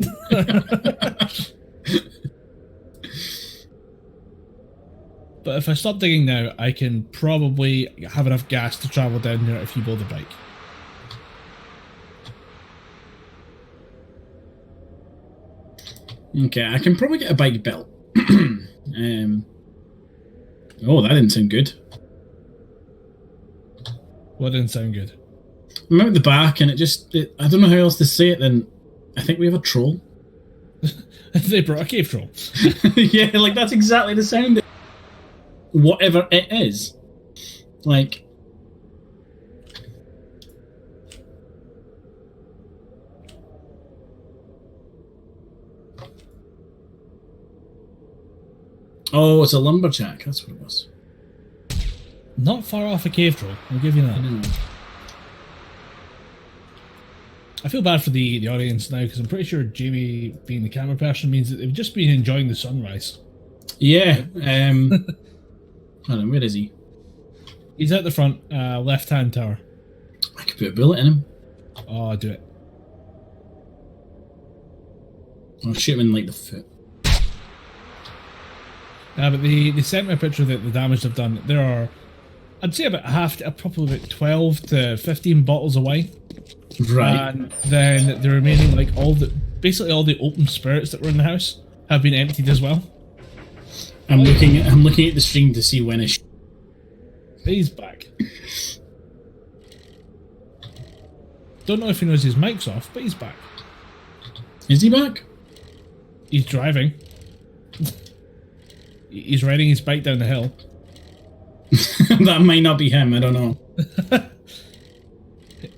But if I stop digging now, I can probably have enough gas to travel down there if you build a bike. Okay, I can probably get a bike built. Oh, that didn't sound good. What didn't sound good? I'm out the back and I don't know how else to say it then. I think we have a troll. They brought a cave troll. Yeah, like that's exactly the sound. Whatever it is. Like... Oh, it's a lumberjack. That's what it was. Not far off a cave troll. I'll give you that. I know. I feel bad for the audience now because I'm pretty sure Jamie being the camera person means that they've just been enjoying the sunrise. Yeah. Hold on, where is he? He's at the front, left-hand tower. I could put a bullet in him. Oh, I'll do it. I'll shoot him in like the foot. But they sent me a picture of the damage they've done. There are, I'd say about probably about 12 to 15 bottles of wine. Right. And then the remaining, like basically all the open spirits that were in the house have been emptied as well. I'm looking at the stream to see when it's... He's back. Don't know if he knows his mic's off, but he's back. Is he back? He's driving. He's riding his bike down the hill. That might not be him, I don't know.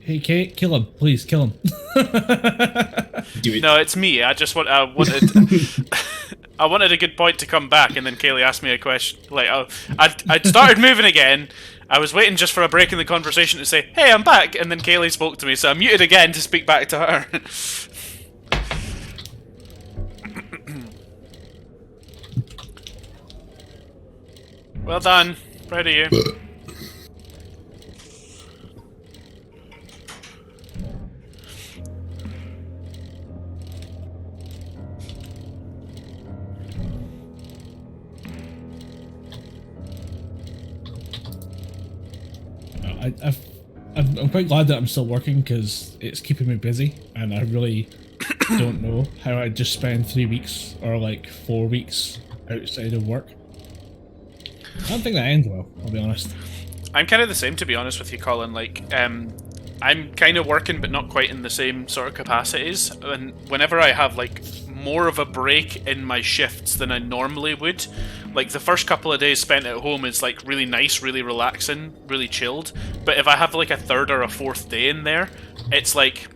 Hey, Kate, kill him. Please, kill him. Do it. No, it's me. I wanted a good point to come back, and then Kaylee asked me a question. Like, I'd started moving again. I was waiting just for a break in the conversation to say, "Hey, I'm back," and then Kaylee spoke to me, so I muted again to speak back to her. Well done. Proud of you. I'm quite glad that I'm still working because it's keeping me busy, and I really don't know how I just spend 3 weeks or like 4 weeks outside of work. I don't think that ends well, I'll be honest. I'm kind of the same, to be honest with you, Colin. Like, I'm kind of working, but not quite in the same sort of capacities. And whenever I have like more of a break in my shifts than I normally would, like the first couple of days spent at home is like really nice, really relaxing, really chilled. But if I have like a third or a fourth day in there, it's like,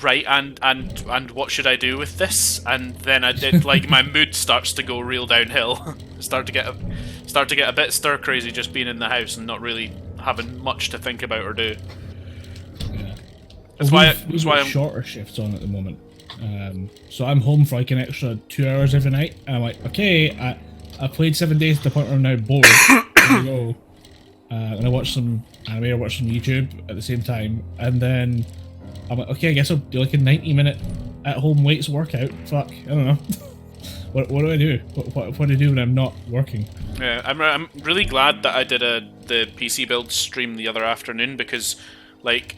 right, and what should I do with this? And then like my mood starts to go real downhill. start to get a bit stir crazy just being in the house and not really having much to think about or do. Yeah. That's why I'm shorter shifts on at the moment. So I'm home for like an extra 2 hours every night. And I'm like, okay, I played 7 days to the point where I'm now bored. There we go. And I watched some anime or watched some YouTube at the same time. And then I'm like, okay, I guess I'll do like a 90-minute at-home weights workout. Fuck, I don't know. What do I do? What do I do when I'm not working? Yeah, I'm really glad that I did the PC build stream the other afternoon, because like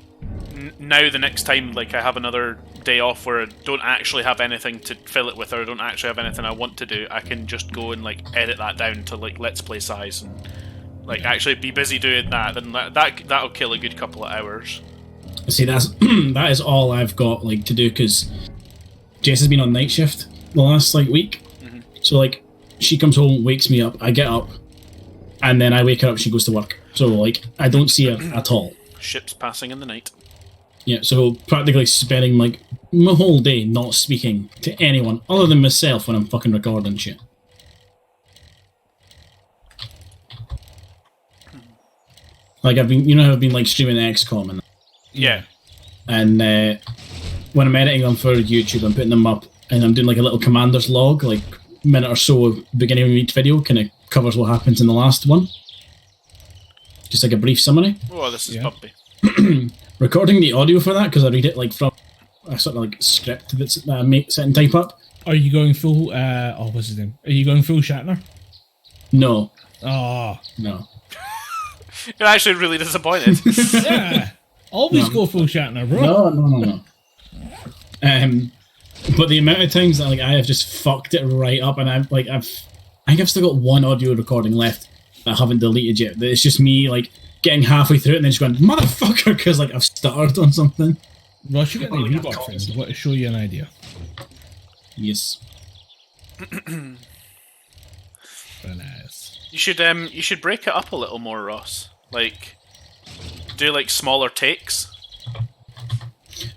now the next time like I have another day off where I don't actually have anything to fill it with, or I don't actually have anything I want to do, I can just go and like edit that down to like let's play size and like actually be busy doing that. Then that'll kill a good couple of hours. See, that is all I've got like to do, because Jess has been on night shift the last like week. So like she comes home, wakes me up, I get up, and then I wake her up, she goes to work. So like I don't see her at all. Ships passing in the night. Yeah, so practically spending like my whole day not speaking to anyone other than myself when I'm fucking recording shit. Like I've been like streaming XCOM and yeah. And when I'm editing them for YouTube, I'm putting them up and I'm doing like a little commander's log, like minute or so of beginning of each video, kind of covers what happens in the last one. Just like a brief summary. Oh, this is bumpy. Recording the audio for that, because I read it like from a sort of like script that's set and type up. Are you going full, what's his name? Are you going full Shatner? No. Oh. No. You're actually really disappointed. Yeah. Always go full Shatner, bro. No. But the amount of times that like I have just fucked it right up, and I think I've still got one audio recording left that I haven't deleted yet. It's just me like getting halfway through it and then just going motherfucker because like I've stuttered on something. Well, I should get the Reebok things. I want to show you an idea. Yes. Very nice. You should break it up a little more, Ross. Like, do like smaller takes.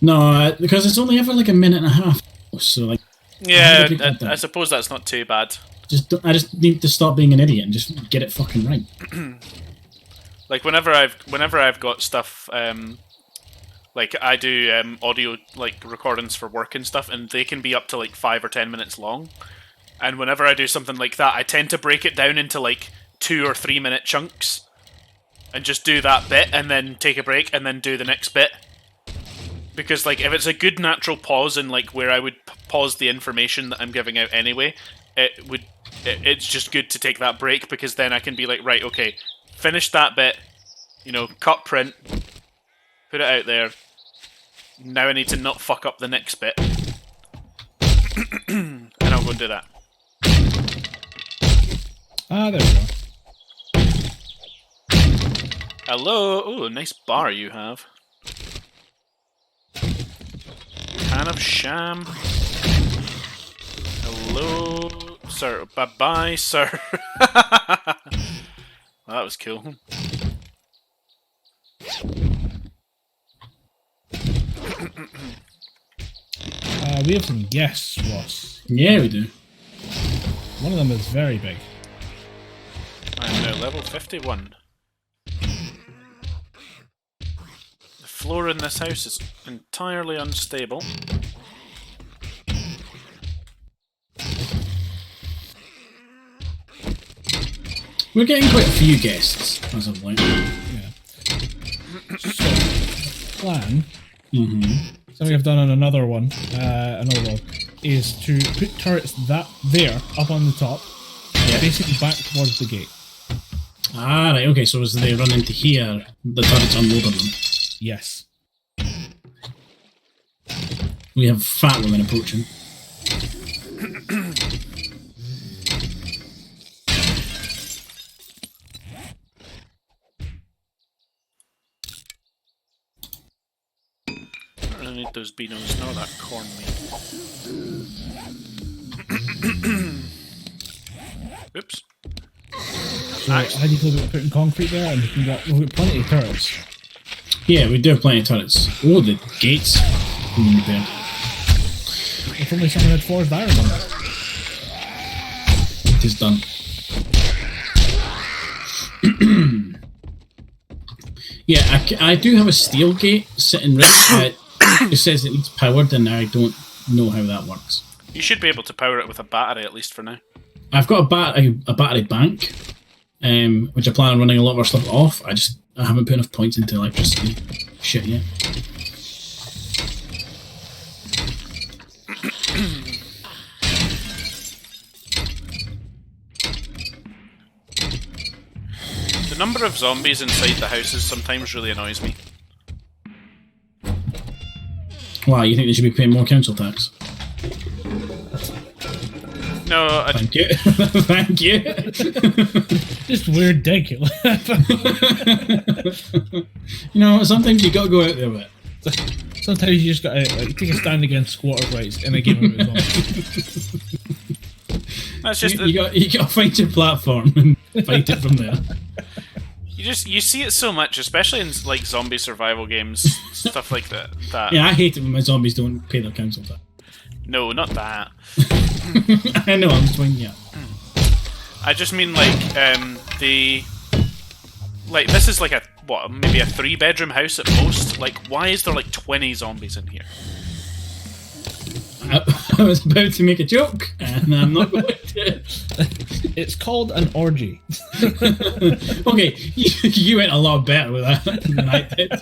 No, because it's only ever like a minute and a half. So like. Yeah, I suppose that's not too bad. I just need to stop being an idiot and just get it fucking right. Like whenever I've got stuff, like I do audio like recordings for work and stuff, and they can be up to like 5 or 10 minutes long. And whenever I do something like that, I tend to break it down into like 2 or 3 minute chunks, and just do that bit, and then take a break, and then do the next bit. Because like if it's a good natural pause and like where I would pause the information that I'm giving out anyway, it's just good to take that break, because then I can be like, right, okay, finish that bit, cut print, put it out there. Now I need to not fuck up the next bit. And I'll go and do that. Ah, there we go. Hello. Oh, nice bar you have. Can of sham. Hello, sir. Bye-bye, sir. Well, that was cool. We have some guests, Ross. Yeah, we do. One of them is very big. I'm now level 51. The floor in this house is entirely unstable. We're getting quite a few guests as of late. Yeah. So, plan. Something I've done on another one, is to put turrets there up on the top, basically back towards the gate. Ah, right, okay, so as they run into here, the turrets unload on them. Yes. We have fat women approaching. I don't really need those beanos, nor that corn meat. Oops. So how do you feel about putting concrete there? And we've got plenty of turrets. Yeah, we do have plenty of turrets. Oh, the gates. Repaired. If only someone had forged iron on it. It is done. Yeah, I do have a steel gate sitting right. It says it needs powered, and I don't know how that works. You should be able to power it with a battery, at least for now. I've got a battery bank, which I plan on running a lot of our stuff off. I haven't put enough points into electricity shit yet. The number of zombies inside the houses sometimes really annoys me. Why, you think they should be paying more council tax? No, Thank you. Thank you. Just weird dick. You know, sometimes you gotta go out there with it. Sometimes you just gotta take a stand against squatters' rights in a game of its own. That's just you gotta find your platform and fight it from there. You see it so much, especially in like zombie survival games, stuff like that. Yeah, I hate it when my zombies don't pay their council tax. No, not that. I know, I'm swinging you. I just mean like this is like maybe a 3-bedroom house at most. Like, why is there like 20 zombies in here? I was about to make a joke, and I'm not going to. It's called an orgy. Okay, you went a lot better with that than I did.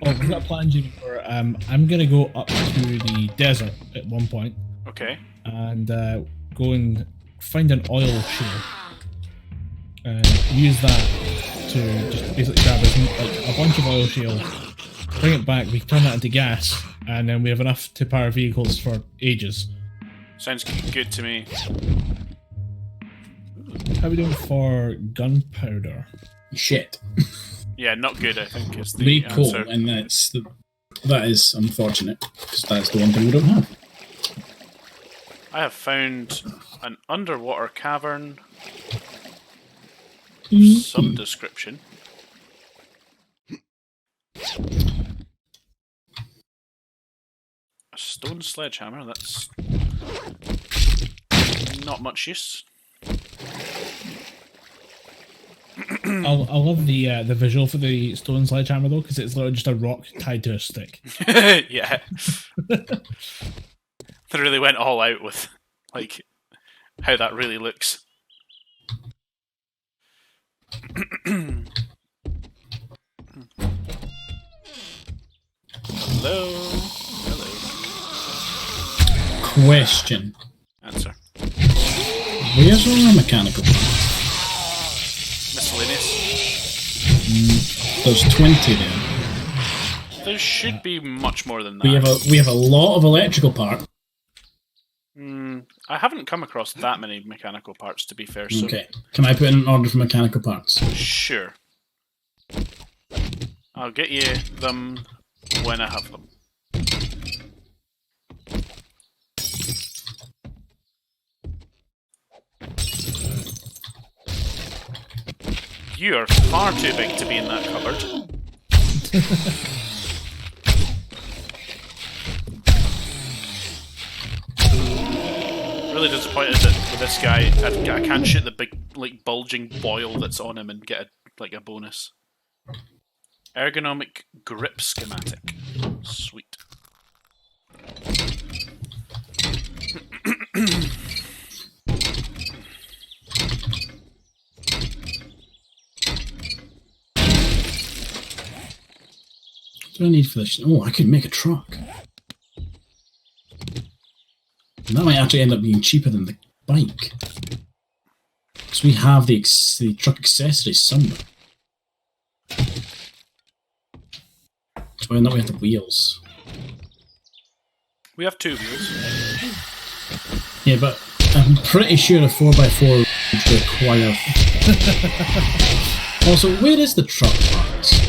We've got a plan, Jimmy, where I'm gonna go up to the desert at one point. Okay. And go and find an oil shale and use that to just basically grab a bunch of oil shale, bring it back, we turn that into gas, and then we have enough to power vehicles for ages. Sounds good to me. How are we doing for gunpowder? Shit. Yeah, not good, I think, is the Very cool, answer. and that is unfortunate, because that's the one thing we don't have. I have found an underwater cavern of some description. A stone sledgehammer, that's not much use. I love the visual for the stone sledgehammer though, because it's literally just a rock tied to a stick. Yeah. They really went all out with like how that really looks. Hello. Hello. Question. Answer. Where's all our mechanical parts? Miscellaneous. There's 20 there. There should be much more than that. We have a lot of electrical parts. I haven't come across that many mechanical parts, to be fair. So Okay. Can I put in an order for mechanical parts? sure. I'll get you them when I have them. You are far too big to be in that cupboard. Really disappointed that with this guy, I can't shoot the big, like, bulging boil that's on him and get a bonus. Ergonomic grip schematic. Sweet. What do I need for this? Oh, I could make a truck. And that might actually end up being cheaper than the bike. Because we have the truck accessories somewhere. So why not we have the wheels? We have 2 wheels. Yeah, but I'm pretty sure a 4x4 would require... Also, where is the truck parts?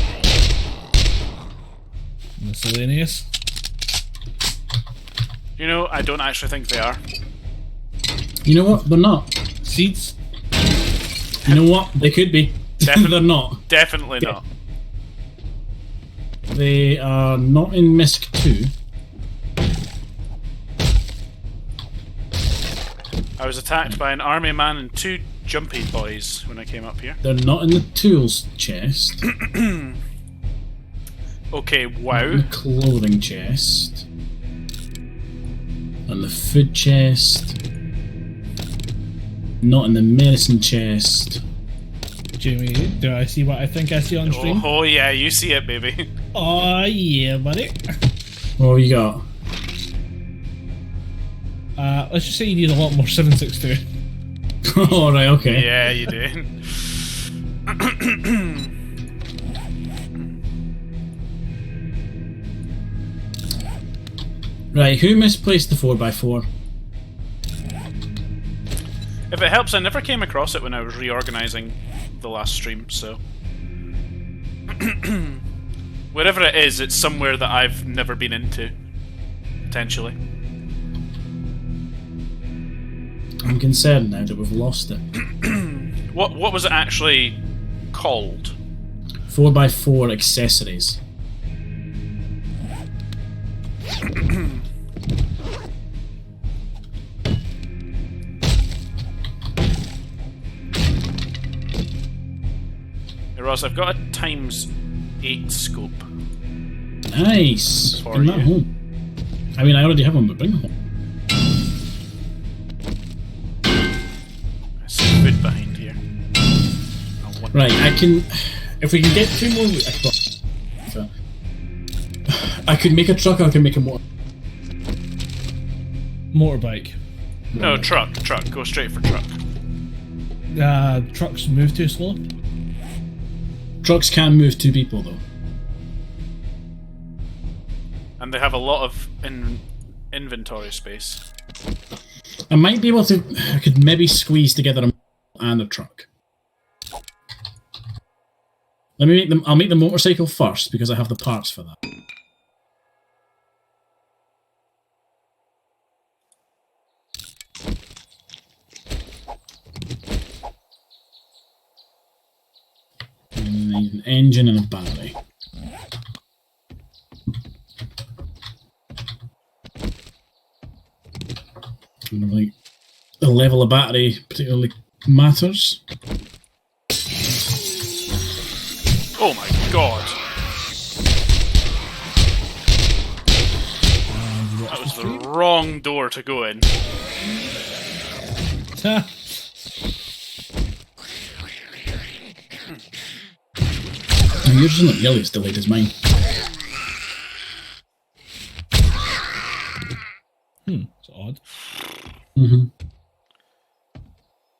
Miscellaneous. You know, I don't actually think they are. You know what? They're not. Seats. You know what? They could be. They're not. Definitely not. They are not in MISC 2. I was attacked by an army man and 2 jumpy boys when I came up here. They're not in the tools chest. Okay, Not wow. in the clothing chest. And the food chest. Not in the medicine chest. Jamie, do I see what I think I see on stream? Oh yeah, you see it, baby. Oh yeah, buddy. Oh, What you got? Let's just say you need a lot more 762. Alright, okay. Yeah, you do. Right, who misplaced the 4x4? If it helps, I never came across it when I was reorganizing the last stream, so... Wherever it is, it's somewhere that I've never been into. Potentially. I'm concerned now that we've lost it. What was it actually called? 4x4 accessories. Hey Ross, I've got a ×8 scope. Nice! For Bring that you. home. I mean, I already have one, but bring it home. There's some food behind here. Right, I can... If we can get 2 more... I could make a truck or I can make a motor. Motorbike. No, truck. Go straight for truck. Trucks move too slow. Trucks can move 2 people, though. And they have a lot of inventory space. I might be able to... I could maybe squeeze together a motor and a truck. Let me make them... I'll make the motorcycle first, because I have the parts for that. And I need an engine and a battery. I don't think the level of battery particularly matters. Oh my god! That was the wrong door to go in. Yours isn't nearly as delayed as mine. It's odd. Mm-hmm.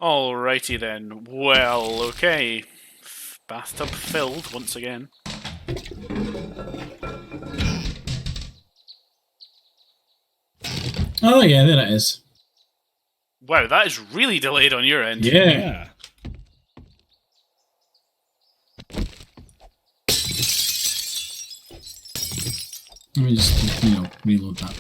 Alrighty then. Well, okay. Bathtub filled once again. Oh yeah, there it is. Wow, that is really delayed on your end. Yeah. Let me just, reload that.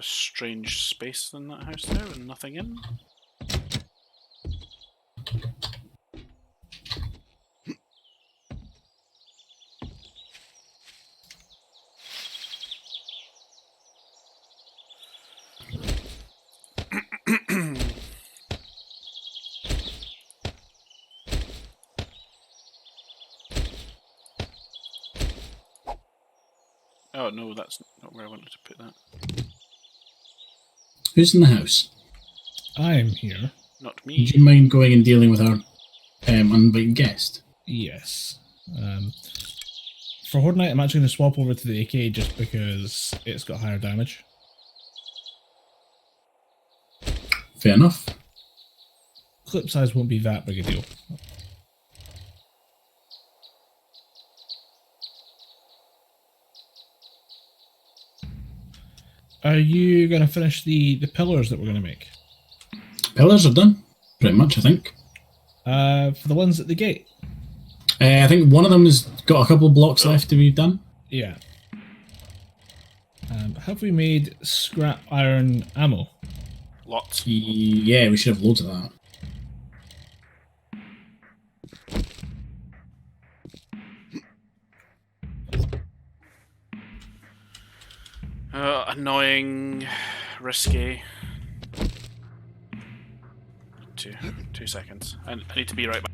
a strange space in that house there and nothing in. Oh no, that's not where I wanted to put that. Who's in the house? I am here. Not me. Do you mind going and dealing with our uninvited guest? Yes. For Horde Night, I'm actually going to swap over to the AK just because it's got higher damage. Fair enough. Clip size won't be that big a deal. Are you going to finish the pillars that we're going to make? Pillars are done, pretty much, I think. For the ones at the gate? I think one of them has got a couple of blocks left to be done. Yeah. Have we made scrap iron ammo? Lots. Yeah, we should have loads of that. Annoying, risky. 2 seconds. I need to be right back.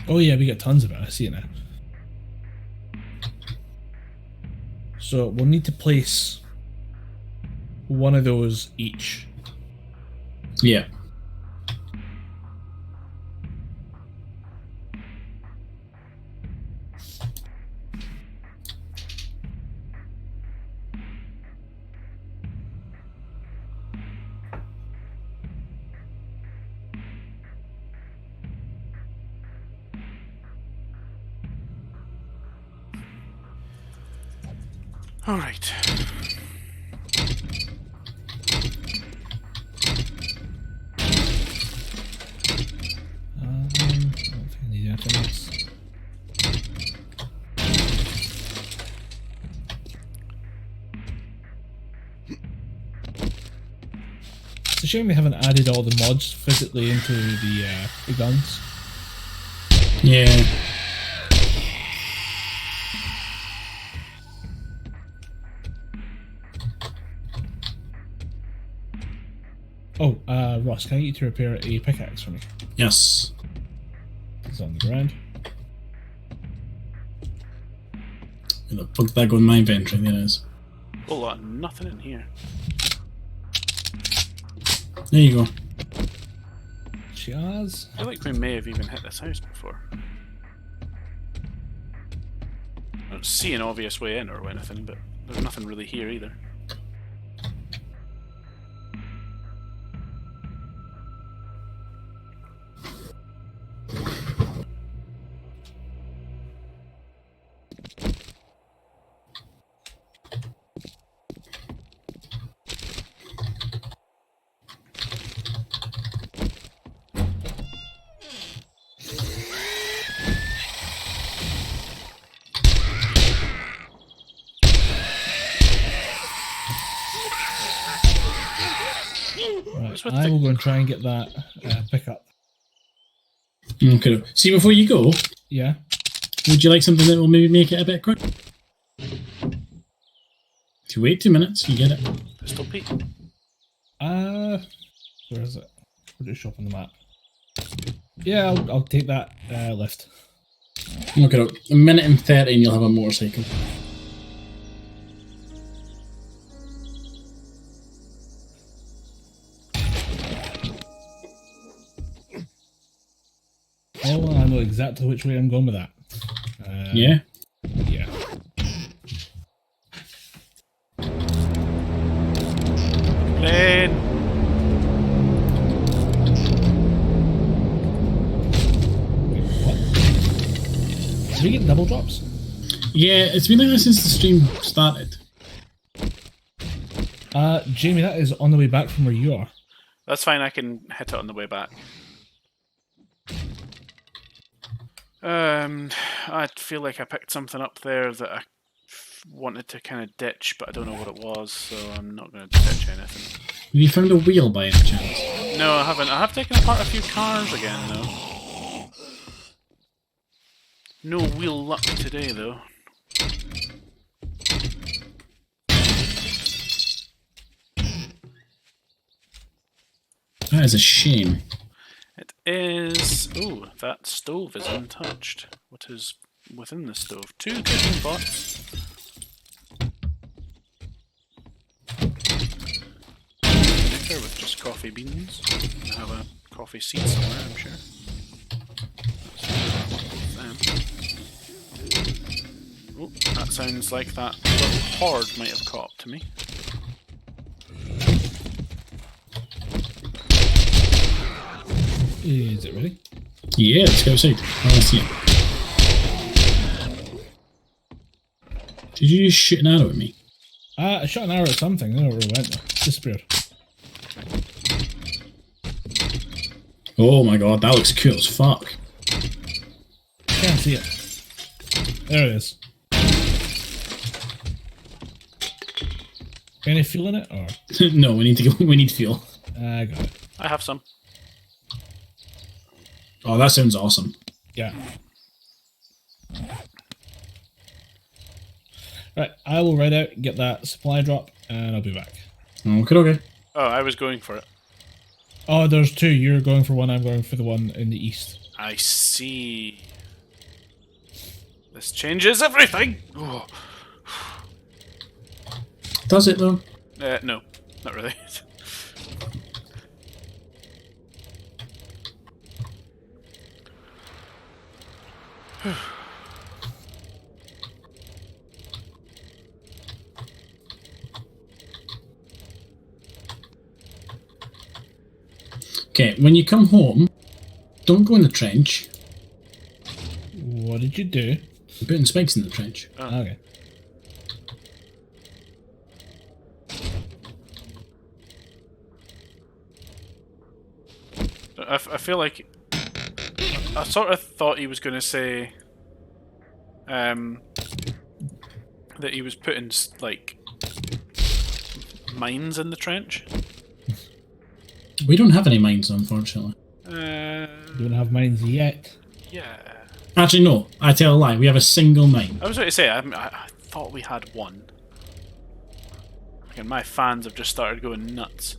Oh yeah, we got tons of it. I see it now. So we'll need to place one of those each. Yeah. All right. I don't think I need anything else. It's a shame we haven't added all the mods physically into the guns. Yeah. Oh, Ross, can I get you to repair a pickaxe for me? Yes. It's on the ground. Where the fuck did that go in my inventory? There it is. Whole lot of nothing in here. There you go. Cheers. I feel like we may have even hit this house before. I don't see an obvious way in or anything, but there's nothing really here either. Right, I will go and try and get that pickup. Okay. See, before you go, Yeah. would you like something that will maybe make it a bit quick? If you wait 2 minutes, you get it. Pistol Pete. Where is it? Where did it show up on the map? Yeah, I'll take that lift. Okay, a minute and 30 and you'll have a motorcycle. Oh, I know exactly which way I'm going with that. Yeah? Yeah. Plane. Wait, what? Did we get double drops? Yeah, it's been like that since the stream started. Jamie, that is on the way back from where you are. That's fine, I can hit it on the way back. I feel like I picked something up there that I wanted to kind of ditch, but I don't know what it was, so I'm not going to ditch anything. Have you found a wheel by any chance? No, I haven't. I have taken apart a few cars again, though. No wheel luck today, though. That is a shame. It is... Oh, that stove is untouched. What is within the stove? 2 cooking pots. Maker with just coffee beans. I have a coffee seed somewhere, I'm sure. Oh, that sounds like that little horde might have caught up to me. Is it ready? Yeah, let's go outside. I want to see it. Did you just shoot an arrow at me? I shot an arrow at something. I don't know where it went. Disappeared. Oh my god, that looks cool as fuck. Can't see it. There it is. Any fuel in it? Or No, we need to go. We need fuel. I got it. I have some. Oh, that sounds awesome. Yeah. Right, I will ride out, get that supply drop, and I'll be back. Okay, okay. Oh, I was going for it. Oh, there's 2. You're going for one, I'm going for the one in the east. I see. This changes everything! Oh. Does it though? No, not really. Okay, when you come home, don't go in the trench. What did you do? I'm putting spikes in the trench. Oh. Okay. I feel like I sort of thought he was going to say that he was putting like mines in the trench. We don't have any mines, unfortunately. Don't have mines yet. Yeah. Actually, no. I tell a lie. We have a single mine. I was going to say, I thought we had one. And my fans have just started going nuts.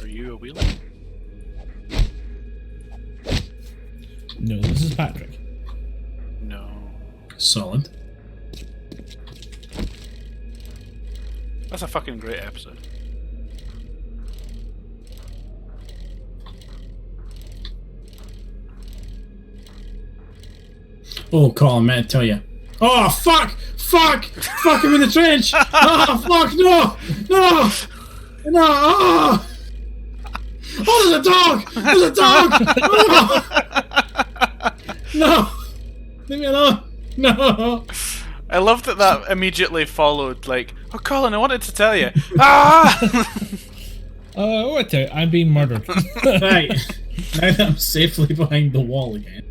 Are you a wheeler? No, this is Patrick. No. Solid. That's a fucking great episode. Oh, Colin, man, I tell you. Oh, fuck! Fuck! Fuck, I'm in the trench! Oh, fuck, no! No! No! Oh! Oh, there's a dog! There's a dog! Oh! No! Leave me alone! No! I love that immediately followed, like, oh, Colin, I wanted to tell you. Ah! What the? I'm being murdered. Right. Now that I'm safely behind the wall again.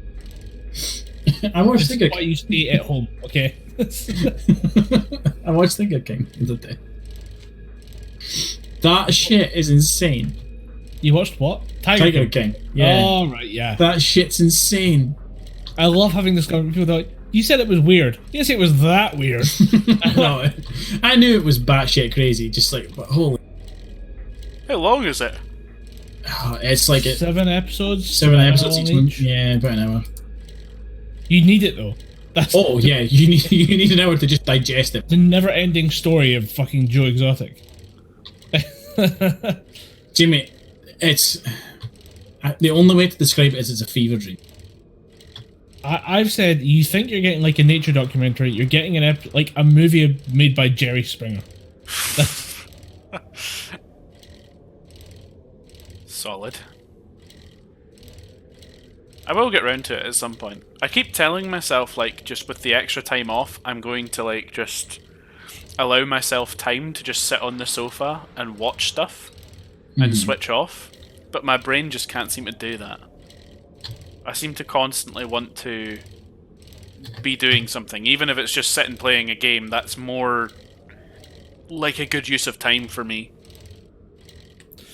I watched This Thinker is why you stay at home, okay? I watched Thinker King the other day. That shit is insane. You watched what? Tiger King. Yeah. Oh, right, yeah. That shit's insane. I love having this conversation with people that are like, you said it was weird. Yes, it was that weird. No, I knew it was batshit crazy. Just like, but holy. How long is it? It's like 7 episodes. 7 episodes each one. each. Yeah, about an hour. You need it though. That's Oh yeah, you need an hour to just digest it. the never-ending story of fucking Joe Exotic. Jimmy, it's the only way to describe it is it's a fever dream. I've said you think you're getting like a nature documentary. You're getting like a movie made by Jerry Springer. Solid. I will get round to it at some point. I keep telling myself, like, just with the extra time off, I'm going to, like, just allow myself time to just sit on the sofa and watch stuff and switch off. But my brain just can't seem to do that. I seem to constantly want to be doing something, even if it's just sitting playing a game. That's more like a good use of time for me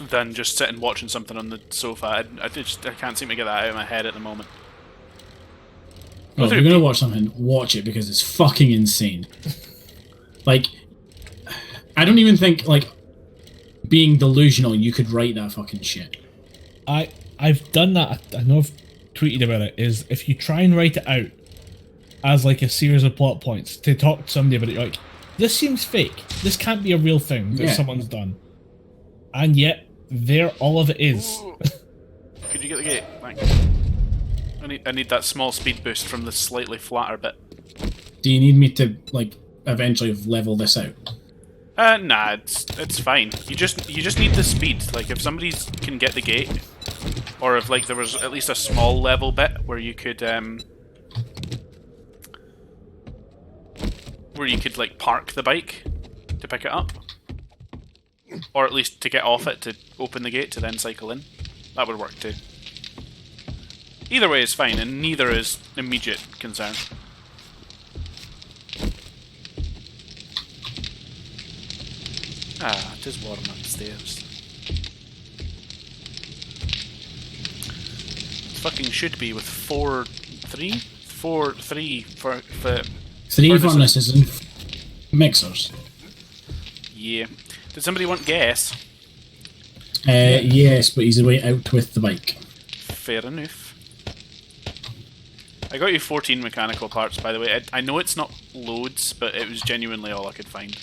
than just sitting watching something on the sofa. I can't seem to get that out of my head at the moment. Well, if you're gonna watch something, watch it because it's fucking insane. Like, I don't even think, like, being delusional, you could write that fucking shit. I've done that. I know I've tweeted about it. Is if you try and write it out as like a series of plot points to talk to somebody about it, you're like, this seems fake. This can't be a real thing that someone's done. And yet, there all of it is. Could you get the gate? Thanks. I need that small speed boost from the slightly flatter bit. Do you need me to, like, eventually level this out? Nah, it's fine. You just need the speed. Like, if somebody can get the gate, or if, like, there was at least a small level bit where you could like park the bike to pick it up, or at least to get off it to open the gate to then cycle in, that would work too. Either way is fine, and neither is immediate concern. Ah, it is warm upstairs. Fucking should be with three furnaces and mixers. Yeah. Did somebody want gas? Yes, but he's away out with the bike. Fair enough. I got you 14 mechanical parts, by the way. I know it's not loads, but it was genuinely all I could find.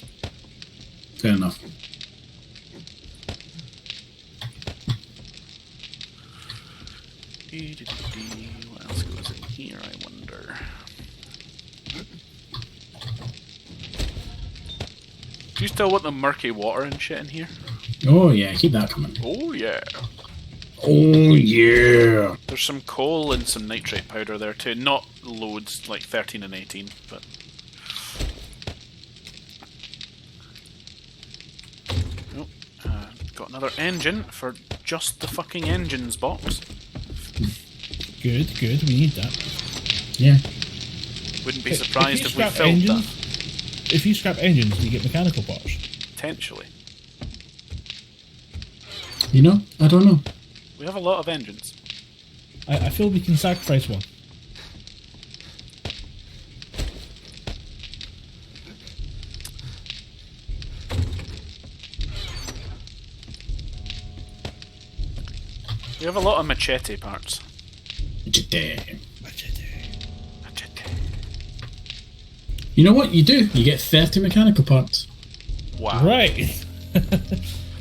Fair enough. What else goes in here, I wonder? Do you still want the murky water and shit in here? Oh yeah, keep that coming. Oh yeah. Oh yeah. There's some coal and some nitrate powder there too. Not loads, like 13 and 18, but... Oh, got another engine for just the fucking engines box. Good, we need that. Yeah. Wouldn't be surprised if we filled engines, that. If you scrap engines, do you get mechanical parts? Potentially. You know, I don't know. We have a lot of engines. I feel we can sacrifice one. We have a lot of machete parts. Machete. Machete. You know what you do? You get 30 mechanical parts. Wow. Right.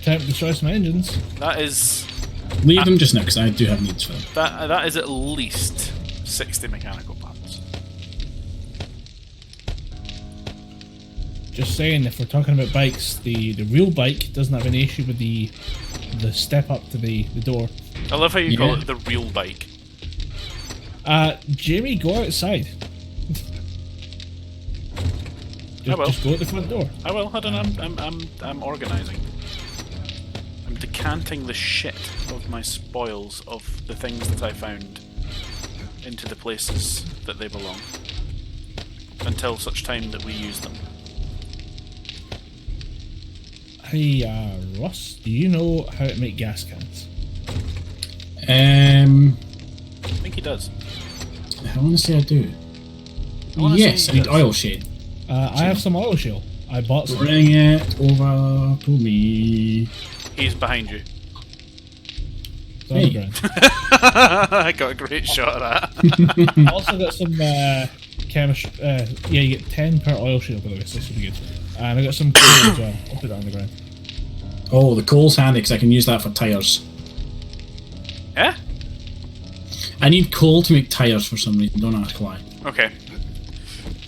Time to destroy some engines. That is... Leave them just now, because I do have needs for them. That is at least 60 mechanical parts. Just saying, if we're talking about bikes, the real bike doesn't have any issue with the step up to the door. I love how you call it the real bike. Jamie, go outside. Just go at the front door. I will. Hold on, I'm organising. I'm decanting the shit of my spoils of the things that I found into the places that they belong. Until such time that we use them. Hey, Ross, do you know how to make gas cans? I think he does. I want to say I do. Yes, I need oil shade. I have some oil shale. I bought some. Bring it over to me. He's behind you. Hey. I got a great shot at that. I also got some chemistry. Yeah, you get 10 per oil shale, by the way, so this will be good. And I got some coal as well. I'll put that on the ground. Oh, the coal's handy because I can use that for tyres. Yeah? I need coal to make tires for some reason. Don't ask why. Okay.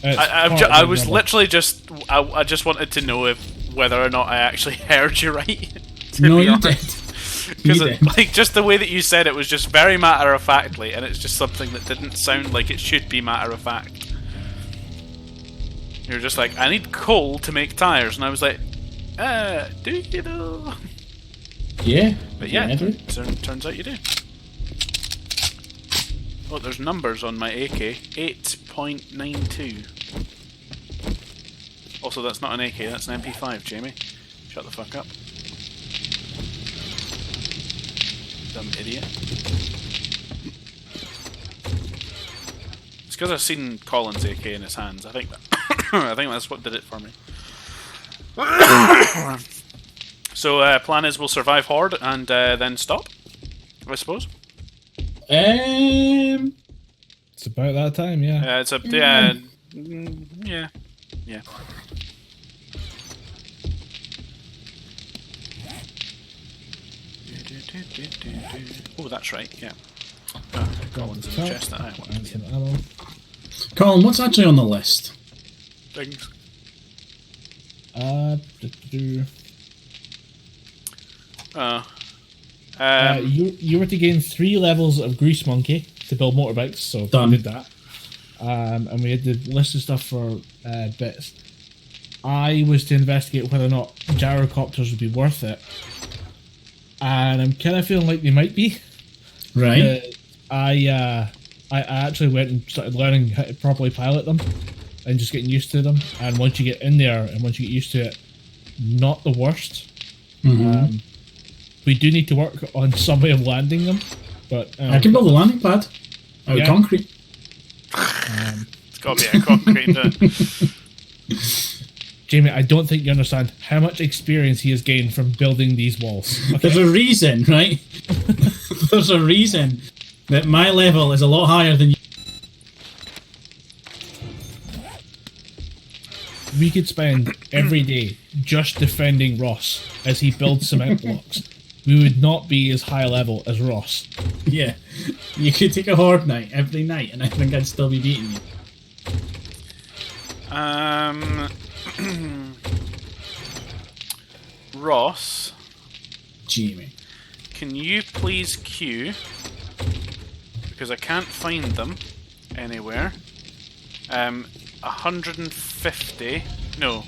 I was literally just... I just wanted to know whether or not I actually heard you right. No, you did. Because like just the way that you said it was just very matter of factly, and it's just something that didn't sound like it should be matter of fact. You're just like, I need coal to make tires, and I was like, do you know? Yeah. But yeah, turns out you do. Oh, there's numbers on my AK. 8.92. Also, that's not an AK, that's an MP5, Jamie. Shut the fuck up. Dumb idiot. It's because I've seen Colin's AK in his hands. I think that's what did it for me. So, plan is we'll survive Horde and then stop, I suppose. It's about that time, yeah. Yeah. Oh, that's right. Yeah. Colin's in the chest that I want. Colin, what's actually on the list? Things. You were to gain 3 levels of Grease Monkey to build motorbikes, so done. We did that. And we had the list of stuff for bits. I was to investigate whether or not gyrocopters would be worth it, and I'm kind of feeling like they might be. Right. I actually went and started learning how to properly pilot them and just getting used to them. And once you get in there and once you get used to it, not the worst. Mm-hmm. We do need to work on some way of landing them, but I can build a landing pad out of concrete. It's got to be a concrete. Jamie, I don't think you understand how much experience he has gained from building these walls. Okay? There's a reason, right? There's a reason that my level is a lot higher than you. We could spend every day just defending Ross as he builds cement blocks. We would not be as high level as Ross. Yeah. You could take a horde night every night and I think I'd still be beating you. Ross. Jamie. Can you please queue? Because I can't find them anywhere. 150. No.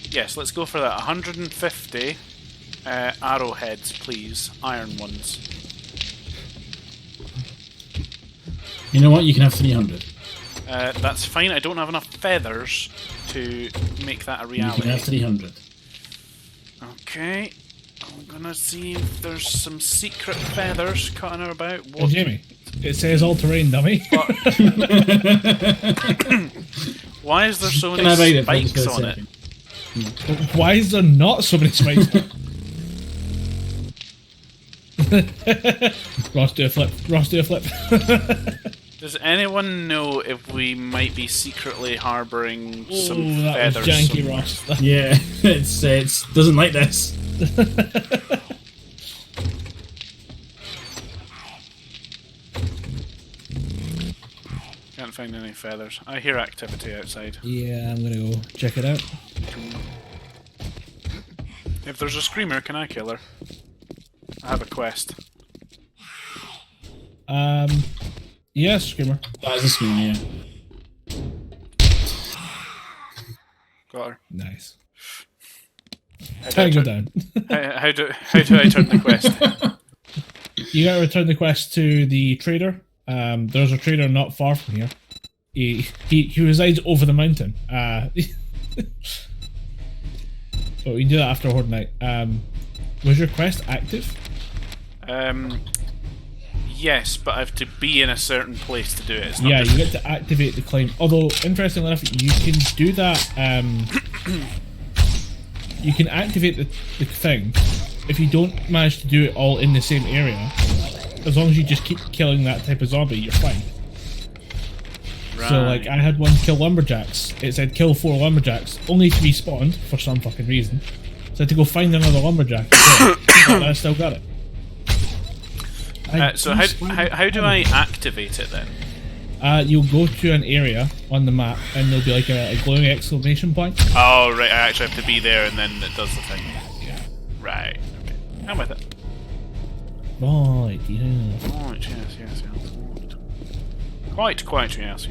Yes, let's go for that. 150 arrowheads, please. Iron ones. You know what? You can have 300. That's fine. I don't have enough feathers to make that a reality. You can have 300. Okay. I'm gonna see if there's some secret feathers cutting about. What? Oh, Jamie, it says all terrain, dummy. Why is there so many spikes on it? Why is there not so many spikes on it? Ross, do a flip. Ross, do a flip. Does anyone know if we might be secretly harbouring some that feathers? Was janky, Ross. Yeah, it's doesn't like this. Can't find any feathers. I hear activity outside. Yeah, I'm gonna go check it out. If there's a screamer, can I kill her? I have a quest. Yeah, screamer. That is a screamer, yeah. Got her. Nice. Go down. How do I turn the quest? You gotta return the quest to the trader. There's a trader not far from here. He resides over the mountain. But we can do that after Horde Night. Was your quest active? Yes, but I have to be in a certain place to do it. It's not yeah, you get to activate the claim. Although, interestingly enough, you can do that. You can activate the thing if you don't manage to do it all in the same area. As long as you just keep killing that type of zombie, you're fine. Right. So, like, I had one kill lumberjacks. It said kill 4 lumberjacks, only to be spawned for some fucking reason. So I had to go find another lumberjack. But I still got it. So how do I activate it then? You'll go to an area on the map, and there'll be like a glowing exclamation point. Oh, right, I actually have to be there and then it does the thing. Yeah. Right, okay. I'm with it. Right, yeah. Quite, yes. Quite, yes.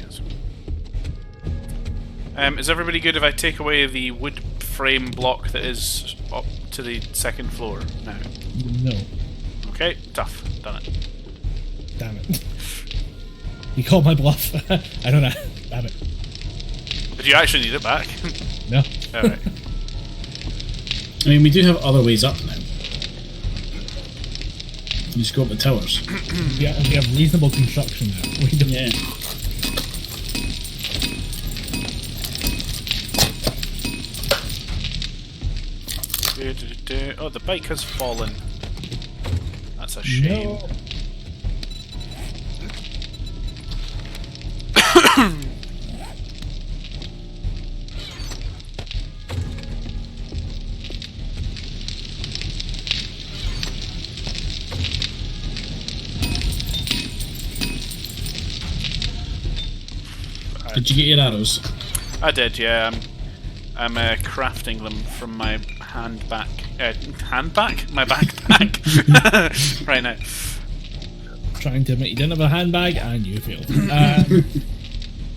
Is everybody good if I take away the wood frame block that is up to the second floor now? No. Okay, tough. Done it. Damn it. You called my bluff. I don't know. Damn it. But you actually need it back? No. Alright. I mean, we do have other ways up now. You just go up the towers. Yeah, we have reasonable construction now. We don't. Yeah. Oh, the bike has fallen. That's a shame. No. Did you get your arrows? I did, yeah. I'm crafting them from my handbag. My backpack? Right now. Trying to admit you didn't have a handbag and you failed.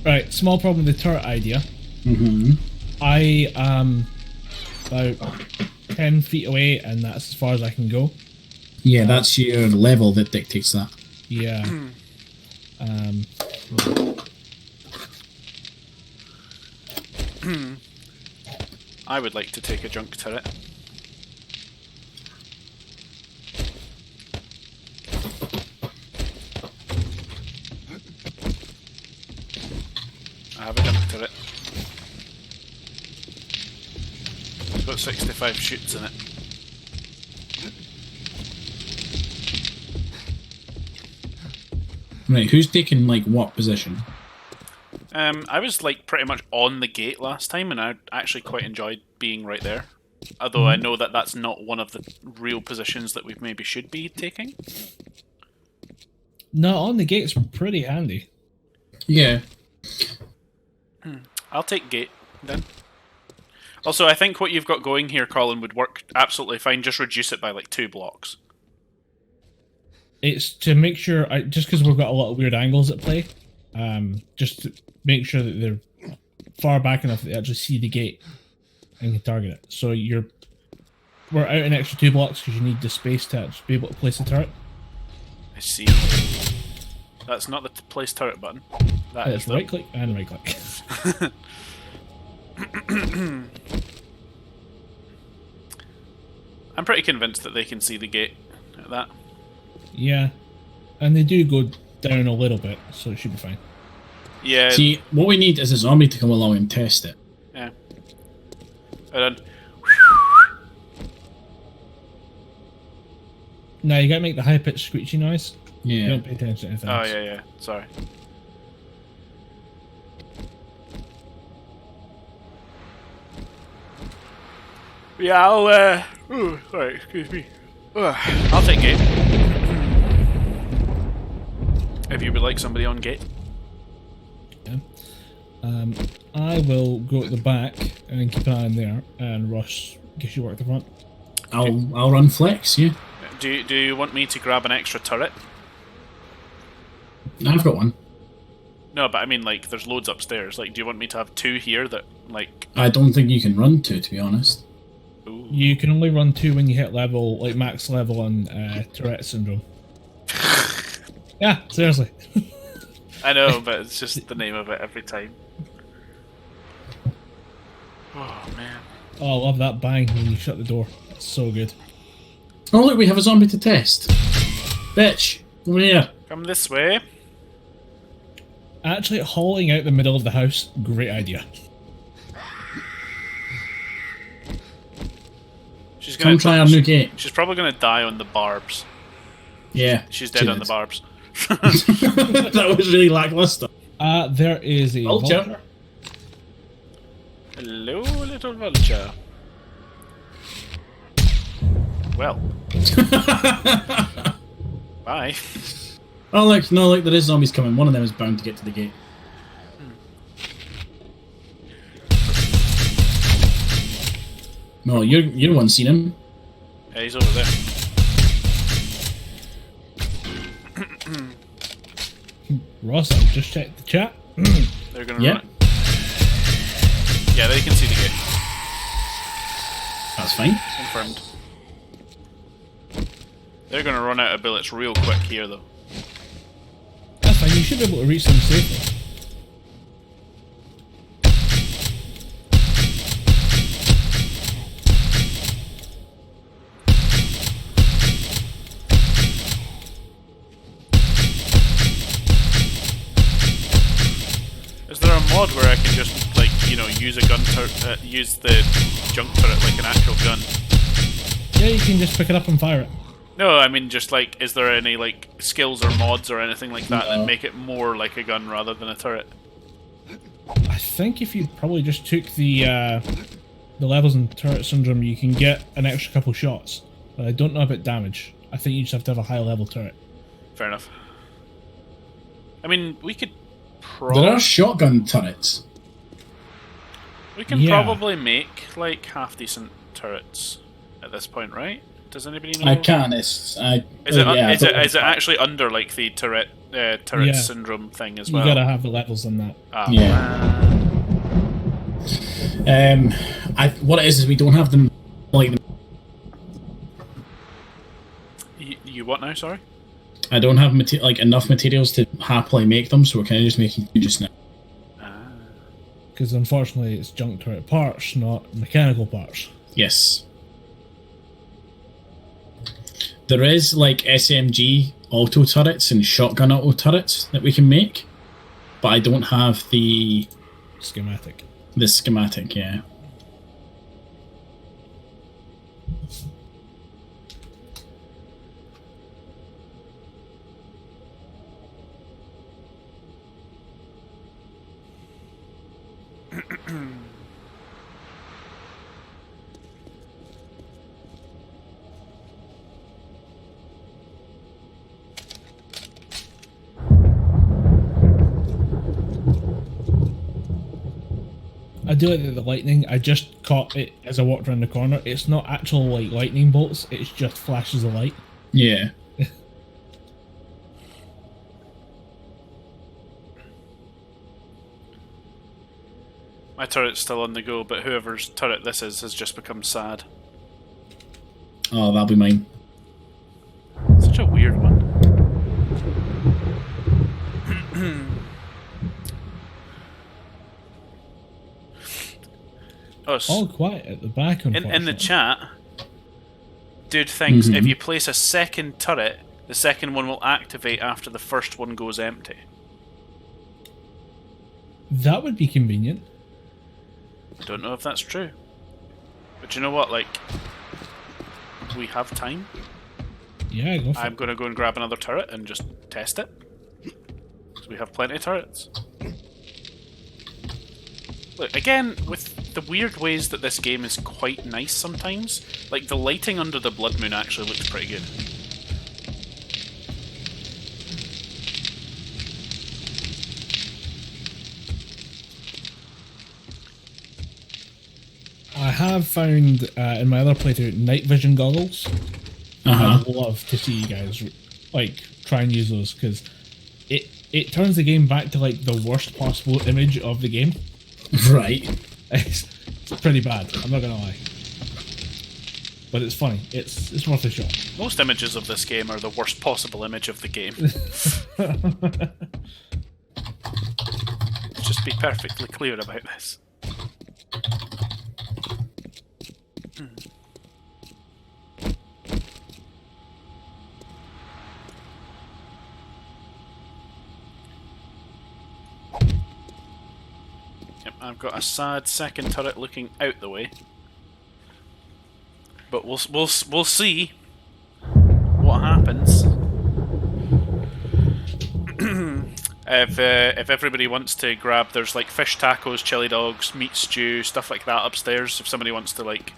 Right, small problem with the turret idea. I am about 10 feet away and that's as far as I can go. Yeah, that's your level that dictates that. Yeah. I would like to take a junk turret. I have a junk turret. It's got 65 shoots in it. Right, who's taking, like, what position? I was like pretty much on the gate last time, and I actually quite enjoyed being right there. Although I know that that's not one of the real positions that we maybe should be taking. No, on the gate's pretty handy. Yeah. I'll take gate then. Also, I think what you've got going here, Colin, would work absolutely fine. Just reduce it by like 2 blocks. It's to make sure, just because we've got a lot of weird angles at play, just to make sure that they're far back enough that they actually see the gate and can target it. So we're out an extra 2 blocks because you need the space to actually be able to place the turret. I see. That's not the place turret button. That It's is right click and right click. I'm pretty convinced that they can see the gate at that. Yeah, and they do go down a little bit, so it should be fine. Yeah. See, what we need is a zombie to come along and test it. Yeah. And then, Now you gotta make the high pitched screechy noise. You Yeah. don't pay attention to anything else. yeah. Sorry. Yeah, I'll, sorry, excuse me. I'll take gate. If you would like somebody on gate. Yeah. I will go at the back and then keep an eye on there, and Russ gives you work at the front. I'll run flex, yeah. Do you want me to grab an extra turret? I've got one. No, but I mean, like, there's loads upstairs. Like, do you want me to have 2 here that, like... I don't think you can run to be honest. Ooh. You can only run 2 when you hit level, like max level on Tourette syndrome. Yeah, seriously. I know, but it's just the name of it every time. Oh, man. Oh, I love that bang when you shut the door. It's so good. Oh look, we have a zombie to test. Bitch, over here. Come this way. Actually, hauling out the middle of the house, great idea. She's Come try our new gate. She's probably gonna die on the barbs. Yeah. She's dead on the barbs. That was really lackluster. There is a vulture. Hello, little vulture. Well. Bye. Oh look, no, look, there is zombies coming. One of them is bound to get to the gate. No, you're the one seen him. Yeah, he's over there. Ross, I just checked the chat. They're gonna run it. Yeah, they can see the gate. That's fine. Confirmed. They're gonna run out of bullets real quick here, though. That's fine, you should be able to reach them safely. Is there a mod where I can just, like, you know, use a gun turret, use the junk turret like an actual gun? Yeah, you can just pick it up and fire it. No, I mean, just like, is there any like skills or mods or anything like that No. that make it more like a gun rather than a turret? I think if you probably just took the levels in Turret Syndrome, you can get an extra couple shots. But I don't know about damage. I think you just have to have a high level turret. Fair enough. I mean, we could There are shotgun turrets. we can Yeah. probably make like half decent turrets at this point, right? Does anybody know? I can. It's. Is it actually under like the turret Yeah. syndrome thing as well? You gotta have the levels in that. Ah, Yeah. What it is we don't have them like. You what now? Sorry. I don't have enough materials to happily make them, so we're kind of just making two just now. Because unfortunately it's junk turret parts, not mechanical parts. Yes. There is like SMG auto turrets and shotgun auto turrets that we can make, but I don't have the Schematic. schematic. Yeah. I do like the lightning. I just caught it as I walked around the corner. It's not actual like lightning bolts. It's just flashes of light. Yeah. My turret's still on the go, but whoever's turret this is has just become sad. Oh, that'll be mine. Such a weird one. Oh, All quiet at the back. in the Unfortunately. chat, dude thinks if you place a second turret, the second one will activate after the first one goes empty. That would be convenient. Don't know if that's true. But you know what, like, we have time. Yeah, go for I'm it. going to go and grab another turret and just test it. Because we have plenty of turrets. Look, again, with the weird ways that this game is quite nice sometimes, like the lighting under the blood moon actually looks pretty good. I have found in my other playthrough night vision goggles. I'd love to see you guys like try and use those because it turns the game back to like the worst possible image of the game. Right. It's pretty bad. I'm not gonna lie, but it's funny. It's worth a shot. Most images of this game are the worst possible image of the game. Let's just be perfectly clear about this. Yep, I've got a sad second turret looking out the way, but we'll see what happens. If everybody wants to grab, there's like fish tacos, chili dogs, meat stew, stuff like that upstairs. If somebody wants to, like,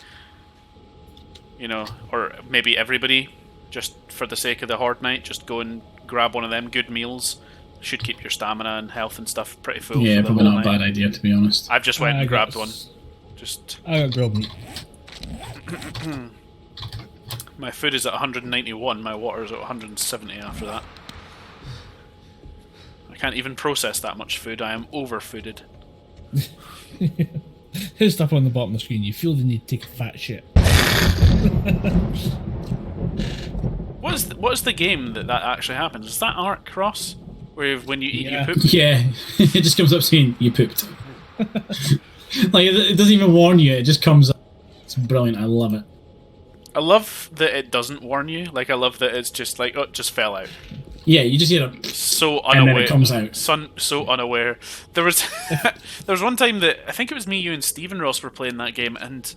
you know, or maybe everybody just for the sake of the horde night. Just go and grab one of them good meals. Should keep your stamina and health and stuff pretty full. Yeah, for the probably whole not a night. bad idea, to be honest. I've just went and grabbed one. Just I got grilled meat. my food is at 191. My water is at 170 after that. I can't even process that much food. I am overfooded. Here's stuff on the bottom of the screen. You feel the need to take a fat shit. What is the game that actually happens? Is that Ark, Ross? Where when you eat, you poop? Yeah, it just comes up saying you pooped. Like it doesn't even warn you; it just comes up. It's brilliant. I love it. I love that it doesn't warn you. Like I love that it's just like, oh, it just fell out. Yeah, you just hear it, So and unaware. then it comes out. So unaware. There was there was one time that I think it was me, you, and Stephen Ross were playing that game, and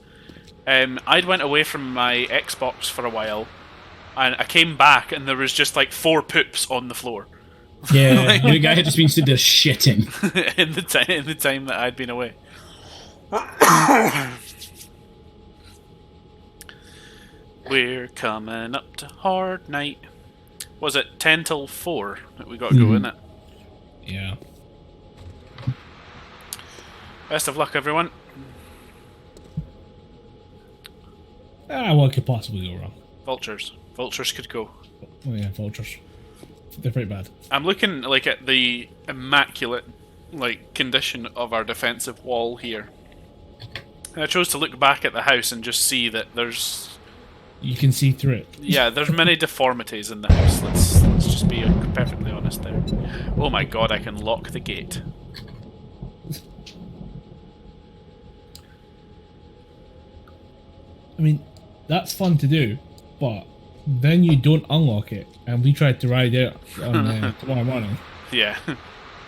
I'd went away from my Xbox for a while, and I came back, and there was just like 4 poops on the floor. Yeah, the guy had just been stood there shitting. in the time that I'd been away. We're coming up to hard night. Was it 10 till 4 that we got to go in it? Yeah. Best of luck, everyone. What could possibly go wrong? Vultures. Vultures could go. Oh yeah, vultures. They're pretty bad. I'm looking like at the immaculate condition of our defensive wall here. And I chose to look back at the house and just see that there's... You can see through it. Yeah, there's many deformities in the house. Let's just be perfectly honest there. Oh my god, I can lock the gate. I mean, that's fun to do, but then you don't unlock it, and we tried to ride it on tomorrow morning. Yeah.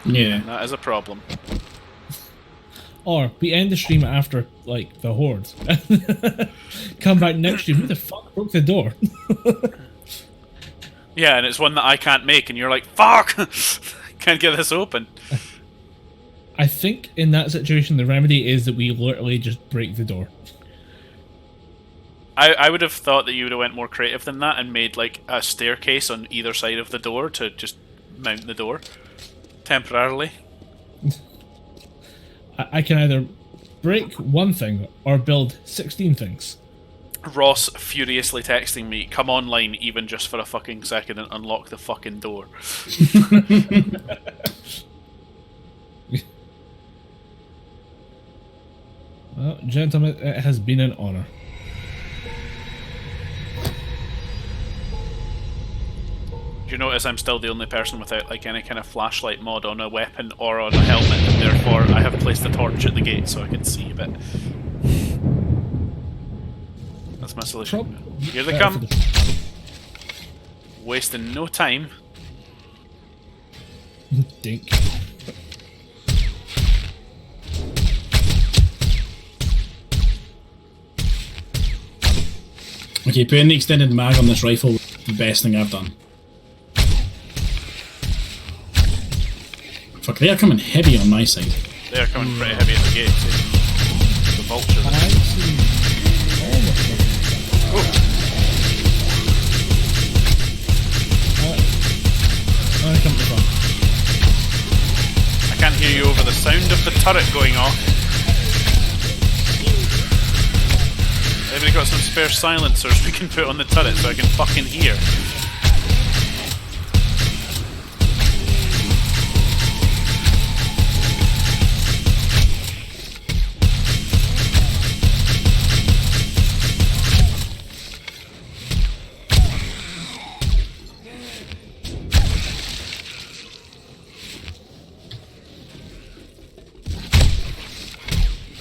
Yeah. That is a problem. Or we end the stream after, like, the horde. Come back next stream, who the fuck broke the door? Yeah, and it's one that I can't make, and you're like, fuck! Can't get this open. I think in that situation, the remedy is that we literally just break the door. I would have thought that you would have went more creative than that and made, like, a staircase on either side of the door to just mount the door. Temporarily. I can either break one thing or build 16 things. Ross furiously texting me, come online even just for a fucking second and unlock the fucking door. Well, gentlemen, it has been an honor. Do you notice I'm still the only person without like any kind of flashlight mod on a weapon or on a helmet, and therefore I have placed a torch at the gate so I can see a bit. That's my solution. Here they come. Wasting no time. Dink. Okay, putting the extended mag on this rifle was the best thing I've done. Fuck, they are coming heavy on my side. They are coming pretty heavy at the gate too. The vultures. I can't hear you over the sound of the turret going off. Anybody got some spare silencers we can put on the turret so I can fucking hear?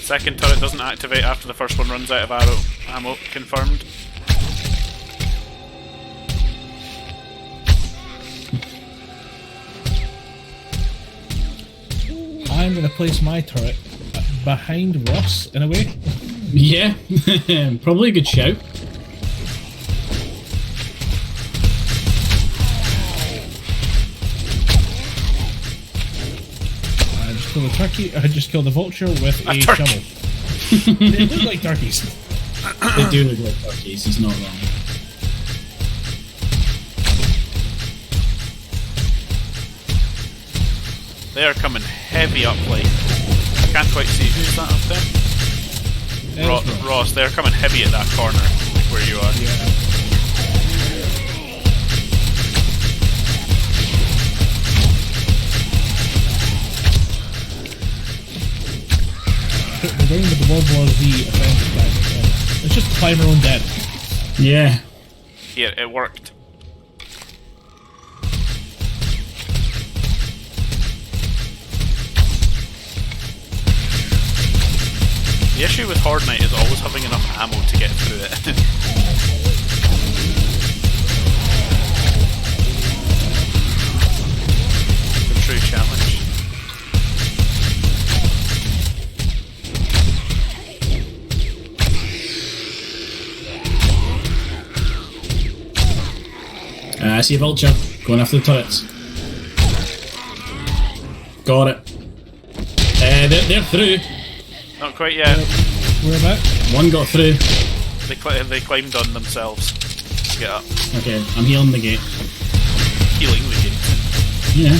Second turret doesn't activate after the first one runs out of ammo. Confirmed. I'm going to place my turret behind Ross, in a way. Yeah, probably a good shout. I just killed a turkey. I just killed a vulture with a shovel. They look like turkeys. They do look like turkeys, he's not wrong. They are coming heavy up, like. I can't quite see who's that up there. Ross, they're coming heavy at that corner, like where you are. Yeah. We're going with the World War Z offensive guys. Let's just climb our own dead. Yeah. Yeah, it worked. The issue with Horde Night is always having enough ammo to get through it. The true challenge. I see a vulture going after the turrets. Got it. They're through. Not quite yet. Where about? One got through. They climbed on themselves. Get up. Okay, I'm healing the gate. Healing the gate. Yeah.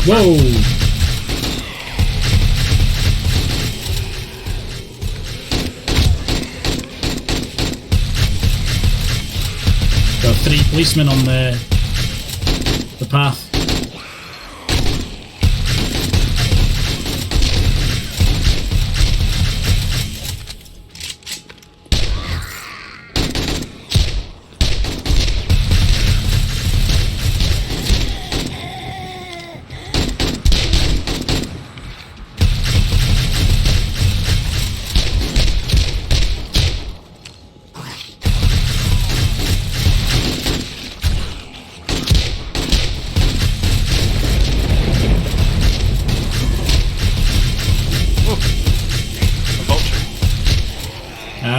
Whoa! Got 3 policemen on the path.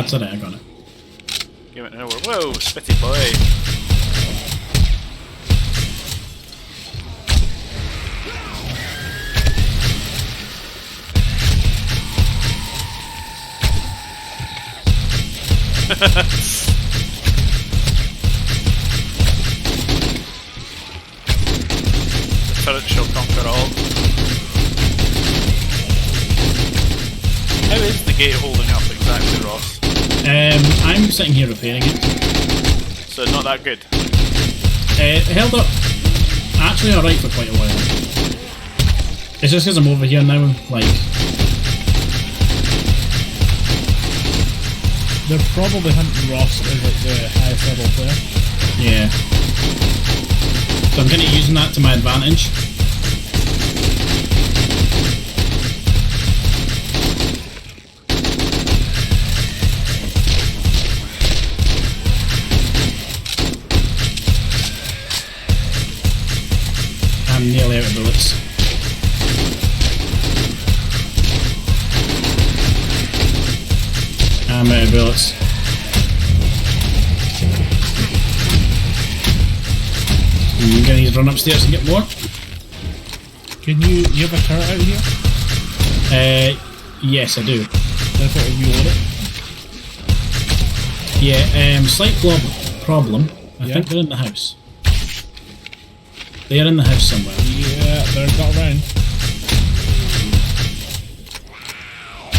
That's it, I got it. Give it nowhere. Whoa, spitty boy. The turret shall conquer all. How is the gate holding up exactly, Ross? I'm sitting here repairing it. So not that good. It held up actually alright for quite a while. It's just because I'm over here now, like... They're probably hunting Ross as like the highest level player. Yeah. So I'm kind of using that to my advantage. I'm nearly out of bullets. I'm out of bullets. I'm gonna need to run upstairs and get more. Can you have a turret out here? Yes I do. Then I thought reload it. Yeah, slight problem. I think they're in the house. They are in the house somewhere. Yeah, they're got around.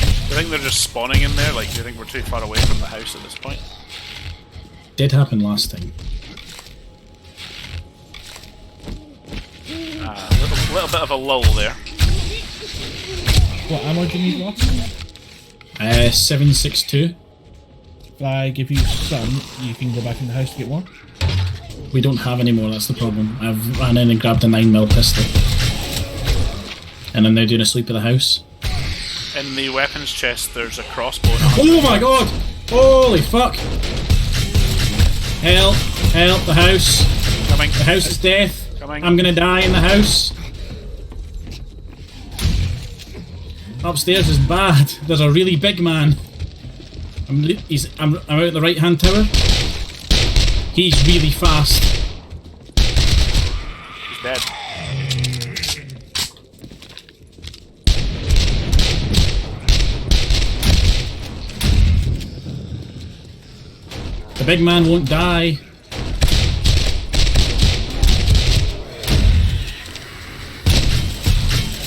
Do you think they're just spawning in there? Like, do you think we're too far away from the house at this point? Did happen last time. A little bit of a lull there. What ammo do you need, Ross? 762. If I give you some, you can go back in the house to get more. We don't have any more, that's the problem. I've ran in and grabbed a 9mm pistol. And I'm now doing a sweep of the house. In the weapons chest, there's a crossbow. Oh my god! Holy fuck! Help! Help! The house! Coming. The house is death! Coming. I'm gonna die in the house! Upstairs is bad. There's a really big man. I'm out at the right hand tower. He's really fast. He's dead. The big man won't die. I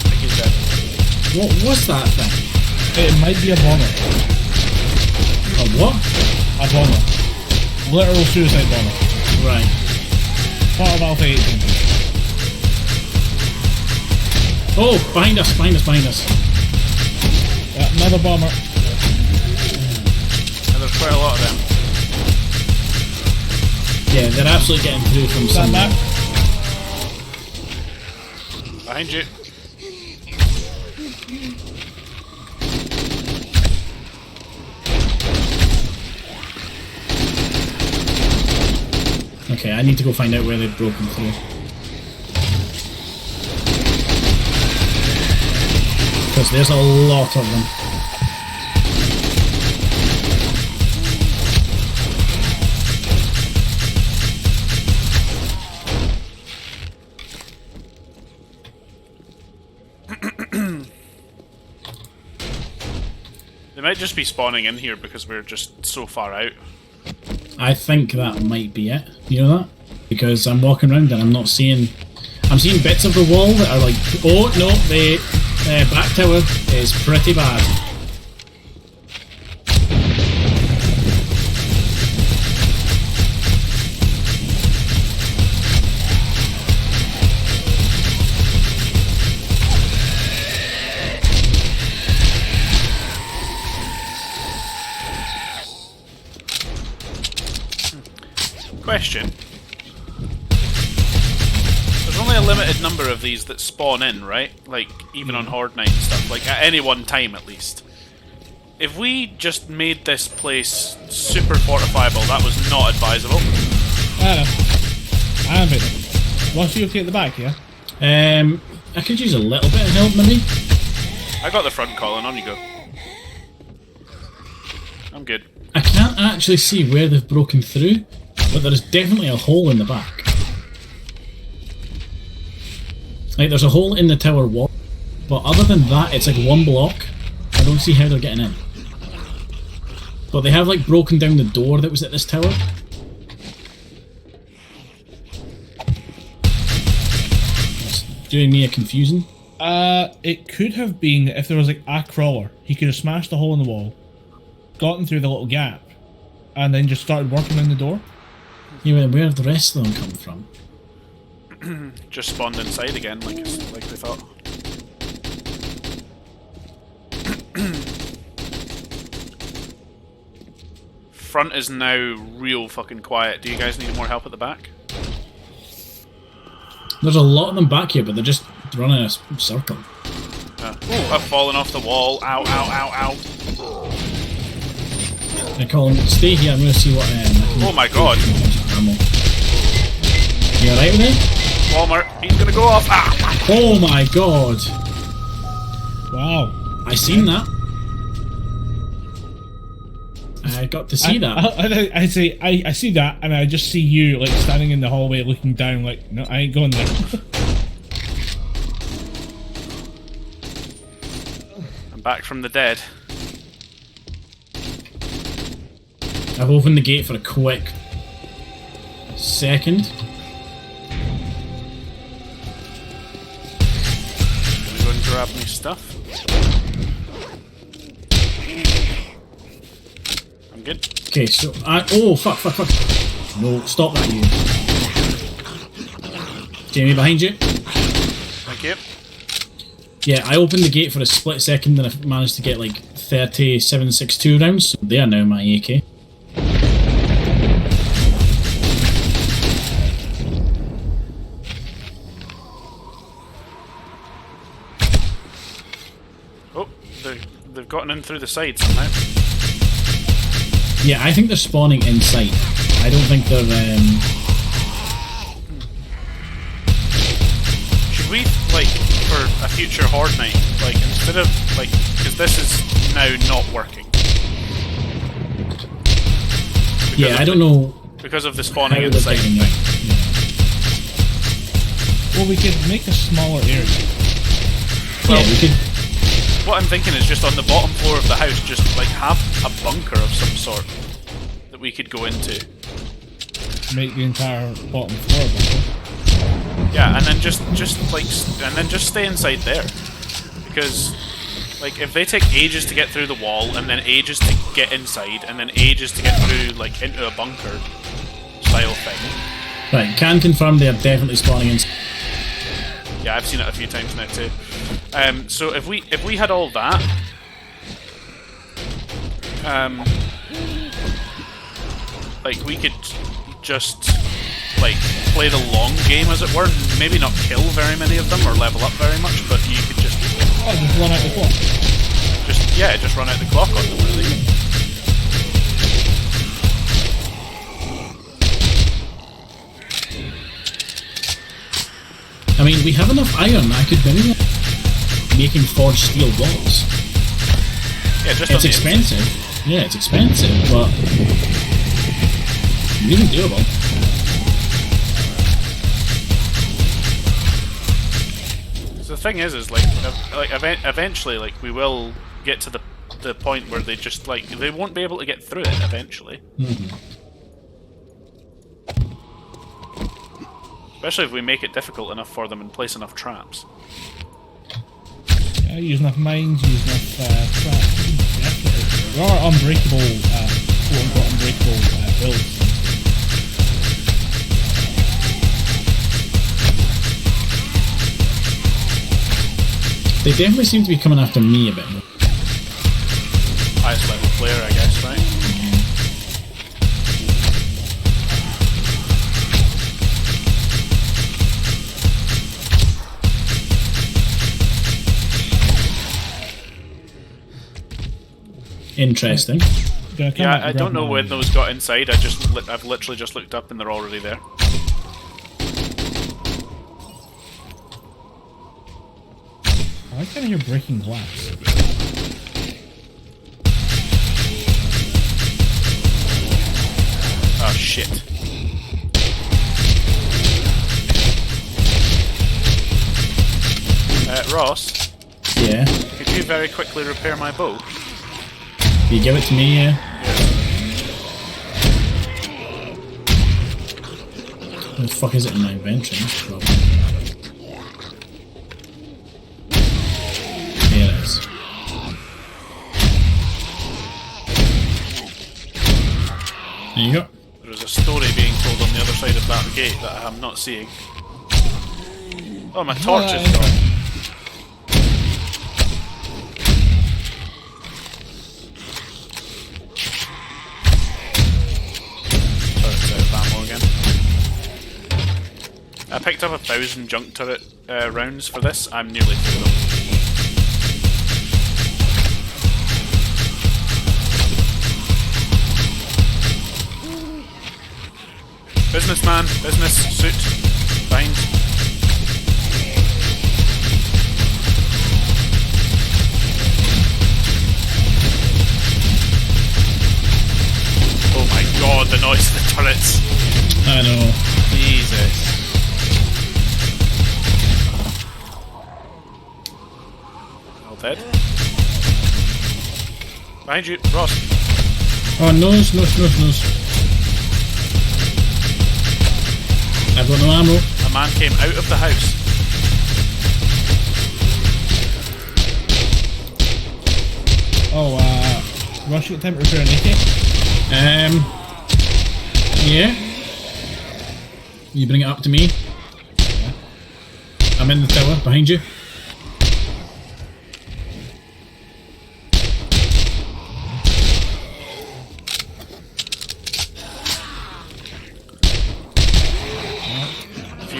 think he's dead. What was that thing? It might be a bomber. A what? A bomber. Literal suicide bomber. Right. Part of Alpha 18. Oh, behind us, behind us, behind us. Yeah, another bomber. And there's quite a lot of them. Yeah, they're absolutely getting through from Stand somewhere. Back. Behind you. Okay, I need to go find out where they've broken through. Because there's a lot of them. They might just be spawning in here because we're just so far out. I think that might be it. You know that? Because I'm walking around and I'm not seeing... I'm seeing bits of the wall that are like... Oh, no, the back tower is pretty bad. Question. There's only a limited number of these that spawn in, right? Like, even on Horde Night and stuff. Like, at any one time, at least. If we just made this place super fortifiable, that was not advisable. I know. I am it. What's you okay at the back, yeah? I could use a little bit of help, maybe. I got the front, Colin. On you go. I'm good. I can't actually see where they've broken through, but there is definitely a hole in the back. Like, there's a hole in the tower wall, but other than that, it's like one block. I don't see how they're getting in. But they have, like, broken down the door that was at this tower. It's doing me a confusion. It could have been if there was like a crawler. He could have smashed the hole in the wall, gotten through the little gap, and then just started working in the door. Yeah, where have the rest of them come from? Just spawned inside again, like we thought. Front is now real fucking quiet. Do you guys need more help at the back? There's a lot of them back here, but they're just running a circle. Ooh, I've fallen off the wall. Ow, ow, ow, ow. Hey, Colin, stay here. I'm going to see what... I can Oh my god. ammo. You alright with it? Walmart, he's gonna go off. Ah! Oh my god. Wow. I seen that. I got to see that. I say I see that, and I just see you like standing in the hallway looking down. Like, no, I ain't going there. I'm back from the dead. I've opened the gate for a quick second. Gonna go and grab me stuff. I'm good. Okay, so oh fuck. No, stop that, you. Jamie, behind you. Thank you. Yeah, I opened the gate for a split second and I managed to get like 30 7.62 rounds. So they are now my AK. Oh, they've gotten in through the side somehow. Yeah, I think they're spawning inside. I don't think they're Should we, like, for a future Horde night, like, instead of, like, because this is now not working. Yeah, I don't know because of the how spawning they're inside getting thing. it. Well, we could make a smaller area. Well, Yeah, we could. What I'm thinking is just on the bottom floor of the house, just like have a bunker of some sort that we could go into. Make the entire bottom floor better. Yeah, and then just stay inside there, because like if they take ages to get through the wall, and then ages to get inside, and then ages to get through like into a bunker style thing. Right, can confirm they are definitely spawning in. Yeah, I've seen it a few times now too. So if we had all that, like we could just like play the long game, as it were. Maybe not kill very many of them or level up very much, but you could just just run out the clock. Just run out the clock on them, really. I mean, we have enough iron. I could maybe making forged steel walls. Yeah, just it's expensive. Yeah, it's expensive, but really doable. So the thing is like eventually, like we will get to the point where they just like they won't be able to get through it eventually. Mm-hmm. Especially if we make it difficult enough for them and place enough traps. Yeah, use enough mines, use enough traps. There are unbreakable, quote-unquote unbreakable builds. They definitely seem to be coming after me a bit more. Highest level player, I guess, right? Interesting. Yeah, I don't know when those got inside. I've literally just looked up and they're already there. I kind of hear breaking glass. Oh shit. Ross? Yeah? Could you very quickly repair my bow? You give it to me, yeah? Where the fuck is it in my inventory? Here it is. There you go. There's a story being told on the other side of that gate that I'm not seeing. Oh, my torch is gone. I picked up 1,000 junk turret rounds for this. I'm nearly through them. Businessman, business, suit, bind. Oh my god, the noise of the turrets. I know. Jesus. Dead. Behind you, Ross. Oh, nose. I've got no ammo. A man came out of the house. Oh, Ross, you got time to repair an AK? Yeah. You bring it up to me. Yeah. I'm in the tower, behind you.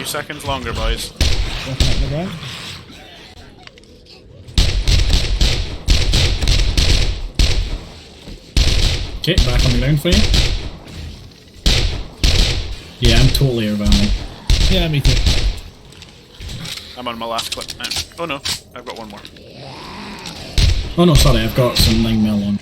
Seconds longer, boys. Okay, back on the ground for you. Yeah, I'm totally out of ammo. Yeah, me too. I'm on my last clip now. Oh no, I've got one more. Oh no, sorry, I've got some 9mm on.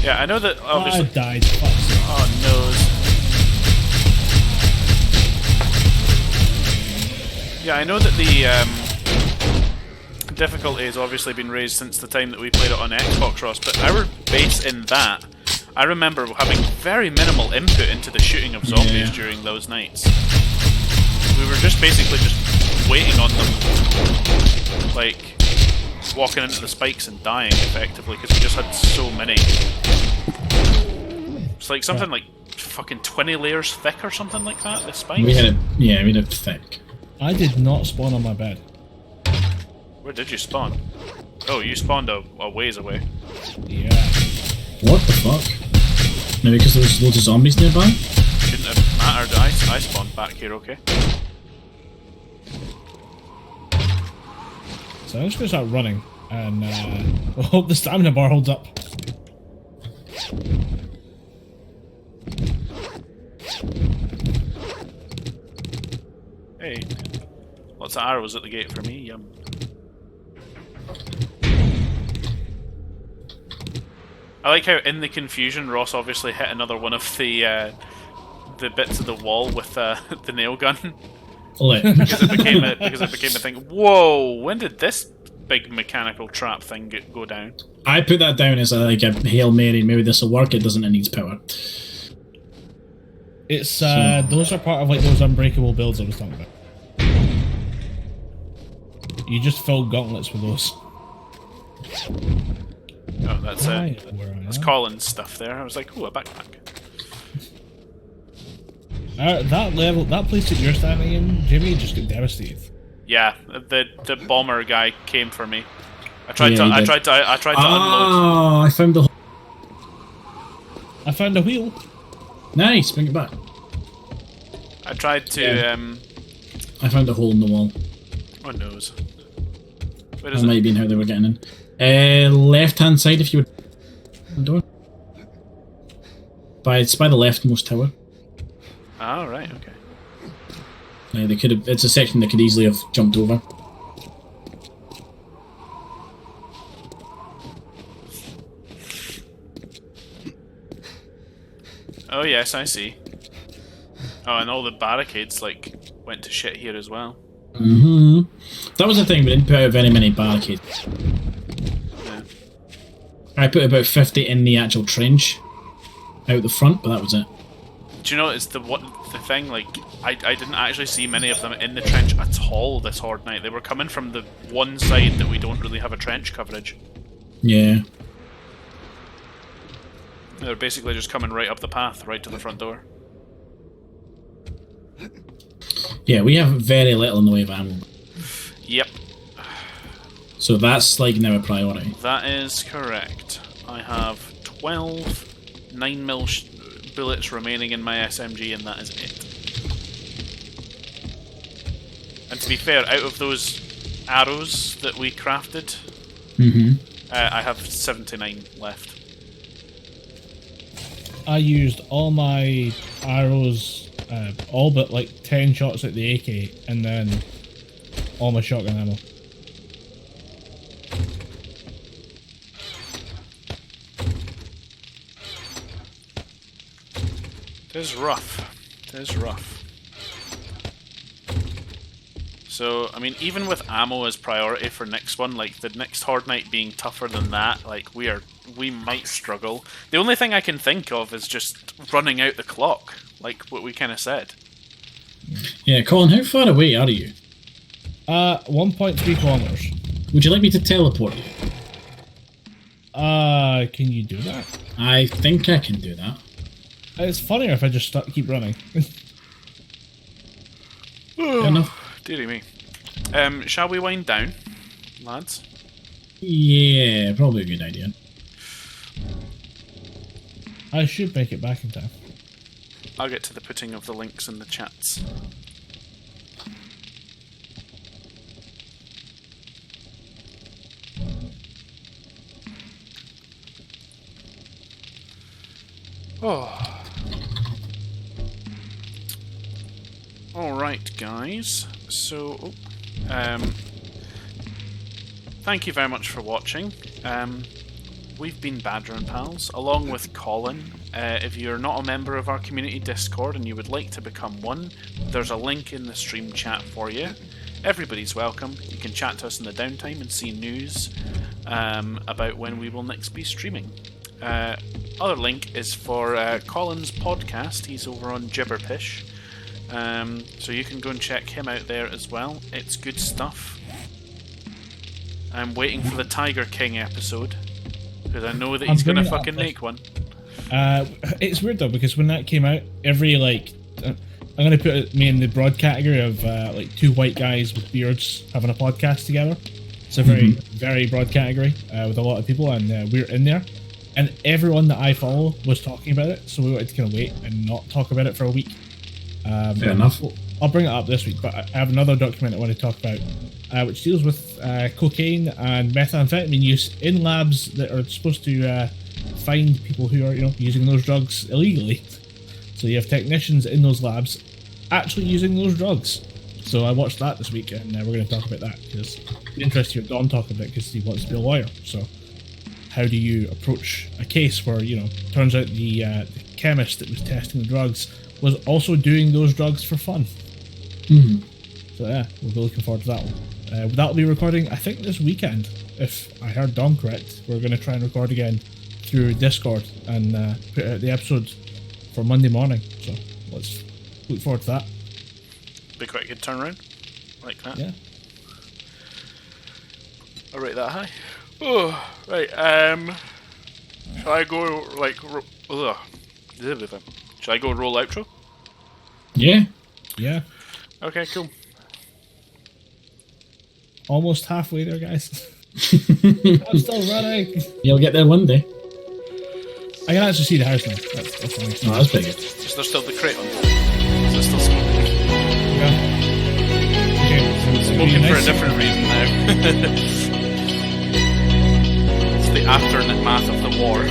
Yeah, I know that obviously. I died. Oh no. Yeah, I know that the difficulty has obviously been raised since the time that we played it on Xbox, Ross, but our base in that, I remember having very minimal input into the shooting of zombies during those nights. We were just basically just waiting on them, like walking into the spikes and dying effectively because we just had so many. It's like something like fucking 20 layers thick or something like that, the spikes. We had it thick. I did not spawn on my bed. Where did you spawn? Oh, you spawned a ways away. Yeah. What the fuck? Maybe because there was loads of zombies nearby? Shouldn't have mattered. I spawned back here, okay? So I'm just gonna start running, and we'll hope the stamina bar holds up. Hey, lots of arrows at the gate for me, yum. I like how in the confusion Ross obviously hit another one of the bits of the wall with the nail gun. because it became a thing. Whoa, when did this big mechanical trap thing go down? I put that down as a Hail Mary, maybe this will work, it doesn't, it needs power. It's those are part of like those unbreakable builds I was talking about. You just fill gauntlets with those. Oh, that's that's Colin's stuff there. I was like, ooh, a backpack. That place that you're standing in, Jimmy, just got devastated. Yeah, the bomber guy came for me. I tried to unload. Oh, I found a wheel. Nice, bring it back. I tried to. I found a hole in the wall. Oh nose. Where That is it? might have been how they were getting in. Left hand side, if you would. Door. It's by the leftmost tower. Oh right, okay. They could have. It's a section they could easily have jumped over. Oh yes, I see. Oh, and all the barricades like went to shit here as well. Mm-hmm. That was the thing. We didn't put out very many barricades. Yeah. I put about 50 in the actual trench, out the front, but that was it. Do you know it's the thing? Like I didn't actually see many of them in the trench at all this horde night. They were coming from the one side that we don't really have a trench coverage. Yeah. They were basically just coming right up the path, right to the front door. Yeah, we have very little in the way of ammo. Yep. So that's like now a priority. That is correct. I have 12 9mm bullets remaining in my SMG, and that is it. And to be fair, out of those arrows that we crafted, I have 79 left. I used all my arrows, all but like 10 shots at the AK, and then all my shotgun ammo. It is rough. It is rough. So, I mean, even with ammo as priority for next one, like the next Horde Night being tougher than that, like we might struggle. The only thing I can think of is just running out the clock, like what we kind of said. Yeah, Colin, how far away are you? 1.3 kilometers. Would you like me to teleport you? Can you do that? I think I can do that. It's funnier if I just keep running. Fair enough. Dearie me. Shall we wind down, lads? Yeah, probably a good idea. I should make it back in time. I'll get to the putting of the links in the chats. Oh. Alright, guys. So, thank you very much for watching. We've been Badger and Pals, along with Colin. If you're not a member of our community Discord and you would like to become one, there's a link in the stream chat for you. Everybody's welcome. You can chat to us in the downtime and see news about when we will next be streaming. Other link is for Colin's podcast. He's over on Gibberpish. So you can go and check him out there as well. It's good stuff. I'm waiting for the Tiger King episode, because I know that he's going to fucking make one. It's weird though, because when that came out, every I'm going to put me in the broad category of like two white guys with beards having a podcast together. It's a very, very broad category with a lot of people, and we're in there. And everyone that I follow was talking about it, so we wanted to kind of wait and not talk about it for a week. Fair enough. I'll bring it up this week, but I have another document I want to talk about, which deals with cocaine and methamphetamine use in labs that are supposed to find people who are, using those drugs illegally. So you have technicians in those labs actually using those drugs. So I watched that this week, and we're going to talk about that, because it's interesting to hear Don talk about it, because he wants to be a lawyer. So how do you approach a case where, turns out the chemist that was testing the drugs was also doing those drugs for fun? So yeah, we'll be looking forward to that one. That'll be recording, I think, this weekend. If I heard Don correct, we're going to try and record again through Discord and put out the episode for Monday morning. So let's look forward to that. Be quite a good turnaround. Like that. Yeah. I'll rate that high. Oh, right. Shall I go Shall I go roll outro? Yeah. Yeah. Okay, cool. Almost halfway there, guys. I'm still running. You'll get there one day. I can actually see the house now. That's nice. Oh, that's pretty good. Is there still the crate on? Is there still smoking? Yeah. Okay, so Smoking for a different reason now. It's the aftermath of the war.